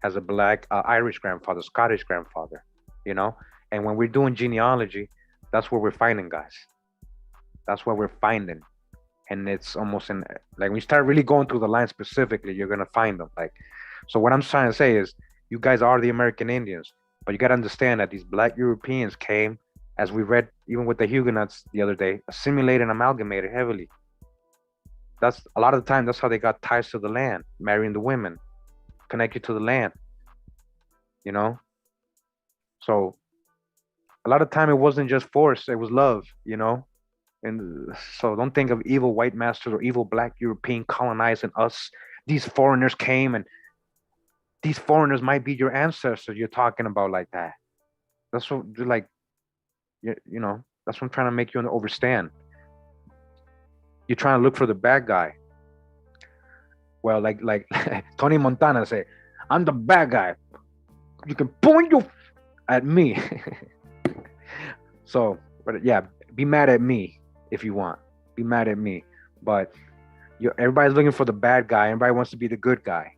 has a black Irish grandfather, Scottish grandfather, you know? And when we're doing genealogy, that's what we're finding, guys. That's what we're finding. And it's almost like when you start really going through the line specifically, you're going to find them. Like, so what I'm trying to say is you guys are the American Indians, but you got to understand that these black Europeans came, as we read even with the Huguenots the other day, assimilated and amalgamated heavily. That's a lot of the time, that's how they got ties to the land, marrying the women, connected to the land, you know? So a lot of time it wasn't just force, it was love, And so don't think of evil white masters or evil black European colonizing us. These foreigners came, and these foreigners might be your ancestors you're talking about like that. That's what you're like, that's what I'm trying to make you understand. You're trying to look for the bad guy. Well, like Tony Montana say, I'm the bad guy. You can point your at me. So, but yeah, be mad at me if you want. Be mad at me. But everybody's looking for the bad guy. Everybody wants to be the good guy.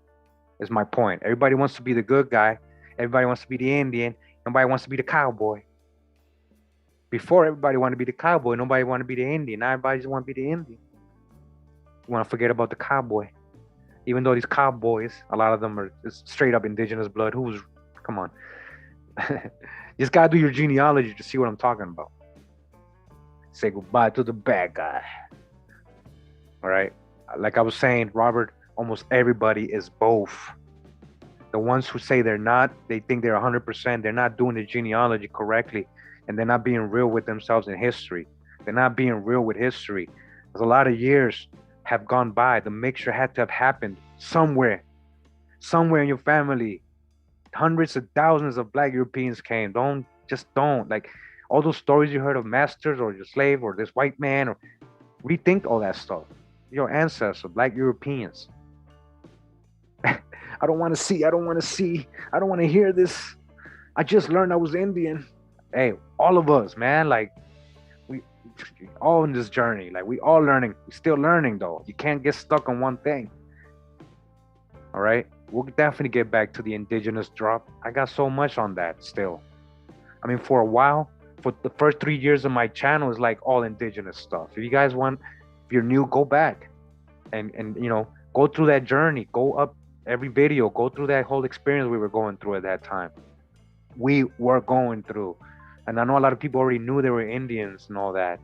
Is my point. Everybody wants to be the good guy. Everybody wants to be the Indian. Nobody wants to be the cowboy. Before, everybody wanted to be the cowboy. Nobody wanted to be the Indian. Now everybody just want to be the Indian. You want to forget about the cowboy. Even though these cowboys, a lot of them are straight up indigenous blood. Come on. You just got to do your genealogy to see what I'm talking about. Say goodbye to the bad guy. All right. Like I was saying, Robert, almost everybody is both. The ones who say they're not, they think they're 100%. They're not doing the genealogy correctly. And they're not being real with themselves in history. They're not being real with history. There's a lot of years have gone by. The mixture had to have happened somewhere in your family. Hundreds of thousands of black Europeans came. Don't. Like all those stories you heard of masters or your slave or this white man, or rethink all that stuff. Your ancestors, black Europeans. I don't want to see. I don't want to hear this. I just learned I was Indian. Hey, all of us, man, like we all in this journey. Like we all learning. We're still learning though. You can't get stuck on one thing. All right. We'll definitely get back to the indigenous drop. I got so much on that still. I mean, for a while, for the first 3 years of my channel is like all indigenous stuff. If you guys want, if you're new, go back and go through that journey. Go up every video. Go through that whole experience we were going through at that time. We were going through. And I know a lot of people already knew they were Indians and all that,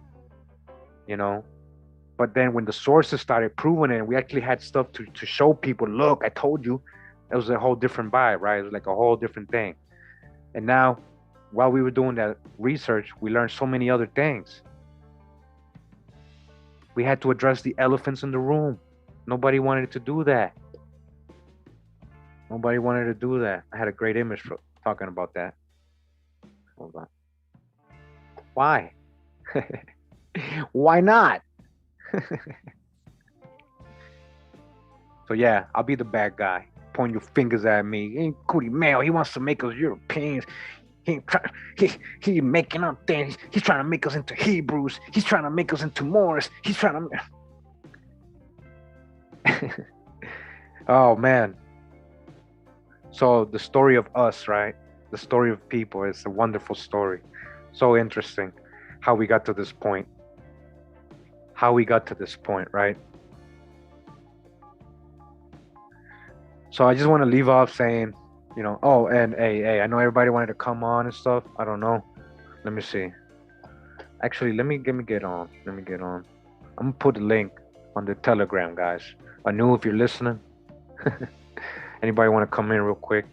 But then when the sources started proving it, we actually had stuff to show people, look, I told you, it was a whole different vibe, right? It was like a whole different thing. And now, while we were doing that research, we learned so many other things. We had to address the elephants in the room. Nobody wanted to do that. Nobody wanted to do that. I had a great image for talking about that. Hold on. Why? Why not? So yeah, I'll be the bad guy. Point your fingers at me. He ain't Kurimeo. He wants to make us Europeans. He making up things. He's trying to make us into Hebrews. He's trying to make us into Moors. He's trying to. Oh man. So the story of us, right? The story of people is a wonderful story. So interesting how we got to this point. Right? So I just want to leave off saying, oh, and hey, I know everybody wanted to come on and stuff. I don't know. Let me see. Actually, let me get on. I'm gonna put the link on the Telegram, guys. Anu, if you're listening, anybody want to come in real quick?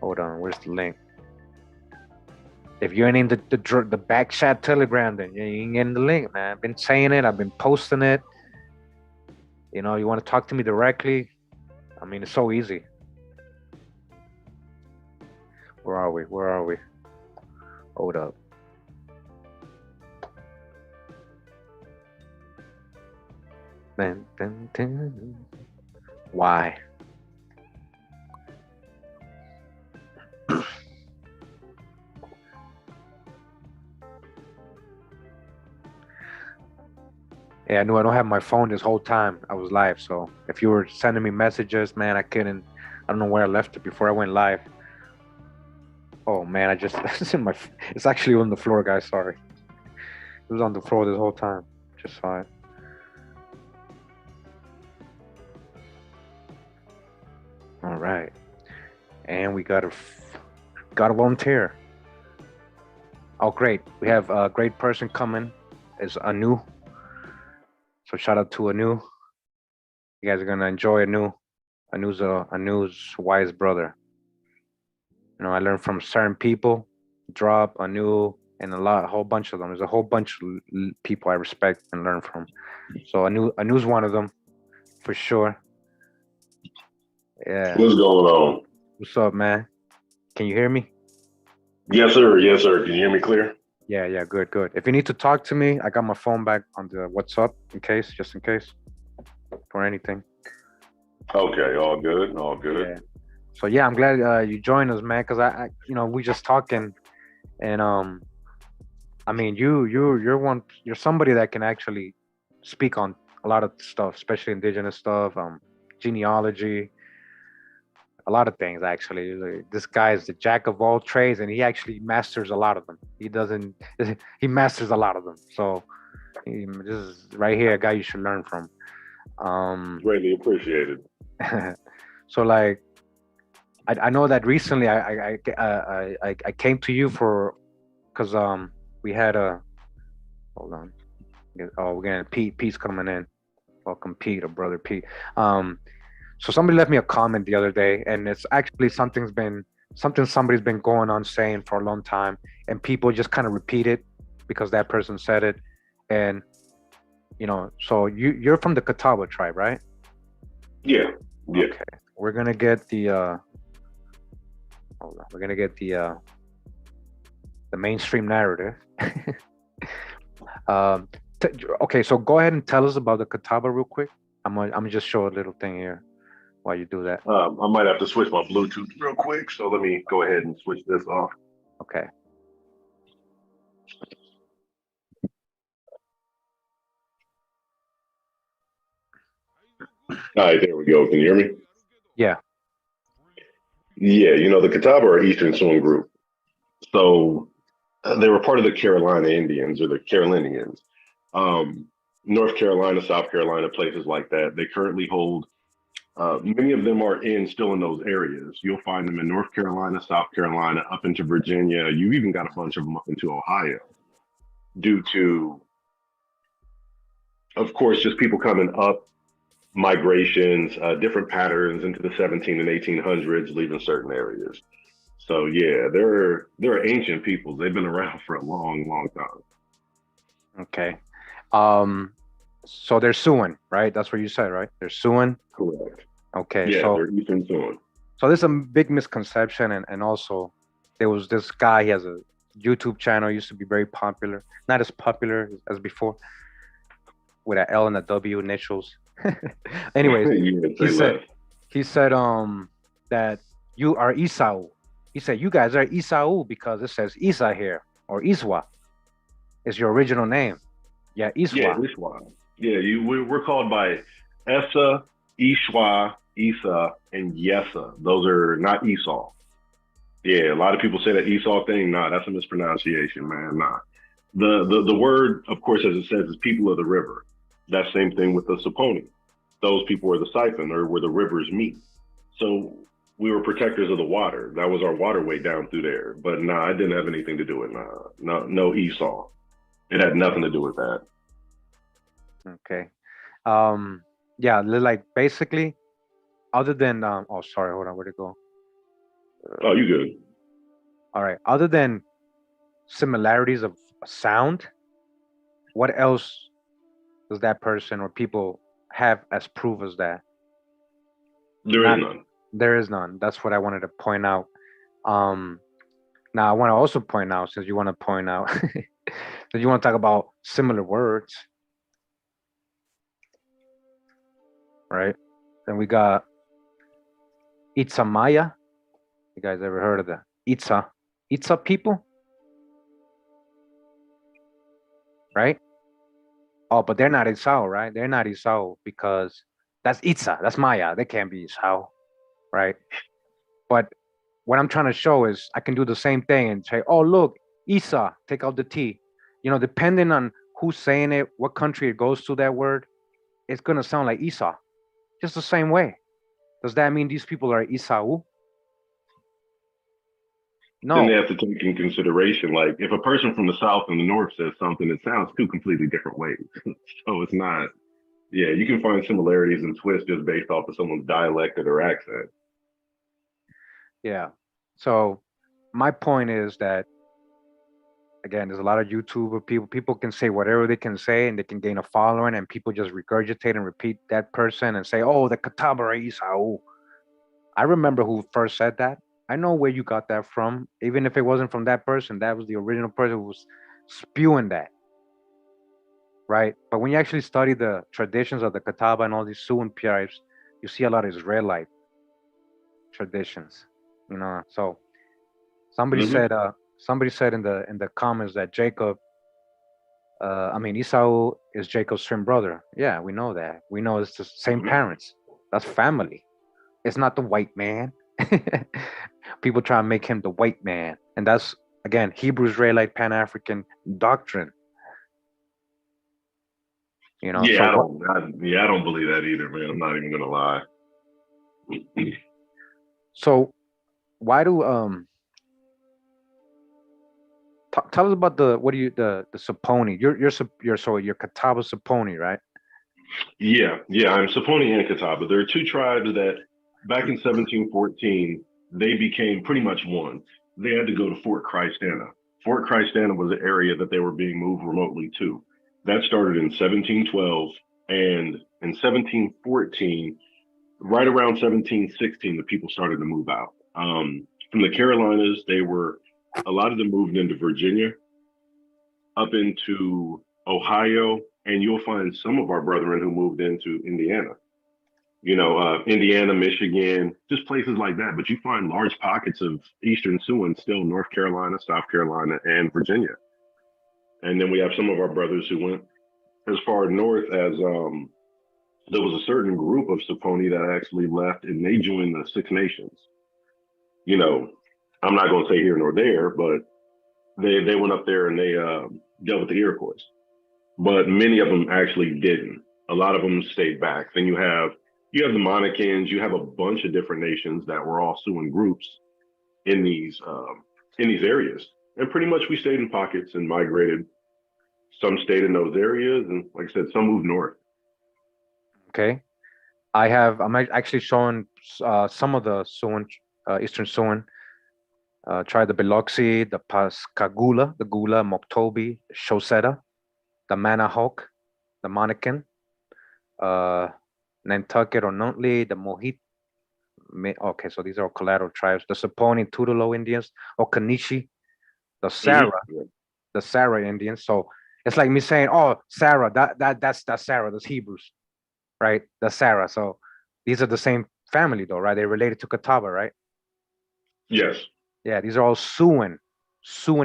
Hold on, where's the link? If you ain't in the back chat Telegram, then you ain't getting the link, man. I've been saying it. I've been posting it. You want to talk to me directly? I mean, it's so easy. Where are we? Hold up. Why? Yeah, I knew I don't have my phone this whole time I was live. So if you were sending me messages, man, I couldn't. I don't know where I left it before I went live. Oh man, I just it's in my. It's actually on the floor, guys. Sorry, it was on the floor this whole time. Just saw it. All right, and we got a volunteer. Oh, great! We have a great person coming. Is Anu. So shout out to Anu. You guys are gonna enjoy Anu. Anu's wise brother. You know, I learned from certain people. Drop Anu and a whole bunch of them. There's a whole bunch of people I respect and learn from. So Anu's one of them, for sure. Yeah. What's going on? What's up, man? Can you hear me? Yes, sir. Yes, sir. Can you hear me clear? Yeah, good. If you need to talk to me, I got my phone back on the WhatsApp just in case, for anything. Okay, all good. Yeah. So yeah, I'm glad you joined us, man. Cause I we just talking, and I mean, you're somebody that can actually speak on a lot of stuff, especially indigenous stuff, genealogy, a lot of things actually. Like, this guy is the jack of all trades, and he actually masters a lot of them. He masters a lot of them. So this is right here a guy you should learn from. Greatly appreciated. So like, I know that recently I came to you because we had a hold on. Oh, we're getting Pete's coming in. Welcome, Pete, or brother Pete. So somebody left me a comment the other day, and it's actually something somebody's been going on saying for a long time, and people just kind of repeat it because that person said it, and so you're from the Catawba tribe, right? Yeah. Okay. We're gonna get the hold on. We're gonna get the mainstream narrative. Okay, so go ahead and tell us about the Catawba real quick. I'm gonna just show a little thing here while you do that. I might have to switch my Bluetooth real quick, so let me go ahead and switch this off. Okay. All right, there we go. Can you hear me? Yeah. Yeah, the Catawba are Eastern Suan group. So they were part of the Carolina Indians or the Carolinians. North Carolina, South Carolina, places like that. They currently hold, many of them are still in those areas. You'll find them in North Carolina, South Carolina, up into Virginia. You've even got a bunch of them up into Ohio due to, of course, just people coming up, migrations, different patterns into the 17 and 1800s, leaving certain areas. So yeah, they're ancient people. They've been around for a long, long time. Okay. So they're Suan, right? That's what you said, right? They're Suan. Correct. Okay. Yeah, so they're Eastern Suan. So there's a big misconception, and also there was this guy. He has a YouTube channel. Used to be very popular, not as popular as before, with an L and a W initials. Anyways, he said that you are Esau. He said you guys are Esau because it says Isa here, or Iswa is your original name. Yeah, Iswa. Yeah, Iswa. Yeah, we're called by Essa, Ishwa, Isa, and Yesa. Those are not Esau. Yeah, a lot of people say that Esau thing. Nah, that's a mispronunciation, man. Nah. The word, of course, as it says, is people of the river. That same thing with the Sapona. Those people were the siphon, or where the rivers meet. So we were protectors of the water. That was our waterway down through there. But nah, it didn't have anything to do with no Esau. It had nothing to do with that. Okay. Yeah, like basically, other than oh, sorry, hold on, where'd it go? Oh, you good? All right. Other than similarities of sound, what else does that person or people have as proof as that? There is none. There is none. That's what I wanted to point out. Now I want to also point out, since you want to point out, that you want to talk about similar words, right? Then we got Itzamaya. You guys ever heard of that? Itza people, right? Oh, but they're not Esau, right? They're not Esau because that's Itza, that's Maya. They can't be Esau, right? But what I'm trying to show is I can do the same thing and say, oh, look, Esau, take out the T. You know, depending on who's saying it, what country it goes to, that word, it's going to sound like Esau, just the same way. Does that mean these people are Esau? Then they No. have to take in consideration, like if a person from the south and the north says something, it sounds two completely different ways. So it's not. Yeah, you can find similarities and twists just based off of someone's dialect or their accent. Yeah. So my point is that, again, there's a lot of YouTuber people. People can say whatever they can say, and they can gain a following, and people just regurgitate and repeat that person and say, "Oh, the Catawba are Esau." I remember who first said that. I know where you got that from. Even if it wasn't from that person, that was the original person who was spewing that, right? But when you actually study the traditions of the Catawba and all these Suan tribes, you see a lot of Israelite traditions. You know, so Hmm. somebody said in the comments that Jacob, I mean Esau is Jacob's twin brother. Yeah, we know that. We know it's the same Hmm. parents. That's family. It's not the white man. People try to make him the white man, and that's again Hebrew Israelite Pan African doctrine. You know, Yeah, so what? I don't believe that either, man. I'm not even gonna lie. So why do tell us about the what do you the Saponi? You're Catawba Saponi, right? Yeah, I'm Saponi and Catawba. There are two tribes that back in 1714 they became pretty much one. They had to go to Fort Christana. Fort Christana was an area that they were being moved remotely to. That started in 1712, and in 1714, right around 1716, the people started to move out. From the Carolinas, they were a lot of them moved into Virginia, up into Ohio, and you'll find some of our brethren who moved into Indiana. Indiana, Michigan, just places like that. But you find large pockets of Eastern Siouan still North Carolina, South Carolina, and Virginia. And then we have some of our brothers who went as far north as there was a certain group of Saponi that actually left and they joined the Six Nations. You know, I'm not going to say here nor there, but they went up there and they dealt with the Iroquois. But many of them actually didn't. A lot of them stayed back. Then you have the Monacans. You have a bunch of different nations that were all suing groups in these areas, and pretty much we stayed in pockets and migrated. Some stayed in those areas, and like I said, some moved north. Okay. I'm actually showing some of the Siouan, Eastern Siouan. Try the Biloxi, the Pascagoula, the Gula, Moktobi, Shosetta, the Manahawk, the Monacan, uh, Nantucket or Nutley, the Mohit. Okay, so these are all collateral tribes. The Saponi, Tutelo Indians, Okanishi, the Mm-hmm. Sarah, the Sarah Indians. So it's like me saying, "Oh, Sarah, that's Sarah, that's Hebrews, right? That's Sarah." So these are the same family, though, right? They're related to Catawba, right? Yes. Yeah, these are all Siouan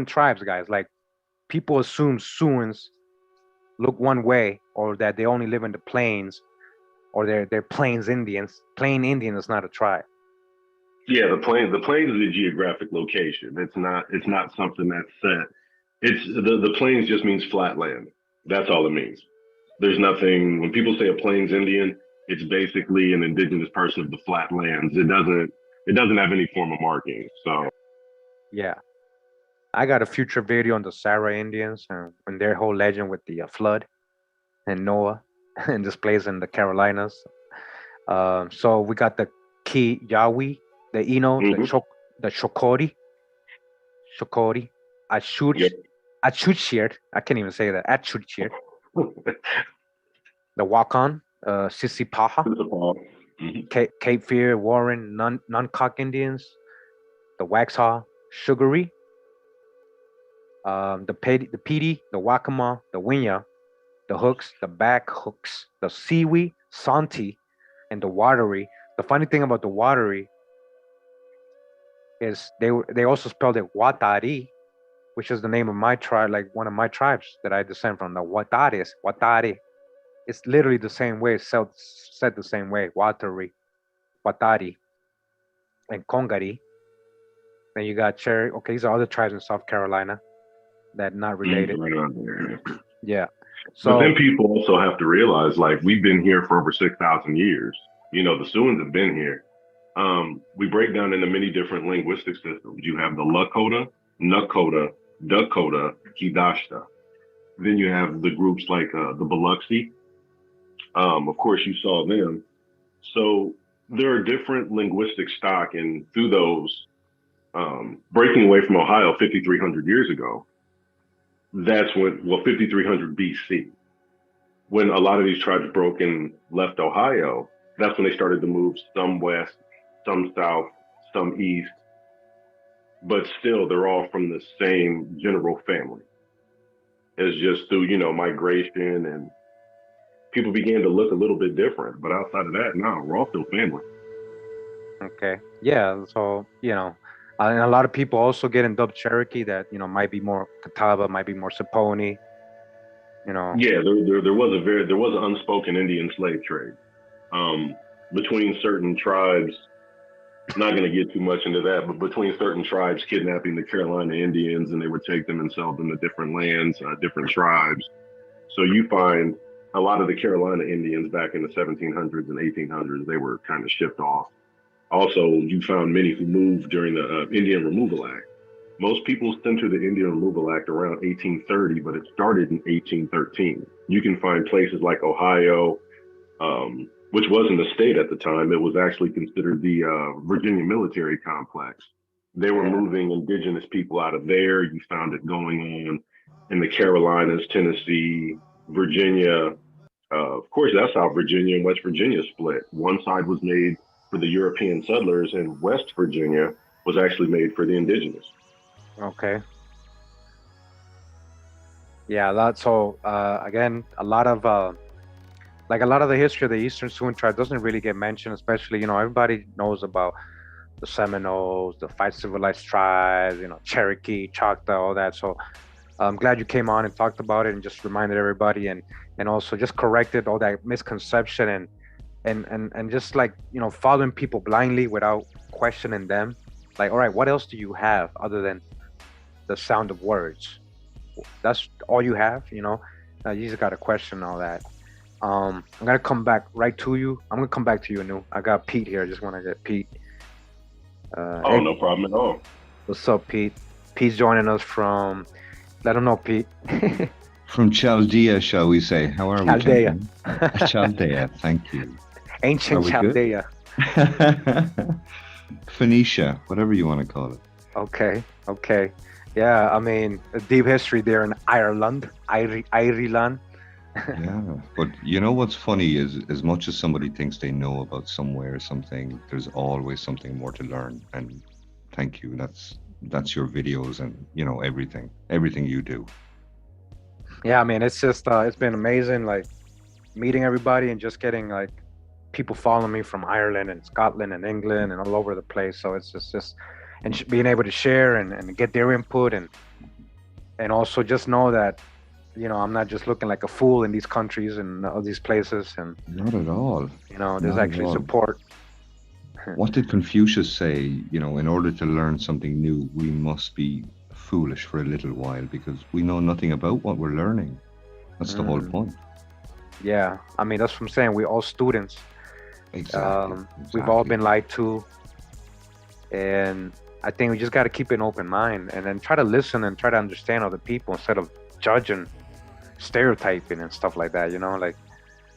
tribes, guys. Like people assume Siouans look one way, or that they only live in the plains, or they're Plains Indians. Plain Indian is not a tribe. Yeah, the plains is a geographic location. It's not something that's set. It's the plains just means flat land. That's all it means. There's nothing when people say a plains Indian, it's basically an indigenous person of the flat lands. It doesn't have any form of marking. So Yeah, I got a future video on the Sarah Indians and their whole legend with the flood and Noah, and this place in the Carolinas. So we got the Ki Yawi, the Eno, mhm. The Shokori, Yep. Achutshir. I can't even say that. Achutshir. The Wakan, Sisipaha, It's a ball. Mhm. Cape Fear, Warren, Nuncock Indians, the Waxhaw, Sugary, the Petey, the Wakama, the Winya, the Hooks, the Back Hooks, the Siwi, Santi, and the Watery. The funny thing about the Watery is they also spelled it Watari, which is the name of my tribe, like one of my tribes that I descend from, the Wataris, Watari. It's literally the same way, said the same way, Watari, Watari, and Kongari. Then you got Cherry. Okay, these are other tribes in South Carolina that not related. Right on there. Yeah. But then So people also have to realize, like, we've been here for over 6,000 years. You know, the Suans have been here. We break down into many different linguistic systems. You have the Lakota, Nakota, Dakota, Hidashta. Then you have the groups like the Biloxi. Of course, you saw them. So there are different linguistic stock, and through those, breaking away from Ohio 5,300 years ago, that's when, 5,300 BC, when a lot of these tribes broke and left Ohio, that's when they started to move some west, some south, some east, but still they're all from the same general family. It's just through, migration, and people began to look a little bit different. But outside of that, no, we're all still family. okay, yeah. So and a lot of people also get in dubbed Cherokee that might be more Catawba, might be more Saponi. Yeah, there was an unspoken Indian slave trade between certain tribes. Not going to get too much into that, but between certain tribes kidnapping the Carolina Indians, and they would take them and sell them to different lands, different tribes. So you find a lot of the Carolina Indians back in the 1700s and 1800s, they were kind of shipped off. Also, you found many who moved during the Indian Removal Act. Most people center the Indian Removal Act around 1830, but it started in 1813. You can find places like Ohio, which wasn't a state at the time. It was actually considered the Virginia military complex. They were moving indigenous people out of there. You found it going on in the Carolinas, Tennessee, Virginia. Of course, that's how Virginia and West Virginia split. One side was made for the European settlers, and West Virginia was actually made for the indigenous. Okay. Yeah, that's so. Again, a lot of the history of the Eastern Suan tribe doesn't really get mentioned, especially everybody knows about the Seminoles, the 5 civilized tribes, Cherokee, Choctaw, all that. So I'm glad you came on and talked about it and just reminded everybody, and also just corrected all that misconception and just following people blindly without questioning them. Like, all right, what else do you have other than the sound of words? That's all you have, you just got to question all that. I'm gonna come back right to you. I'm gonna come back to you, Anu. I got Pete here. I just want to get Pete. Hey, no problem at all. What's up, Pete? Pete's joining us from. Let him know, Pete. From Chaldea, shall we say? How are Chaldea. we? Chaldea. Thank you. Ancient Chaldea. Phoenicia, whatever you want to call it. Okay. Yeah, I mean, a deep history there in Ireland. Ireland. Yeah, but what's funny is, as much as somebody thinks they know about somewhere or something, there's always something more to learn. And thank you. That's your videos and everything you do. Yeah, I mean, it's just it's been amazing, like meeting everybody and just getting like people following me from Ireland and Scotland and England and all over the place. So it's just and being able to share and get their input and also just know that I'm not just looking like a fool in these countries and all these places. And not at all. There's actually support. What did Confucius say? In order to learn something new, we must be foolish for a little while because we know nothing about what we're learning. That's the whole point. Yeah, I mean, that's what I'm saying. We're all students. Exactly. We've all been lied to. And I think we just got to keep an open mind and then try to listen and try to understand other people instead of judging, stereotyping and stuff like that. Like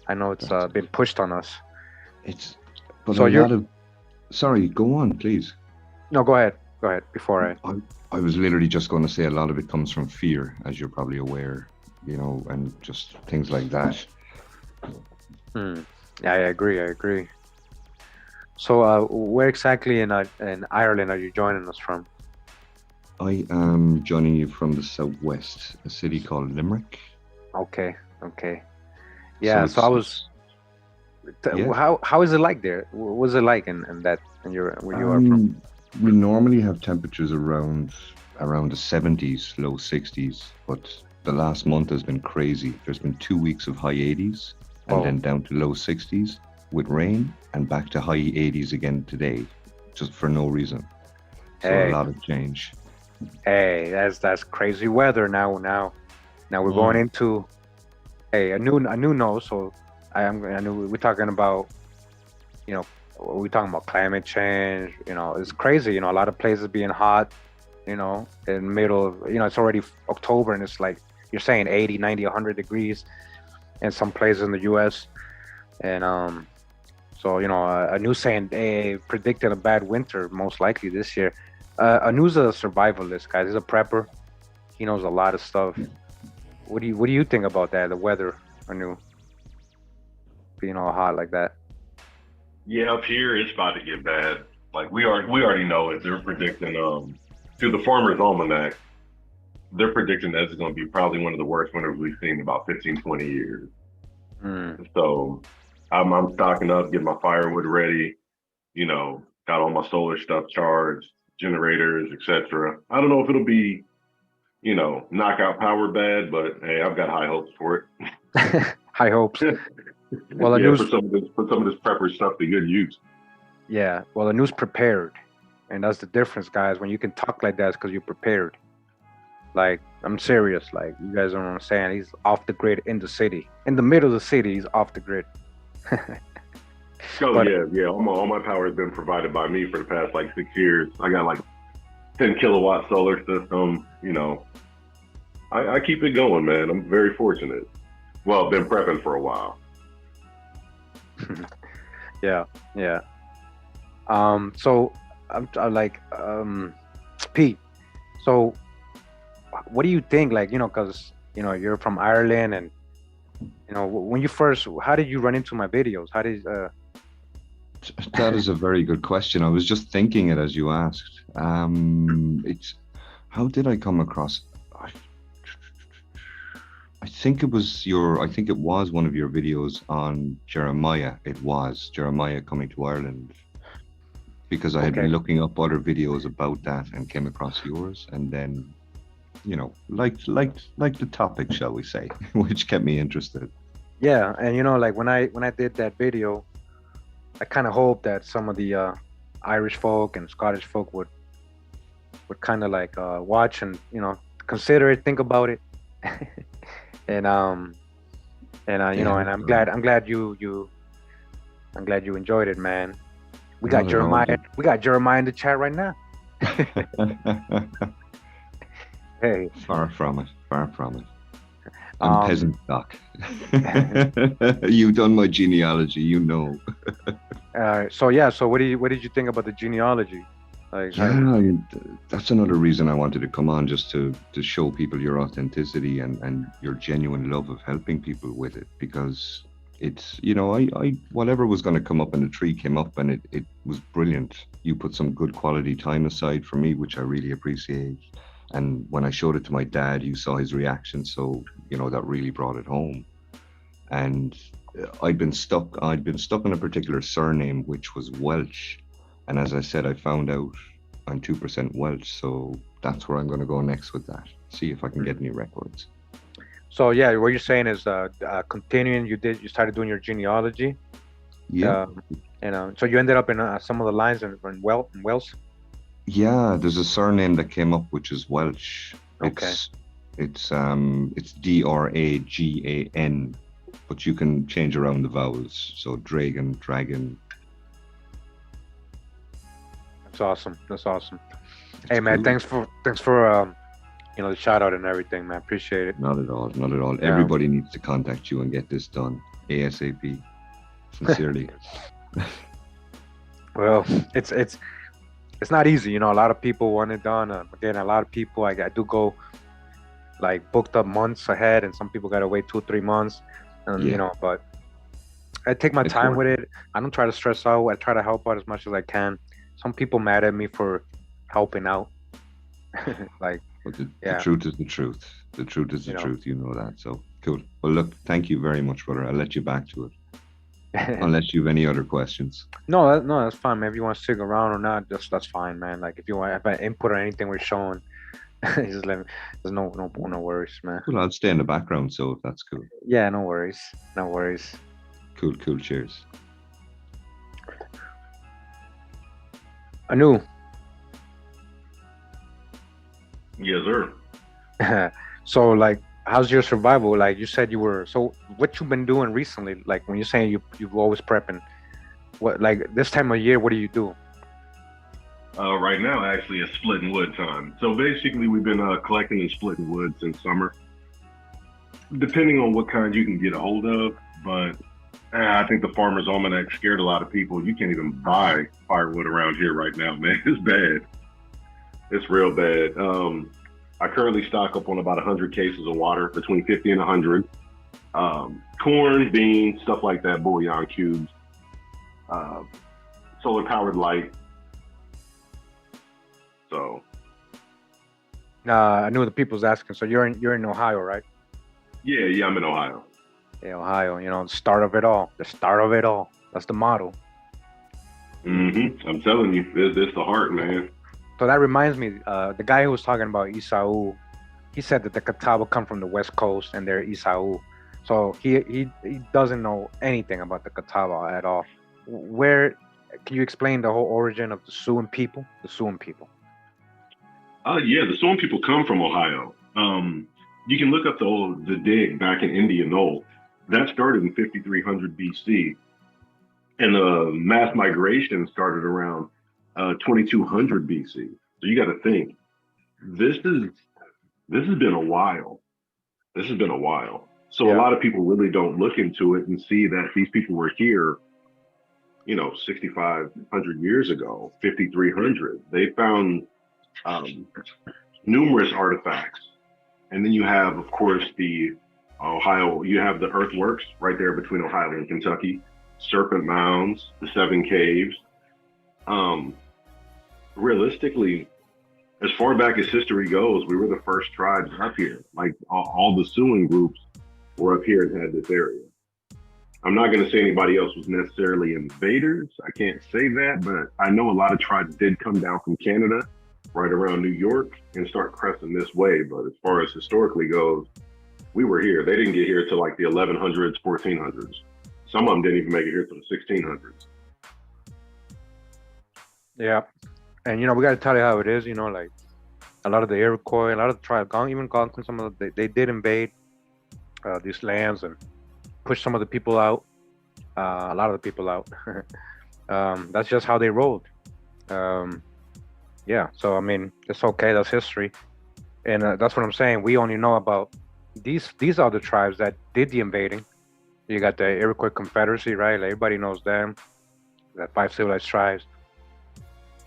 I know it's been pushed on us. Sorry, go on, please. No, go ahead before I was literally just going to say a lot of it comes from fear, as you're probably aware, and just things like that. Yeah, I agree. So where exactly in Ireland are you joining us from? I am joining you from the southwest, a city called Limerick. Okay. Yeah, so I was. How is it like there? What was it like in where you are from? We normally have temperatures around around the 70s, low 60s, but the last month has been crazy. There's been 2 weeks of high 80s and Oh. then down to low 60s with rain and back to high 80s again today, just for no reason. So Hey. a lot of change. Hey, that's crazy weather now. Now we're going into a new no. So I knew we're talking about, you know, we're talking about climate change. You know, it's crazy. You know, a lot of places being hot. You know, in the middle of, you know, it's already October and it's like you're saying 80, 90, 100 degrees in some places in the U.S. And so, you know, Anu's saying predicted a bad winter most likely this year. Anu's a survivalist, guys. He's a prepper. He knows a lot of stuff. What do you think about that? The weather, Anu, being all hot like that. Yeah, up here it's about to get bad. Like we already know it. They're predicting through the Farmer's Almanac, they're predicting that it's going to be probably one of the worst winters we've seen in about 15, 20 years. So I'm stocking up, getting my firewood ready, you know, got all my solar stuff charged, generators, etc. I don't know if it'll be, you know, knockout power bad, but hey, I've got high hopes for it. High hopes. Well, yeah, for some of this prepper stuff to good use. Yeah, well, Anu's prepared, and that's the difference, guys. When you can talk like that, it's because you're prepared. Like, I'm serious. Like, you guys don't know what I'm saying. He's off the grid in the city, in the middle of the city. He's off the grid. Oh, but, yeah. All my power has been provided by me for the past like 6 years. I got like 10 kilowatt solar system. You know, I keep it going, man. I'm very fortunate. Well, been prepping for a while. Yeah. So I'm like, Pete. So, what do you think? Like, you know, because you know you're from Ireland, and you know when you first, how did you run into my videos? How did? That is a very good question. I was just thinking it as you asked. It's how did I come across? I think it was one of your videos on Jeremiah. It was Jeremiah coming to Ireland, because I had been looking up other videos about that and came across yours, and then, you know, liked the topic, shall we say, which kept me interested. Yeah, and you know, like when I did that video, I kind of hoped that some of the Irish folk and Scottish folk would kind of like watch and, you know, consider it, think about it. And you know, and I'm glad you enjoyed it, man. We got Jeremiah. We got Jeremiah in the chat right now. Hey. Far from it. I'm peasant stock. You've done my genealogy, you know. So what did you think about the genealogy? Like, that's another reason I wanted to come on, just to show people your authenticity and your genuine love of helping people with it, because it's, you know, I whatever was going to come up in the tree came up, and it was brilliant. You put some good quality time aside for me, which I really appreciate. And when I showed it to my dad, you saw his reaction. So, you know, that really brought it home. And I'd been stuck in a particular surname, which was Welsh. And as I said, I found out I'm 2% Welsh. So that's where I'm going to go next with that. See if I can get any records. So yeah, what you're saying is continuing. You started doing your genealogy. Yeah. So you ended up in some of the lines in Wales. Yeah, there's a surname that came up which is Welsh. Okay. It's Dragan, but you can change around the vowels. So dragon. That's awesome. Hey man, cool. thanks for you know, the shout out and everything, man. Appreciate it. Not at all. Yeah. Everybody needs to contact you and get this done ASAP. Sincerely. Well, it's not easy, you know. A lot of people want it done. Again, a lot of people I do go like booked up months ahead, and some people gotta wait 2-3 months, and you know. But I take my time with it. I don't try to stress out. I try to help out as much as I can. Some people mad at me for helping out. Like, the truth is the truth. The truth is the truth. You know that. So cool. Well, look, thank you very much, brother. I'll let you back to it. Unless you have any other questions. No, that's fine, man. If you want to stick around or not, that's fine, man. Like if I input or anything we're showing, Just let me, there's no worries, man. Well, I'll stay in the background, so that's cool. Yeah, no worries. No worries. Cool. Cheers. Anu, Yes, sir. so like, how's your survival? Like you said you were, so what you been doing recently? Like when you're saying you've always prepping, what, like this time of year, what do you do? Right now, actually, it's splitting wood time. So basically, we've been collecting and splitting wood since summer, depending on what kind you can get a hold of. But I think the Farmer's Almanac scared a lot of people. You can't even buy firewood around here right now, man. It's bad. It's real bad. I currently stock up on about 100 cases of water, between 50 and 100. Corn, beans, stuff like that, bouillon cubes, uh, solar powered light. So I knew the people's asking. So you're in Ohio, right? yeah, I'm in Ohio. Yeah, Ohio. You know, the start of it all. The start of it all. That's the motto. I'm telling you, this the heart, man. So that reminds me, the guy who was talking about Esau, he said that the Catawba come from the West Coast and they're Esau. So he doesn't know anything about the Catawba at all. Where can you explain the whole origin of the Suan people? The Suan people. Yeah, the Suan people come from Ohio. You can look up the dig back in Indian Knoll. That started in 5300 BC, and the mass migration started around 2200 BC. So you got to think this has been a while. This has been a while. So Yeah. a lot of people really don't look into it and see that these people were here, 6,500 years ago, 5,300. They found numerous artifacts. And then you have, of course, the Ohio, you have the earthworks right there between Ohio and Kentucky, serpent mounds, the 7 caves. Realistically, as far back as history goes, we were the first tribes up here. Like all the Suan groups were up here and had this area. I'm not going to say anybody else was necessarily invaders. I can't say that, but I know a lot of tribes did come down from Canada right around New York and start cresting this way. But as far as historically goes, we were here. They didn't get here till like the 1100s, 1400s. Some of them didn't even make it here till the 1600s. Yeah. And we got to tell you how it is. Like a lot of the Iroquois, a lot of the tribes, even Algonquin, some of they did invade these lands and push some of the people out. A lot of the people out. That's just how they rolled. Yeah, so I mean, it's okay. That's history, and that's what I'm saying. We only know about these other tribes that did the invading. You got the Iroquois Confederacy, right? Like, everybody knows them. The 5 civilized tribes.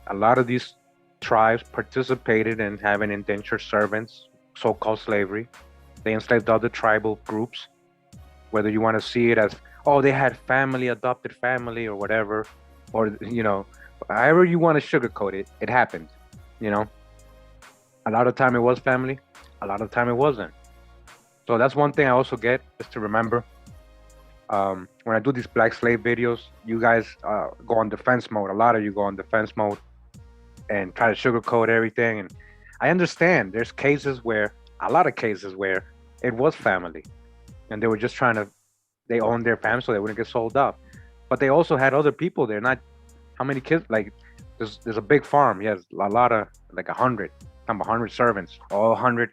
A lot of these tribes participated in having indentured servants, so-called slavery. They enslaved other tribal groups. Whether you want to see it as, oh, they had family, adopted family, or whatever, or however you want to sugarcoat it, it happened. A lot of time it was family, a lot of time it wasn't. So that's one thing I also get is to remember. When I do these black slave videos, you guys go on defense mode. A lot of you go on defense mode and try to sugarcoat everything. And I understand there's a lot of cases where it was family, and they were just they owned their family so they wouldn't get sold out. But they also had other people there. Not how many kids? Like there's a big farm. He has a lot of, like 100. I'm 100 servants, all 100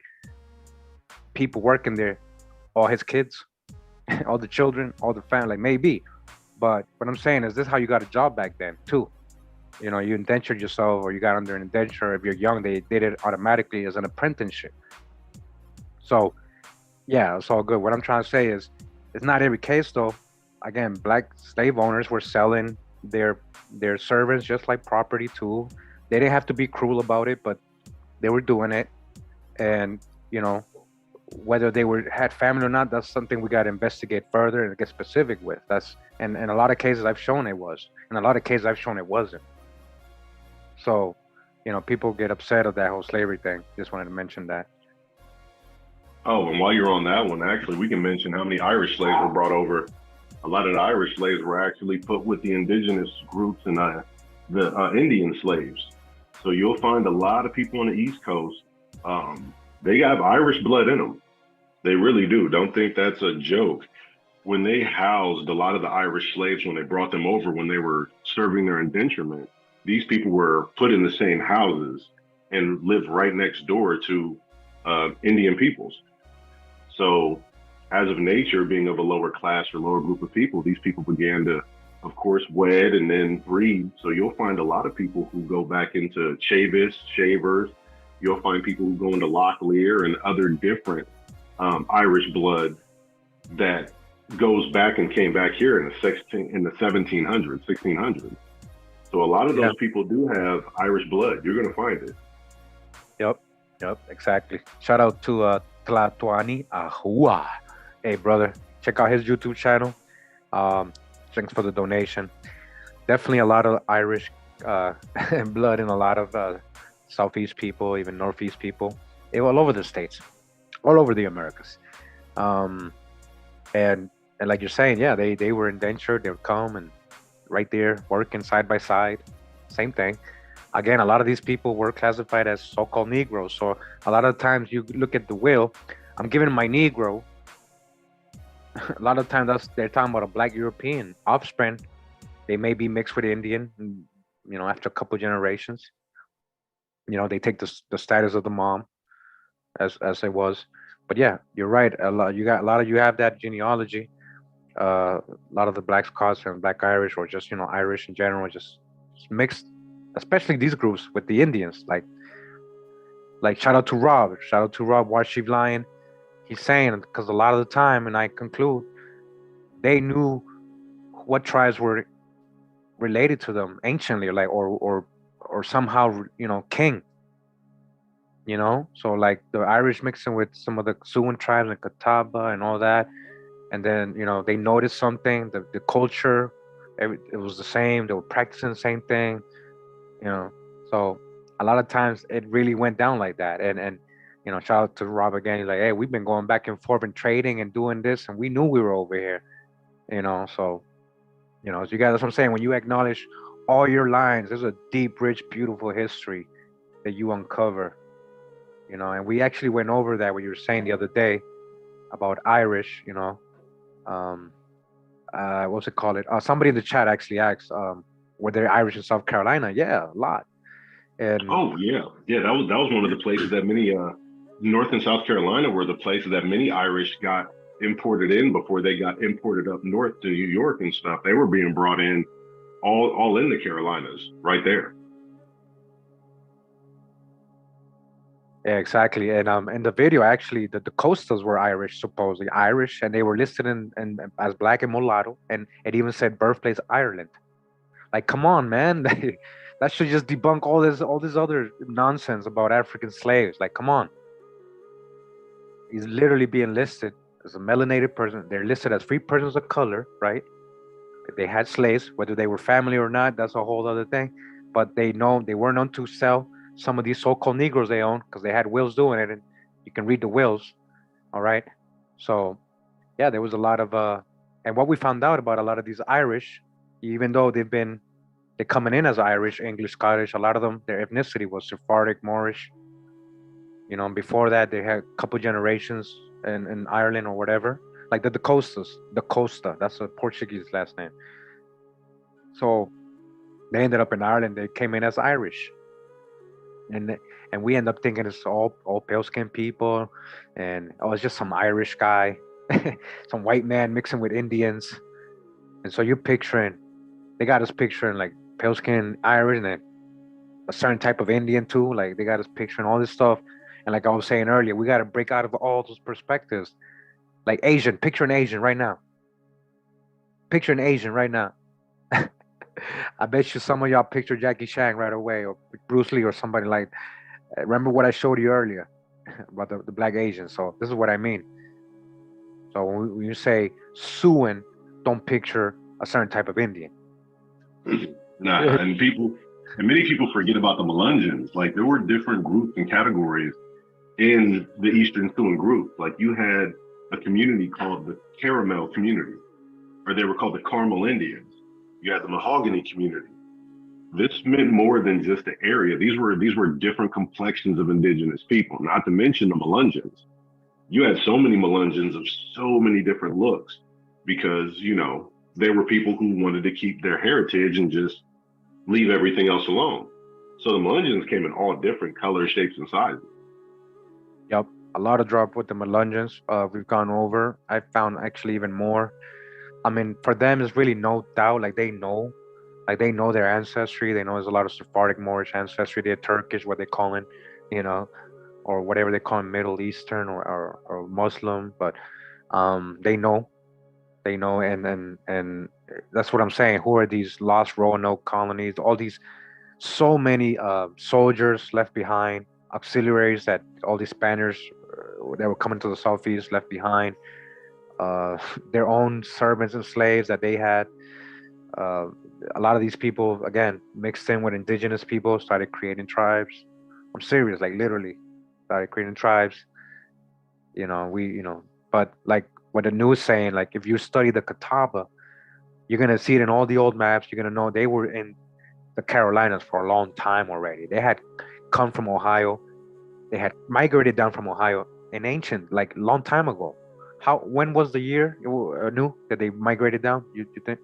people working there, all his kids, all the children, all the family. Like, maybe. But what I'm saying is, this is how you got a job back then too. You indentured yourself, or you got under an indenture. If you're young, they did it automatically as an apprenticeship. So yeah, it's all good. What I'm trying to say is, it's not every case though. Again, black slave owners were selling their servants just like property too. They didn't have to be cruel about it, but they were doing it. And whether they had family or not, that's something we got to investigate further and get specific with. And in a lot of cases I've shown it was. In a lot of cases I've shown it wasn't. So, people get upset at that whole slavery thing. Just wanted to mention that. Oh, and while you're on that one, actually, we can mention how many Irish slaves were brought over. A lot of the Irish slaves were actually put with the indigenous groups and the Indian slaves. So you'll find a lot of people on the East Coast They have Irish blood in them. They really do. Don't think that's a joke. When they housed a lot of the Irish slaves, when they brought them over, when they were serving their indenturement, these people were put in the same houses and lived right next door to Indian peoples. So, as of nature, being of a lower class or lower group of people, these people began to, of course, wed and then breed. So you'll find a lot of people who go back into Chavis, Shavers. You'll find people who go into Locklear and other different Irish blood that goes back and came back here in the 1700s, 1600s. So a lot of those people do have Irish blood. You're going to find it. Yep, exactly. Shout out to Tlatuani Ahua. Hey, brother, check out his YouTube channel. Thanks for the donation. Definitely a lot of Irish blood in a lot of Southeast people, even Northeast people, all over the States, all over the Americas. And like you're saying, yeah, they were indentured. They would come and right there working side by side. Same thing. Again, a lot of these people were classified as so-called Negroes. So a lot of times you look at the will, I'm giving my Negro. A lot of times they're talking about a Black European offspring. They may be mixed with Indian, you know, after a couple generations. You know, they take the status of the mom as it was. But yeah, you're right. A lot you have that genealogy. A lot of the Black Scots and Black Irish, or just, you know, Irish in general, just mixed, especially these groups with the Indians. Like shout out to Rob, White Sheep Lion. He's saying, because a lot of the time, and I conclude, they knew what tribes were related to them anciently, like or somehow, you know, king. You know, so like the Irish mixing with some of the Suan tribes and Catawba and all that, and then, you know, they noticed something, the culture, it was the same. They were practicing the same thing, you know. So a lot of times it really went down like that, and you know, shout out to Rob again. He's like, hey, we've been going back and forth and trading and doing this, and we knew we were over here, you know. So, you know, as you guys, that's what I'm saying. When you acknowledge all your lines, there's a deep, rich, beautiful history that you uncover, you know. And we actually went over that, what you were saying the other day about Irish, you know. What's it called? Somebody in the chat actually asked, were there Irish in South Carolina? Yeah, a lot. And oh yeah, that was one of the places that many North and South Carolina were the places that many Irish got imported in before they got imported up north to New York and stuff. They were being brought in all in the Carolinas right there. yeah, exactly. And in the video, actually, the Costas were Irish, supposedly Irish, and they were listed in as Black and mulatto, and it even said birthplace Ireland. Like, come on, man. That should just debunk all this other nonsense about African slaves. Like, come on. He's literally being listed as a melanated person. They're listed as free persons of color, right? They had slaves, whether they were family or not, that's a whole other thing. But they were known to sell some of these so-called Negroes they own, because they had wills doing it, and you can read the wills. All right. So yeah, there was a lot of and what we found out about a lot of these Irish, even though they're coming in as Irish, English, Scottish, a lot of them, their ethnicity was Sephardic, Moorish. You know, and before that, they had a couple generations in Ireland or whatever, like the Costa, that's a Portuguese last name. So they ended up in Ireland. They came in as Irish, and we end up thinking it's all pale skinned people, and it's just some Irish guy, some white man mixing with Indians. And so they got us picturing like pale skinned Irish, and then a certain type of Indian too. Like they got us picturing all this stuff. And like I was saying earlier, we got to break out of all those perspectives. Like Asian, picture an Asian right now. Picture an Asian right now. I bet you some of y'all picture Jackie Chan right away, or Bruce Lee, or somebody like. Remember what I showed you earlier about the Black Asian. So this is what I mean. So when you say Suan, don't picture a certain type of Indian. Nah, and many people forget about the Melungeons. Like there were different groups and categories in the Eastern Suan group. Like you had a community called the Caramel community, or they were called the Carmel Indians. You had the Mahogany community. this meant more than just the area. These were different complexions of indigenous people, not to mention the Melungeons. You had so many Melungeons of so many different looks because, you know, they were people who wanted to keep their heritage and just leave everything else alone. So the Melungeons came in all different colors, shapes, and sizes. Yep, a lot of drop with the Melungeons. We've gone over. I found actually even more. I mean, for them, it's really no doubt. Like they know their ancestry. They know there's a lot of Sephardic Moorish ancestry. They're Turkish, what they call it, you know, or whatever they call it, Middle Eastern or Muslim. But they know, and that's what I'm saying. Who are these lost Roanoke colonies? All these, so many soldiers left behind, auxiliaries that all these Spaniards that were coming to the southeast left behind, their own servants and slaves that they had. Uh, a lot of these people, again, mixed in with indigenous people, started creating tribes. I'm serious, like literally, started creating tribes. But like what the news saying, like if you study the Catawba, you're gonna see it in all the old maps. You're gonna know they were in the Carolinas for a long time already. They had come from Ohio. They had migrated down from Ohio in ancient, like long time ago. When was the year new that they migrated down? You think?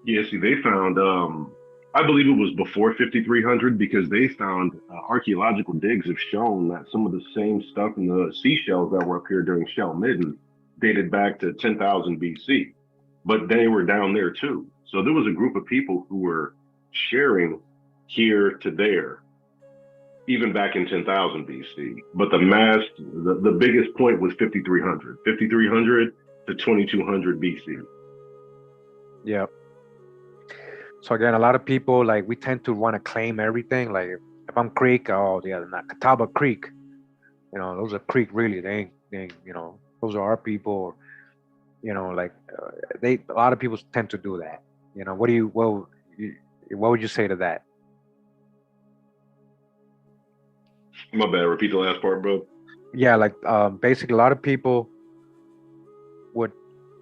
Yeah, see, they found, I believe it was before 5300 because they found archaeological digs have shown that some of the same stuff in the seashells that were up here during Shell Midden dated back to 10,000 BC, but they were down there too. So there was a group of people who were sharing here to there, even back in 10,000 BC. But the biggest point was 5300 to 2200 BC. Yeah. So again, a lot of people, like, we tend to want to claim everything. Like if I'm Creek, oh yeah, not Catawba Creek. You know, those are Creek really. They ain't, those are our people. Like a lot of people tend to do that. What would you say to that? My bad. Repeat the last part, bro. Yeah, like basically, a lot of people would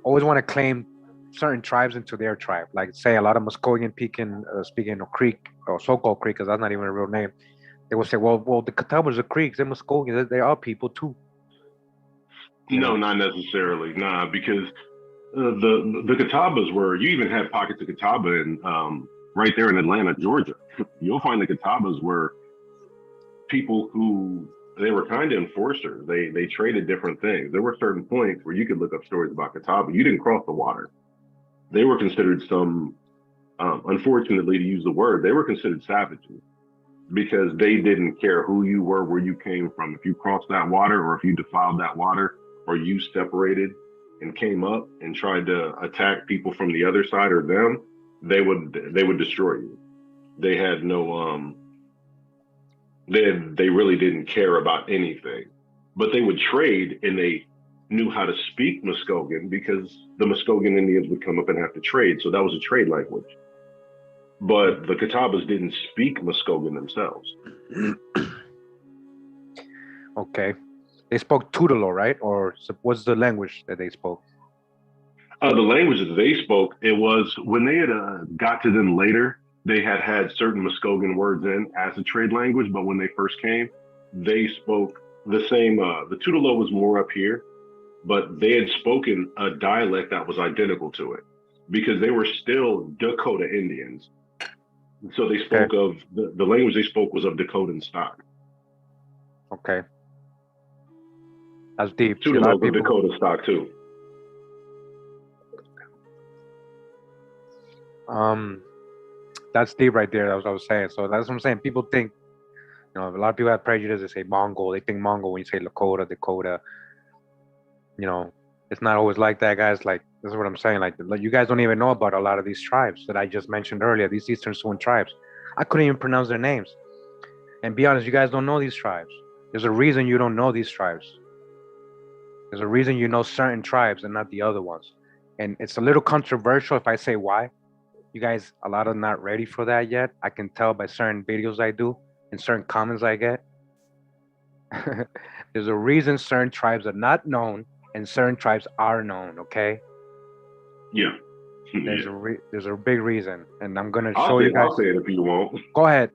always want to claim certain tribes into their tribe. Like say a lot of Muscovian speaking of Creek or so-called Creek, because that's not even a real name. They will say, well, the Catawbas are Creeks, they're Muscovians, they are people too. No, not necessarily. Nah, because the Catawbas were. You even had pockets of Catawba in right there in Atlanta, Georgia. You'll find the Catawbas were people who they were kind of enforcers. They traded different things. There were certain points where you could look up stories about Catawba. You didn't cross the water. They were considered unfortunately to use the word, they were considered savages because they didn't care who you were, where you came from. If you crossed that water or if you defiled that water or you separated and came up and tried to attack people from the other side or them, they would destroy you. They had no they really didn't care about anything. But they would trade, and they knew how to speak Muskogee because the Muskogee Indians would come up and have to trade. So that was a trade language. But the Catawbas didn't speak Muskogee themselves. Okay. They spoke Tutelo, right? Or what's the language that they spoke? The language that they spoke, it was when they had got to them later, they had certain Muskogee words in as a trade language. But when they first came, they spoke the same. The Tutelo was more up here, but they had spoken a dialect that was identical to it because they were still Dakota Indians. So they spoke of the language they spoke was of Dakotan stock. Okay. That's deep. Tutelo was Dakota stock too. That's deep right there. That's what I was saying. So that's what I'm saying. People think, a lot of people have prejudice. They say Mongol. They think Mongol when you say Lakota, Dakota. It's not always like that, guys. Like, this is what I'm saying. Like, you guys don't even know about a lot of these tribes that I just mentioned earlier, these Eastern Suan tribes. I couldn't even pronounce their names. And be honest, you guys don't know these tribes. There's a reason you don't know these tribes. There's a reason you know certain tribes and not the other ones. And it's a little controversial if I say why. You guys, a lot are not ready for that yet. I can tell by certain videos I do and certain comments I get. There's a reason certain tribes are not known and certain tribes are known, okay? Yeah. Yeah. There's a big reason, and I'm gonna I'll show say you guys. I'll say it if you won't. Go ahead.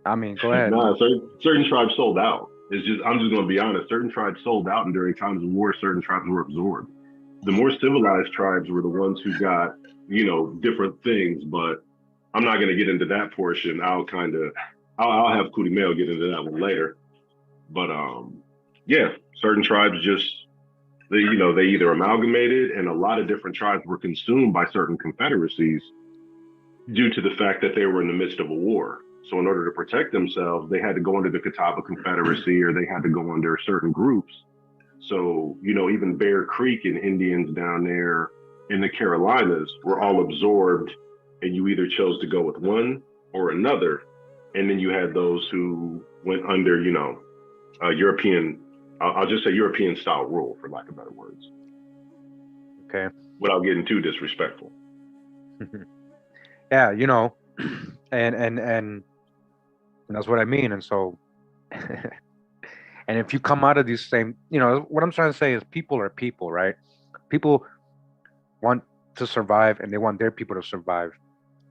I mean, go ahead. Nah, certain tribes sold out. It's just I'm just gonna be honest. Certain tribes sold out, and during times of war, certain tribes were absorbed. The more civilized tribes were the ones who got, different things. But I'm not gonna get into that portion. I'll have Kurimeo get into that one later. But yeah, certain tribes just they either amalgamated, and a lot of different tribes were consumed by certain confederacies due to the fact that they were in the midst of a war. So in order to protect themselves, they had to go under the Catawba Confederacy, or they had to go under certain groups. So, even Bear Creek and Indians down there in the Carolinas were all absorbed, and you either chose to go with one or another. And then you had those who went under, European, I'll just say European style rule, for lack of better words. Okay. Without getting too disrespectful. Yeah, and that's what I mean. And so, and if you come out of these same, what I'm trying to say is people are people, right? People want to survive, and they want their people to survive.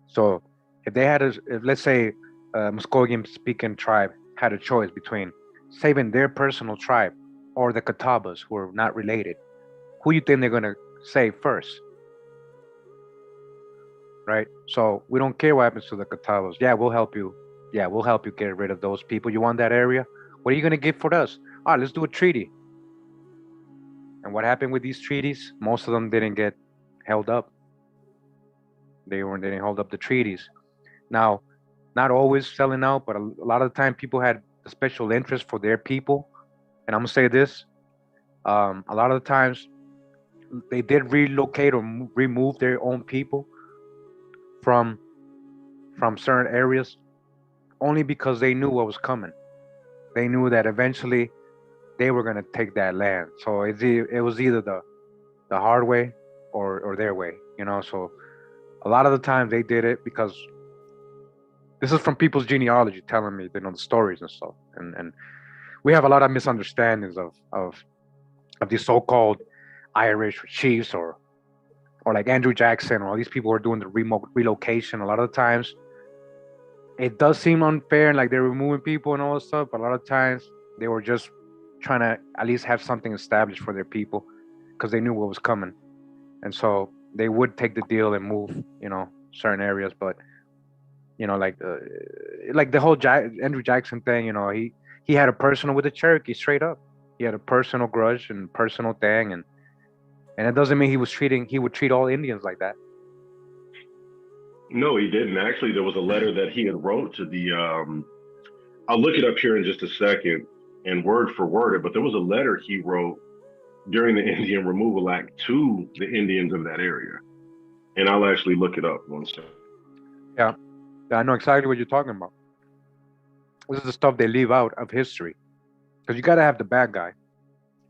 So if they had if let's say Muscovian speaking tribe had a choice between saving their personal tribe or the Catawbas, who are not related, who you think they're gonna save first? Right? So we don't care what happens to the Catawbas. Yeah, we'll help you. Yeah, we'll help you get rid of those people. You want that area? What are you gonna give for us? All right, let's do a treaty. And what happened with these treaties? Most of them didn't get held up. They didn't hold up the treaties. Now, not always selling out, but a lot of the time people had a special interest for their people. And I'm gonna say this: a lot of the times they did relocate or remove their own people from certain areas only because they knew what was coming. They knew that eventually they were gonna take that land. So it was either the hard way or their way, So a lot of the times they did it because this is from people's genealogy telling me, the stories and stuff. And we have a lot of misunderstandings of these so-called Irish chiefs or like Andrew Jackson, or all these people who are doing the remote relocation. A lot of the times it does seem unfair and like they're removing people and all this stuff, but a lot of times they were just trying to at least have something established for their people because they knew what was coming. And so they would take the deal and move, certain areas. But, like the whole Andrew Jackson thing, he had a personal with the Cherokee straight up. He had a personal grudge and personal thing. And it doesn't mean he would treat all Indians like that. No, he didn't. Actually, there was a letter that he had wrote to the I'll look it up here in just a second and word for word it, but there was a letter he wrote during the Indian Removal Act to the Indians of that area. And I'll actually look it up one second. Yeah, I know exactly what you're talking about. This is the stuff they leave out of history. Because you got to have the bad guy.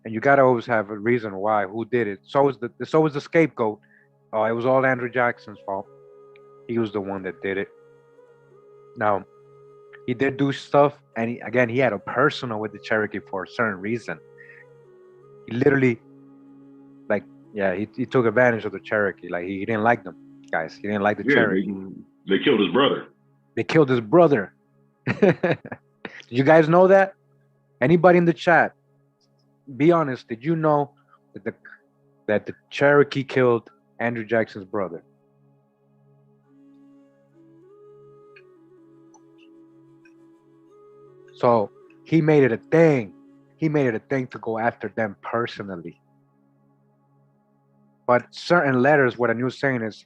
And you got to always have a reason why, who did it. So is the scapegoat. Oh, it was all Andrew Jackson's fault. He was the one that did it. Now, he did do stuff, and he had a personal with the Cherokee for a certain reason. He literally, he took advantage of the Cherokee. Like, he didn't like them, guys. He didn't like the Cherokee. They killed his brother. They killed his brother. Did you guys know that? Anybody in the chat, be honest, did you know that the Cherokee killed Andrew Jackson's brother? So he made it a thing. He made it a thing to go after them personally. But certain letters, what I was saying is,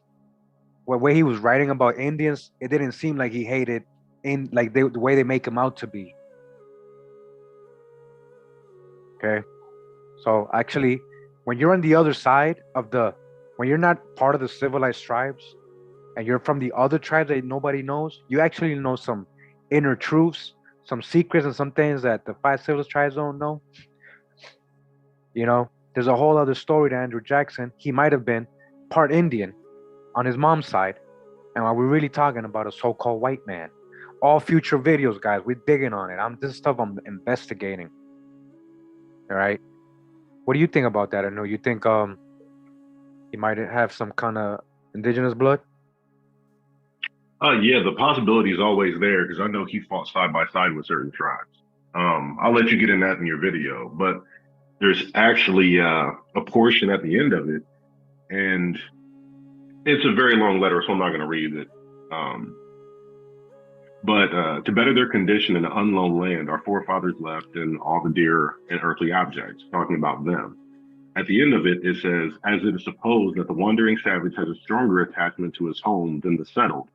the way he was writing about Indians, it didn't seem like he hated the way they make him out to be. Okay, so actually, when you're on the other side when you're not part of the civilized tribes, and you're from the other tribes that nobody knows, you actually know some inner truths, some secrets, and some things that the 5 civilized tribes don't know. There's a whole other story to Andrew Jackson. He might have been part Indian on his mom's side. And we're really talking about a so-called white man. All future videos, guys, we're digging on it. This stuff I'm investigating. All right. What do you think about that? I know you think he might have some kind of indigenous blood? Yeah, the possibility is always there because I know he fought side by side with certain tribes. I'll let you get in that in your video, but there's actually a portion at the end of it, and it's a very long letter, so I'm not going to read it. But to better their condition in an unknown land, our forefathers left and all the dear and earthly objects, talking about them. At the end of it, it says, as it is supposed that the wandering savage has a stronger attachment to his home than the settled,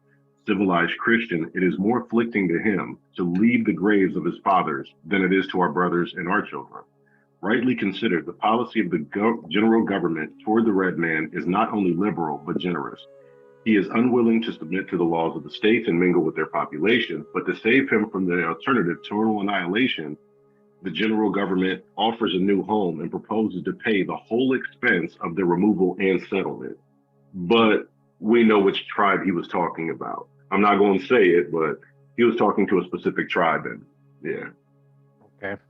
civilized Christian, it is more afflicting to him to leave the graves of his fathers than it is to our brothers and our children. Rightly considered, the policy of the general government toward the red man is not only liberal, but generous. He is unwilling to submit to the laws of the states and mingle with their population, but to save him from the alternative total annihilation, the general government offers a new home and proposes to pay the whole expense of their removal and settlement. But we know which tribe he was talking about. I'm not going to say it, but he was talking to a specific tribe. And yeah. Okay.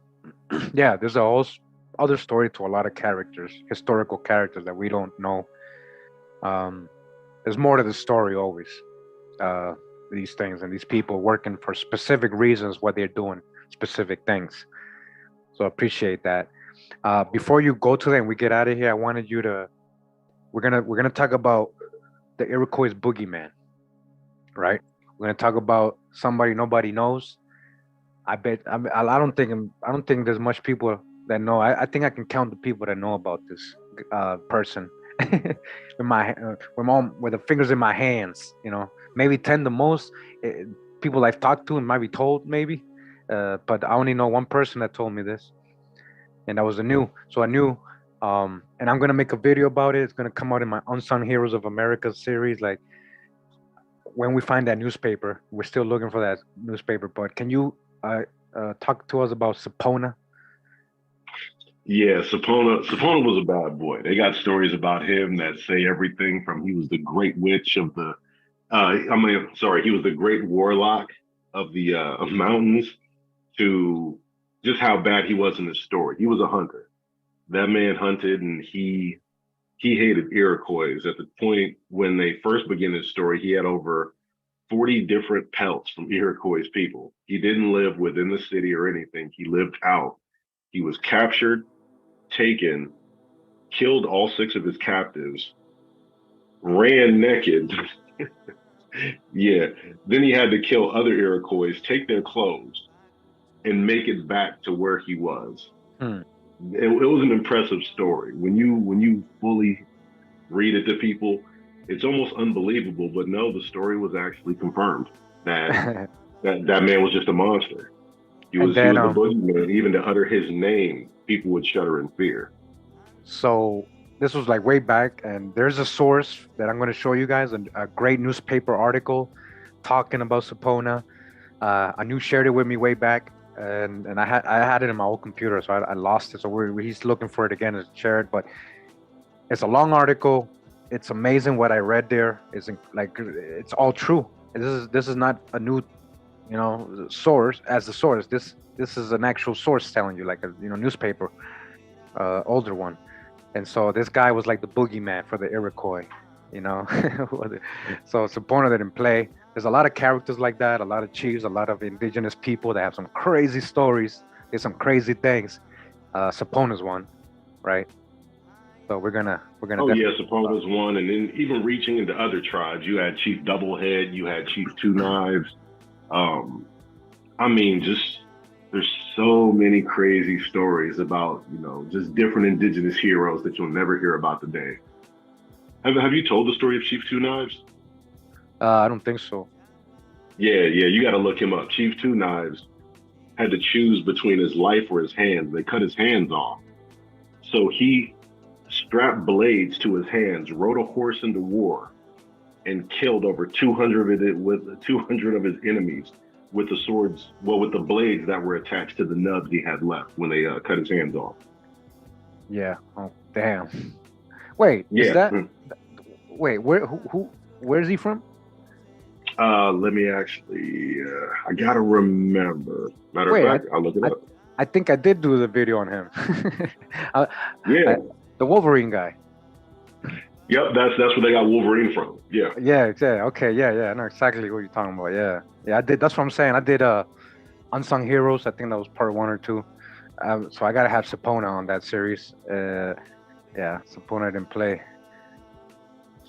Yeah, there's a whole other story to a lot of characters, historical characters that we don't know. There's more to the story always. These things and these people working for specific reasons, what they're doing, specific things. So I appreciate that. Before you go to that and we get out of here, I wanted you to. We're gonna talk about the Iroquois boogeyman, right? We're gonna talk about somebody nobody knows. I don't think there's much people that know. I think I can count the people that know about this person with the fingers in my hands. You know, maybe 10 the most. People I've talked to and might be told maybe, but I only know one person that told me this, and that was Anu. So Anu, and I'm gonna make a video about it. It's gonna come out in my Unsung Heroes of America series. Like when we find that newspaper, we're still looking for that newspaper. But can you talk to us about Sapona? Yeah, Sapona was a bad boy. They got stories about him that say everything from he was the great witch of the, he was the great warlock of the mountains, to just how bad he was in the story. He was a hunter. That man hunted, and he hated Iroquois. At the point when they first begin his story, he had over 40 different pelts from Iroquois people. He didn't live within the city or anything. He lived out. He was captured, taken, killed all 6 of his captives, ran naked. Yeah. Then he had to kill other Iroquois, take their clothes, and make it back to where he was. It was an impressive story. When you fully read it to people, it's almost unbelievable. But no, the story was actually confirmed that that man was just a monster. He was the boogeyman. Even to utter his name, people would shudder in fear. So this was like way back, and there's a source that I'm going to show you guys, a great newspaper article talking about Sapona. Anu shared it with me way back, and I had it in my old computer, so I lost it. So he's looking for it again to share it. But it's a long article. It's amazing what I read there. It's all true. This is not a new, source as the source. This is an actual source telling you, like a newspaper, older one. And so this guy was like the boogeyman for the Iroquois, So Sapona didn't play. There's a lot of characters like that, a lot of chiefs, a lot of indigenous people that have some crazy stories. There's some crazy things. Sapona's one, right? So we're gonna. Oh yeah, Sapona's one, and then even reaching into other tribes, you had Chief Doublehead, you had Chief Two Knives. There's so many crazy stories about just different indigenous heroes that you'll never hear about today. Have you told the story of Chief Two Knives? I don't think so. Yeah, you got to look him up. Chief Two Knives had to choose between his life or his hands. They cut his hands off, so he strapped blades to his hands, rode a horse into war, and killed over 200 of his enemies with the swords, with the blades that were attached to the nubs he had left when they cut his hands off. Yeah. Oh, damn. Wait, yeah. Is that? Wait, where is he from? Let me actually. I gotta remember. Matter of fact, I'll look it up. I think I did do the video on him. Yeah. The Wolverine guy. Yep, that's where they got Wolverine from. Yeah. Yeah, okay, yeah. I know exactly what you're talking about. Yeah. I did. That's what I'm saying. I did Unsung Heroes. I think that was part 1 or 2. So I gotta have Sapona on that series. Yeah, Sapona didn't play.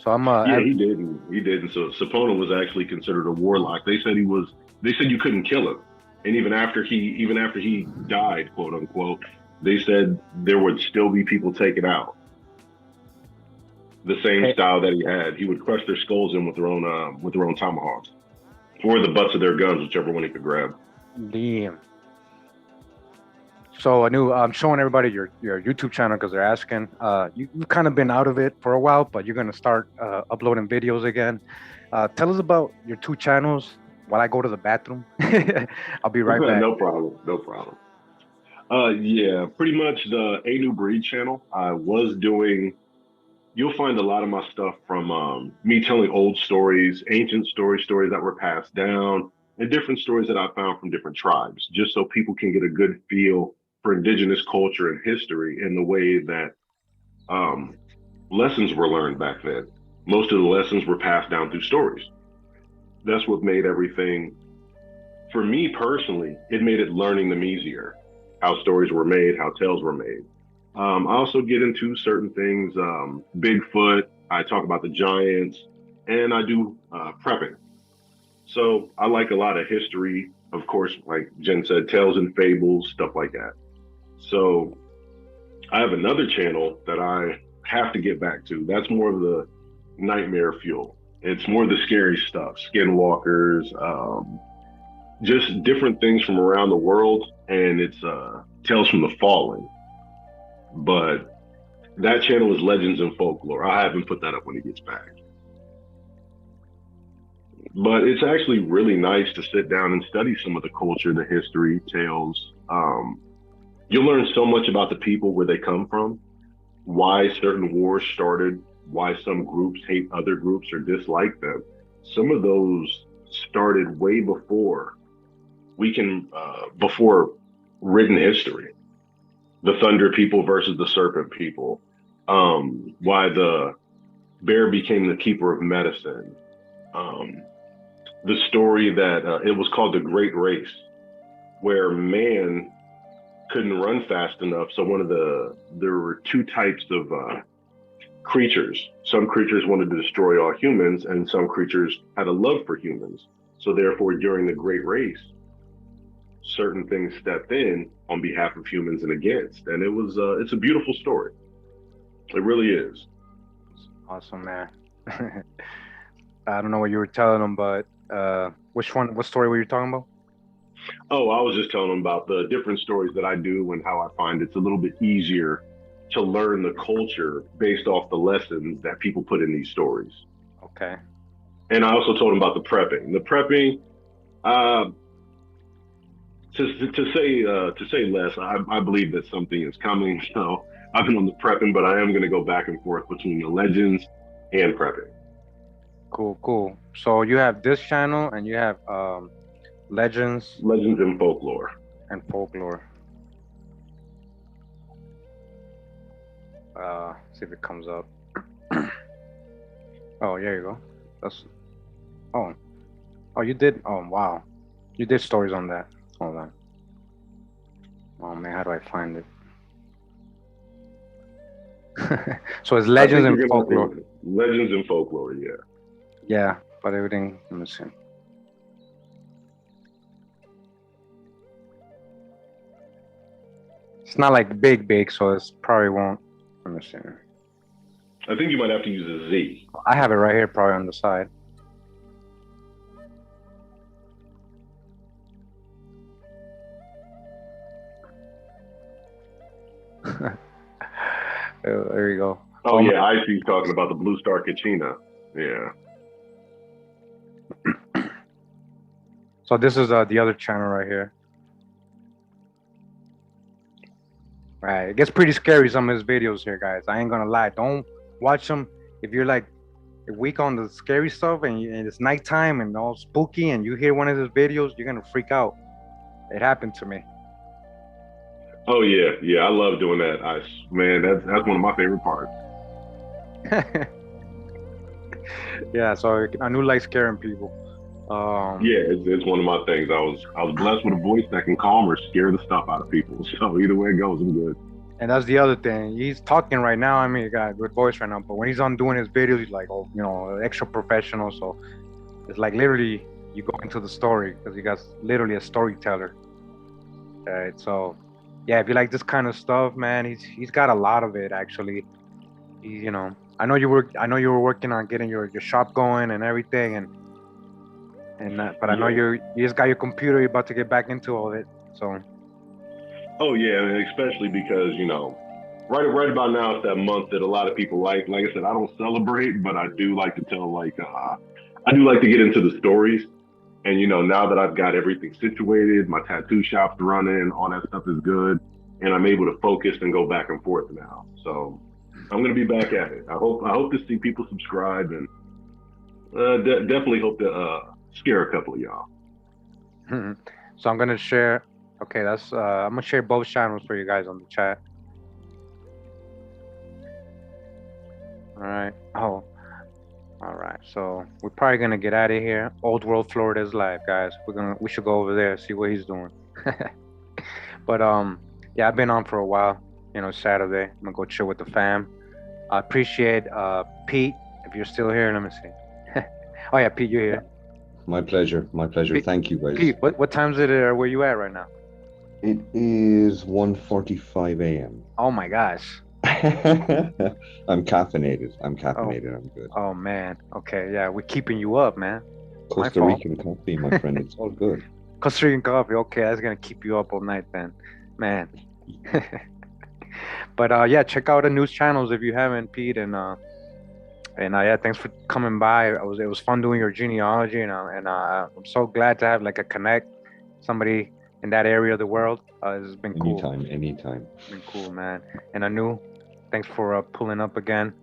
So I'm Yeah, he didn't. He didn't. So Sapona was actually considered a warlock. They said he was. They said you couldn't kill him, and even after he died, quote unquote, they said there would still be people taken out. The same style that he had. He would crush their skulls in with their own tomahawks, or the butts of their guns, whichever one he could grab. Damn. So I'm showing everybody your YouTube channel because they're asking. You've kind of been out of it for a while, but you're gonna start uploading videos again. Tell us about your 2 channels while I go to the bathroom. I'll be right back. No problem. Yeah, pretty much the A New Breed channel. I was doing. You'll find a lot of my stuff from me telling old stories, ancient stories that were passed down, and different stories that I found from different tribes, just so people can get a good feel for indigenous culture and history in the way that lessons were learned back then. Most of the lessons were passed down through stories. That's what made everything, for me personally, it made it learning them easier. How stories were made, how tales were made. I also get into certain things, Bigfoot, I talk about the giants, and I do prepping. So I like a lot of history, of course, like Jen said, tales and fables, stuff like that. So I have another channel that I have to get back to. That's more of the nightmare fuel. It's more the scary stuff, skinwalkers, just different things from around the world, and it's Tales from the Fallen. But that channel is Legends and Folklore. I haven't put that up when he gets back. But it's actually really nice to sit down and study some of the culture, the history, tales. You'll learn so much about the people, where they come from, why certain wars started, why some groups hate other groups or dislike them. Some of those started way before before written history. The Thunder people versus the Serpent people. Why the bear became the keeper of medicine. The story that it was called the Great Race, where man couldn't run fast enough. So there were 2 types of creatures. Some creatures wanted to destroy all humans, and some creatures had a love for humans. So therefore, during the Great Race, certain things stepped in on behalf of humans and against. And it's a beautiful story. It really is. Awesome, man. I don't know what you were telling them, but what story were you talking about? Oh, I was just telling them about the different stories that I do and how I find it's a little bit easier to learn the culture based off the lessons that people put in these stories. Okay. And I also told them about the prepping. The prepping, to say less, I believe that something is coming. So I've been on the prepping, but I am going to go back and forth between the legends and prepping. Cool. So you have this channel and you have legends and folklore. See if it comes up. Oh, there you go. Oh, you did. Oh, wow. You did stories on that. Hold on. Oh man, how do I find it? So it's legends and folklore. Legends and folklore, yeah. Yeah, but everything. Let me see. It's not like big, so it's probably won't. Let me see. I think you might have to use a Z. I have it right here, probably on the side. There you go. Oh yeah, I see you talking about the Blue Star Kachina. Yeah. So this is the other channel right here. Right, it gets pretty scary, some of his videos here, guys. I ain't gonna lie. Don't watch them if you're like weak on the scary stuff and it's nighttime and all spooky and you hear one of his videos, you're gonna freak out. It happened to me. Oh yeah, I love doing that. Man, that's one of my favorite parts. Yeah, so Anu likes scaring people. Yeah, it's one of my things. I was blessed with a voice that can calm or scare the stuff out of people. So either way it goes, I'm good. And that's the other thing. He's talking right now. I mean, he got a good voice right now. But when he's on doing his videos, he's like, oh, extra professional. So it's like literally you go into the story because he got literally a storyteller. Right. So yeah, if you like this kind of stuff, man, he's got a lot of it actually. I know you were working on getting your shop going and everything, but I know you just got your computer. You're about to get back into all of it. So. Oh yeah, and especially because right about now it's that month that a lot of people like. Like I said, I don't celebrate, but I do like to tell I do like to get into the stories. And now that I've got everything situated, my tattoo shop's running, all that stuff is good, and I'm able to focus and go back and forth now. So I'm gonna be back at it. I hope to see people subscribe, and definitely hope to scare a couple of y'all. So I'm gonna share. Okay, I'm gonna share both channels for you guys on the chat. All right. Oh, all right. So we're probably gonna get out of here. Old World Florida's live, guys. We should go over there see what he's doing. But yeah, I've been on for a while. Saturday. I'm gonna go chill with the fam. I appreciate Pete, if you're still here. Let me see. Oh yeah, Pete, you're here. My pleasure. My pleasure. Pete, Thank you, guys. Pete, what time is it? Where you at right now? It is 1:45 a.m. Oh my gosh. I'm caffeinated. I'm good. Oh man. Okay, yeah, we're keeping you up, man. Costa Rican coffee, my friend. It's all good. Costa Rican coffee. Okay, that's gonna keep you up all night then, man. But yeah, check out the news channels if you haven't, Pete, and yeah, thanks for coming by. It was fun doing your genealogy, and I'm so glad to have like a connect, somebody in that area of the world. It's been cool. Anytime. It's been cool, man. And Anu, thanks for pulling up again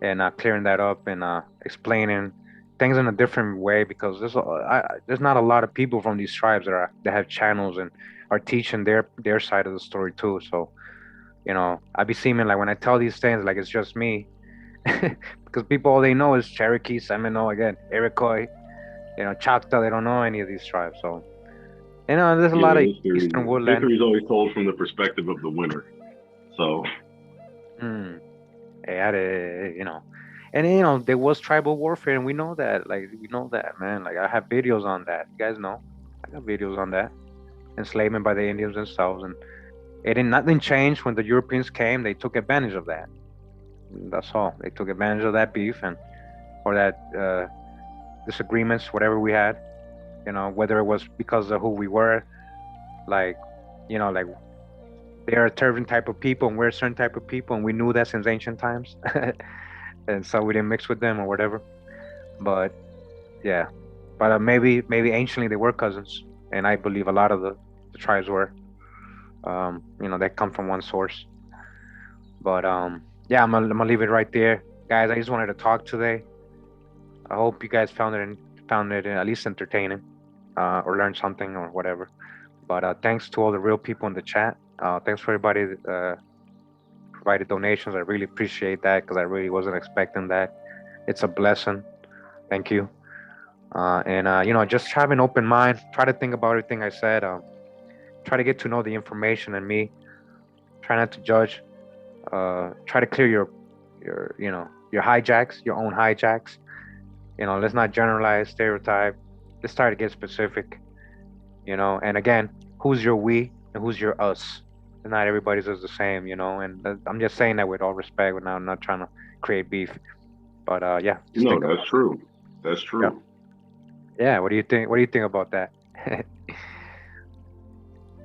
and clearing that up and explaining things in a different way, because there's not a lot of people from these tribes that have channels and are teaching their side of the story too. So I be seeming like when I tell these things like it's just me, because people, all they know is Cherokee, Seminole, again, Iroquois, Choctaw. They don't know any of these tribes. So there's a lot of Eastern woodland. History is always told from the perspective of the winner. So. Yeah, and there was tribal warfare, and we know that. Like, we know that, man. Like, I have videos on that. You guys know, I got videos on that. Enslavement by the Indians themselves, and nothing changed when the Europeans came. They took advantage of that. That's all. They took advantage of that beef or that disagreements, whatever we had. Whether it was because of who we were, like they're a certain type of people and we're a certain type of people, and we knew that since ancient times. And so we didn't mix with them or whatever. But yeah, but maybe anciently they were cousins, and I believe a lot of the tribes were. They come from one source. But yeah, I'm gonna leave it right there, guys. I just wanted to talk today. I hope you guys found it at least entertaining, or learned something or whatever. But thanks to all the real people in the chat. Thanks for everybody that provided donations. I really appreciate that, because I really wasn't expecting that. It's a blessing. Thank you. And just have an open mind. Try to think about everything I said. Try to get to know the information and me. Try not to judge. Try to clear your hijacks, your own hijacks. Let's not generalize, stereotype. Let's try to get specific. And again, who's your we and who's your us? And not everybody's is the same, and I'm just saying that with all respect. I'm not trying to create beef. But yeah. No, that's true. That's true. Yeah. What do you think? What do you think about that?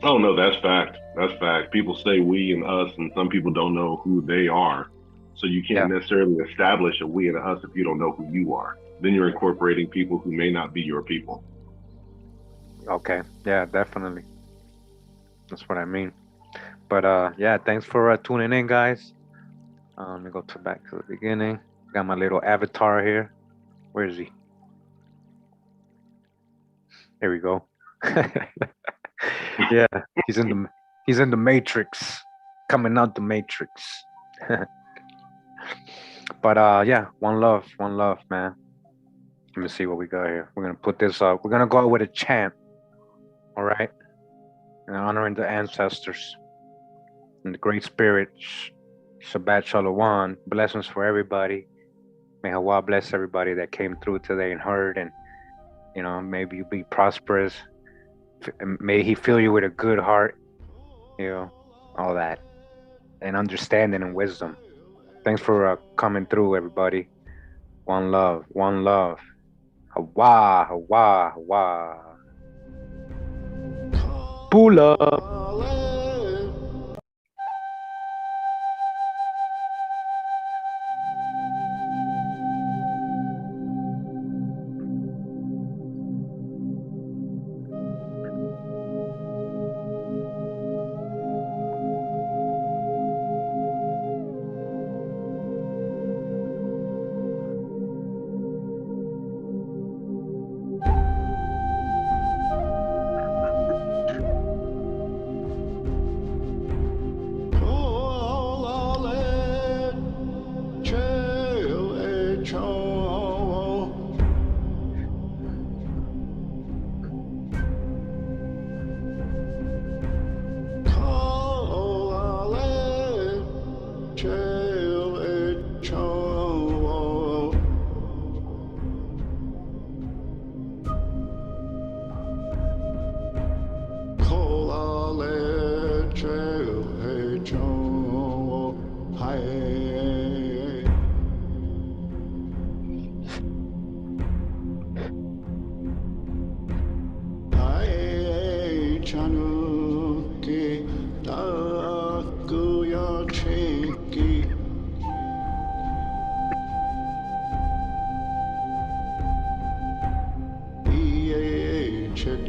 Oh no, that's fact. That's fact. People say we and us, and some people don't know who they are. So you can't necessarily establish a we and a us if you don't know who you are. Then you're incorporating people who may not be your people. Okay. Yeah, definitely. That's what I mean. But yeah, thanks for tuning in, guys. Let me go back to the beginning. Got my little avatar here. Where is he? There we go. Yeah, he's in the Matrix, coming out the Matrix. But yeah, one love, man. Let me see what we got here. We're gonna put this up. We're gonna go with a chant. All right, and honoring the ancestors and the Great Spirit. Shabbat Shalom. Blessings for everybody. May Hawa bless everybody that came through today and heard, and maybe you be prosperous. May He fill you with a good heart. All that, and understanding and wisdom. Thanks for coming through, everybody. One love, one love. Hawa, Hawa, Hawa. Pull up. Check